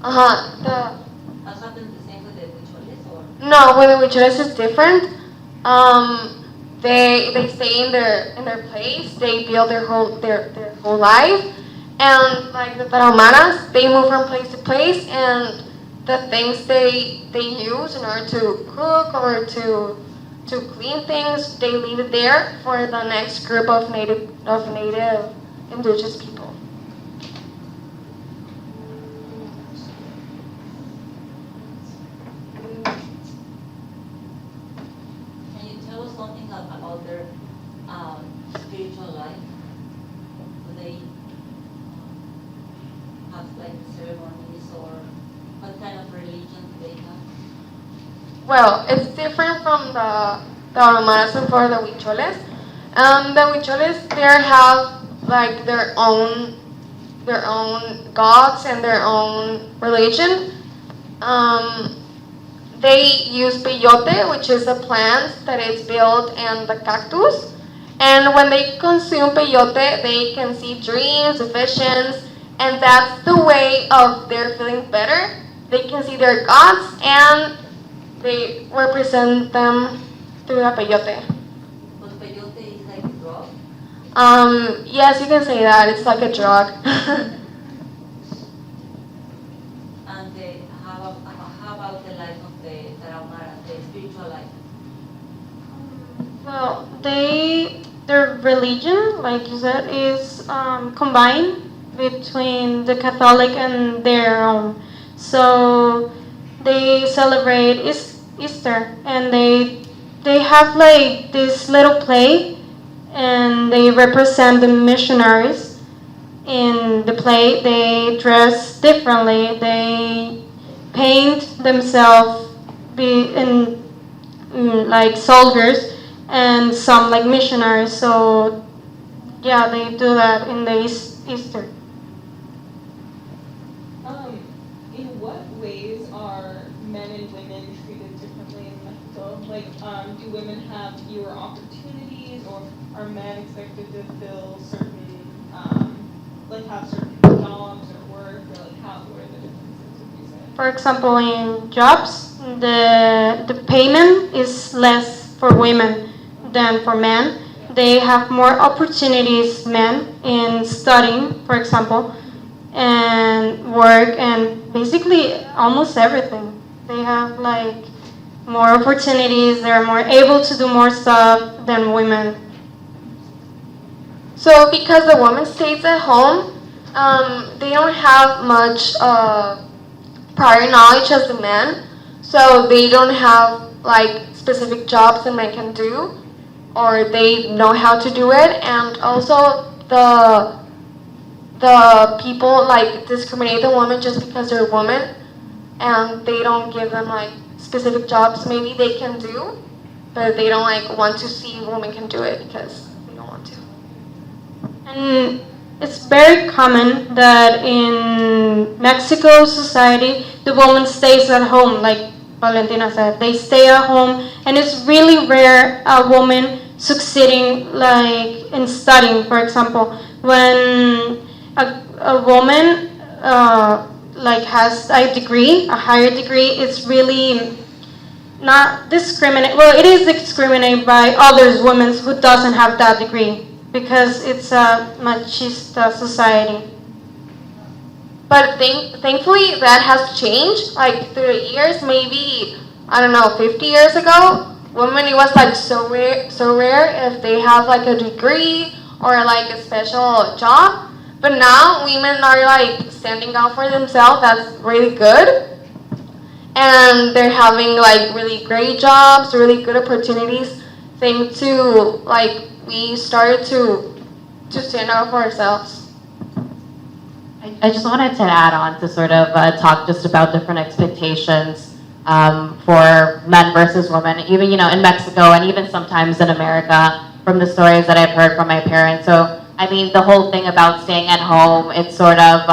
Has happened the same with the Huicholes, or? No, with the Huicholes is different. They stay in their place. They build their whole life, and like the Tarahumaras, they move from place to place, and the things they use in order to cook or to clean things, they leave it there for the next group of native indigenous people. Something about their spiritual life? Do they have like ceremonies, or what kind of religion do they have? Well, it's different from the Tarahumaras and for the Huicholes. The Huicholes, they have like their own gods and their own religion. They use peyote, which is a plant that is built in the cactus. And when they consume peyote, they can see dreams, visions, and that's the way of their feeling better. They can see their gods, and they represent them through the peyote. But peyote is like a drug? Yes, you can say that. It's like a drug. and how about the life of the Tarahumara, the spiritual life? Well, their religion, like you said, is combined between the Catholic and their own. So they celebrate Easter, and they have like this little play, and they represent the missionaries. In the play, they dress differently. They paint themselves in like soldiers, and some like missionaries. So yeah, they do that in the Easter. In what ways are men and women treated differently in Mexico? Like, do women have fewer opportunities, or are men expected to fill certain, like have certain jobs or work, or like what are the differences, would you say? For example, in jobs, the payment is less for women than for men. They have more opportunities, men, in studying, for example, and work, and basically almost everything. They have like more opportunities. They're more able to do more stuff than women. So because the woman stays at home, they don't have much prior knowledge as the men, so they don't have like specific jobs that men can do, or they know how to do it, and also the people like discriminate the women just because they're women, and they don't give them like specific jobs maybe they can do, but they don't like want to see women can do it because they don't want to. And it's very common that in Mexico society, the woman stays at home, like Valentina said. They stay at home, and it's really rare a woman succeeding, like in studying, for example. When a woman like has a degree, a higher degree, it's really not discriminate. Well, it is discriminated by others women who doesn't have that degree, because it's a machista society. But thankfully that has changed. Like through the years, maybe I don't know, 50 years ago, women it was like so rare if they have like a degree or like a special job. But now women are like standing out for themselves. That's really good, and they're having like really great jobs, really good opportunities. Thanks to like we started to stand out for ourselves. I just wanted to add on to sort of talk just about different expectations for men versus women, even, in Mexico and even sometimes in America from the stories that I've heard from my parents. So, I mean, the whole thing about staying at home, it's sort of,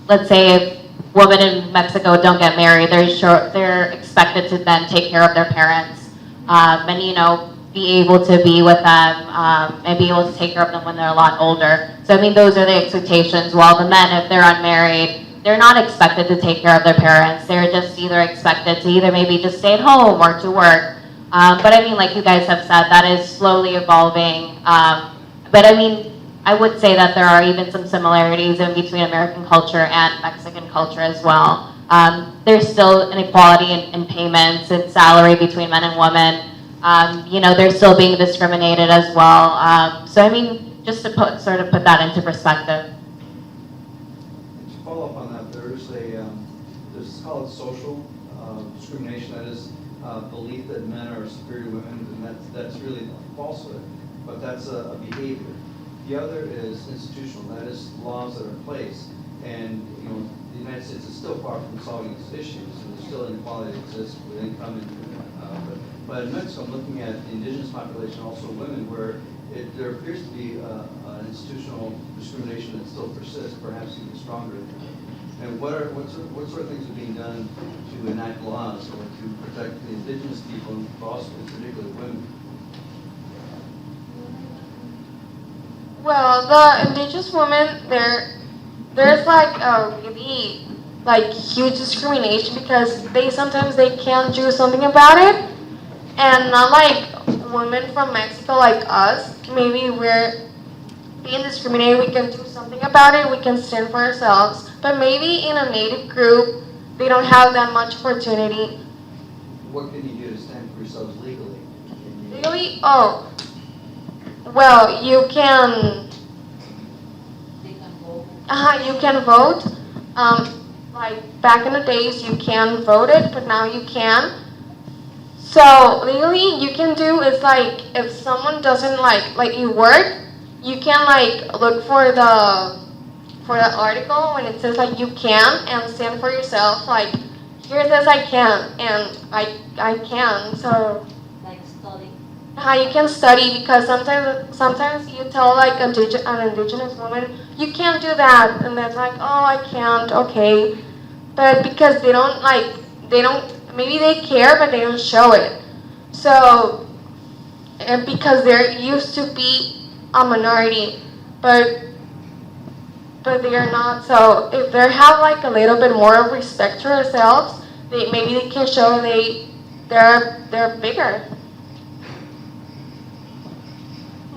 let's say if women in Mexico don't get married, they're expected to then take care of their parents and, be able to be with them and be able to take care of them when they're a lot older. So I mean, those are the expectations. While the men, if they're unmarried, they're not expected to take care of their parents. They're just either expected to either maybe just stay at home or to work. But I mean, like you guys have said, that is slowly evolving. But I mean, I would say that there are even some similarities in between American culture and Mexican culture as well. There's still inequality in payments and salary between men and women. They're still being discriminated as well. So I mean, just to put that into perspective. To follow up on that, there's called social discrimination. That is belief that men are superior to women, and that's really a falsehood. But that's a behavior. The other is institutional. That is laws that are in place, and the United States is still far from solving these issues, and there's still inequality that exists with income and. But in Mexico, I'm looking at the indigenous population, also women, where there appears to be an institutional discrimination that still persists, perhaps even stronger. And what sort of things are being done to enact laws or to protect the indigenous people, but also particularly women? Well, the indigenous women, there's like a really like huge discrimination because sometimes they can't do something about it, and not like women from Mexico like us. Maybe we're being discriminated, we can do something about it, we can stand for ourselves. but maybe in a native group, they don't have that much opportunity. What can you do to stand for yourselves legally? Really? Oh, well, you can you can vote. Like back in the days, you can vote it, but now you can. So legally, you can do is like if someone doesn't like you work, you can like look for the article when it says like you can and stand for yourself. Like here it says I can and I can. So Like study. how you can study because sometimes you tell like an indigenous woman you can't do that and they're like oh I can't okay, but because they don't maybe they care but they don't show it. So and because they're used to be a minority, but they are not. So if they have like a little bit more of respect to themselves, maybe they can show they're bigger.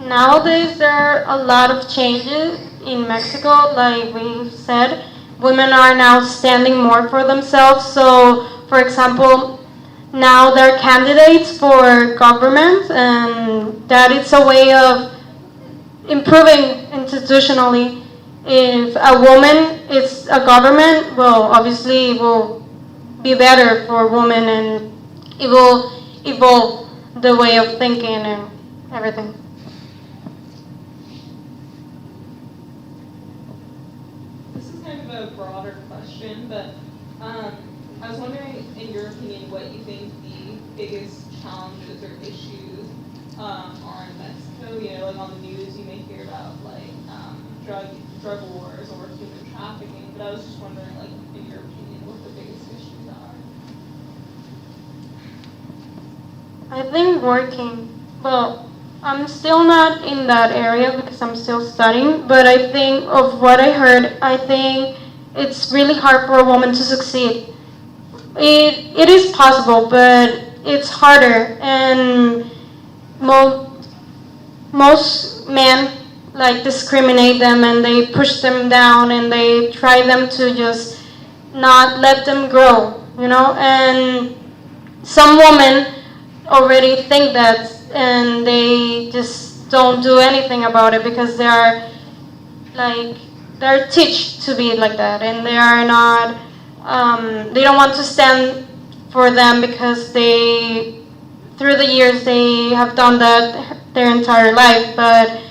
Nowadays, there are a lot of changes in Mexico. Like we said, women are now standing more for themselves. So, for example, now they're candidates for government, and that is a way of improving institutionally. If a woman is a government, well, obviously it will be better for women, and it will evolve the way of thinking and everything. This is kind of a broader question, but I was wondering, in your opinion, what you think the biggest challenges or issues are in Mexico. You know, like on the news, you may hear about like drug wars or human trafficking. But I was just wondering, like, in your opinion, what the biggest issues are. I think working. Well, I'm still not in that area because I'm still studying, but I think of what I heard, I think it's really hard for a woman to succeed. It is possible, but it's harder, and most men like discriminate them and they push them down and they try them to just not let them grow, you know, and some women already think that and they just don't do anything about it because they are like they're teach to be like that and they are not they don't want to stand for them because they through the years they have done that their entire life. But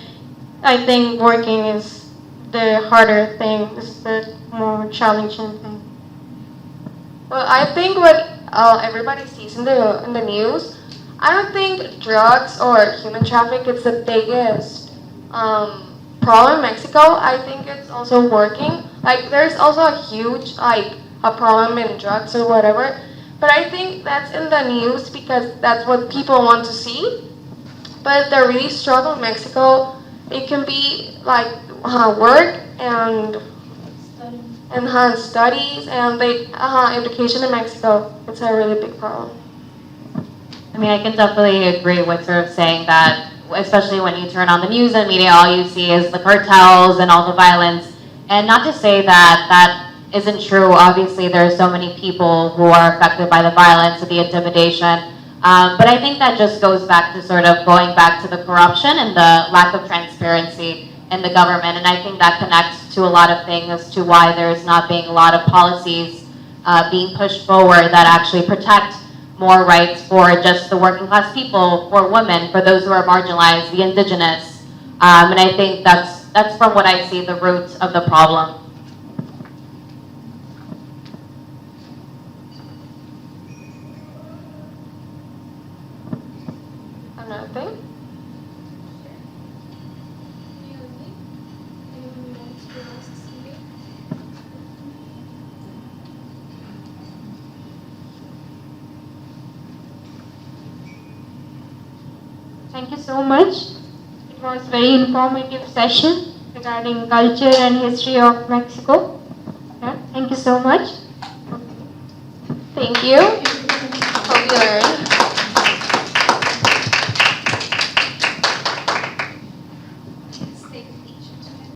I think working is the harder thing, is the more challenging thing. Well, I think what everybody sees in the news, I don't think drugs or human traffic is the biggest problem in Mexico. I think it's also working. Like there's also a huge a problem in drugs or whatever. But I think that's in the news because that's what people want to see. But the really struggle in Mexico, it can be like work and studies and education in Mexico. It's a really big problem. I mean, I can definitely agree with sort of saying that, especially when you turn on the news and media, all you see is the cartels and all the violence. And not to say that that isn't true. Obviously, there are so many people who are affected by the violence and the intimidation. But I think that just goes back to sort of going back to the corruption and the lack of transparency in the government. And I think that connects to a lot of things as to why there's not being a lot of policies being pushed forward that actually protect more rights for just the working class people, for women, for those who are marginalized, the indigenous. And I think that's from what I see the roots of the problem. Another thing? Thank you so much. It was very informative session regarding culture and history of Mexico. Yeah, thank you so much. Thank you. Hope you learned.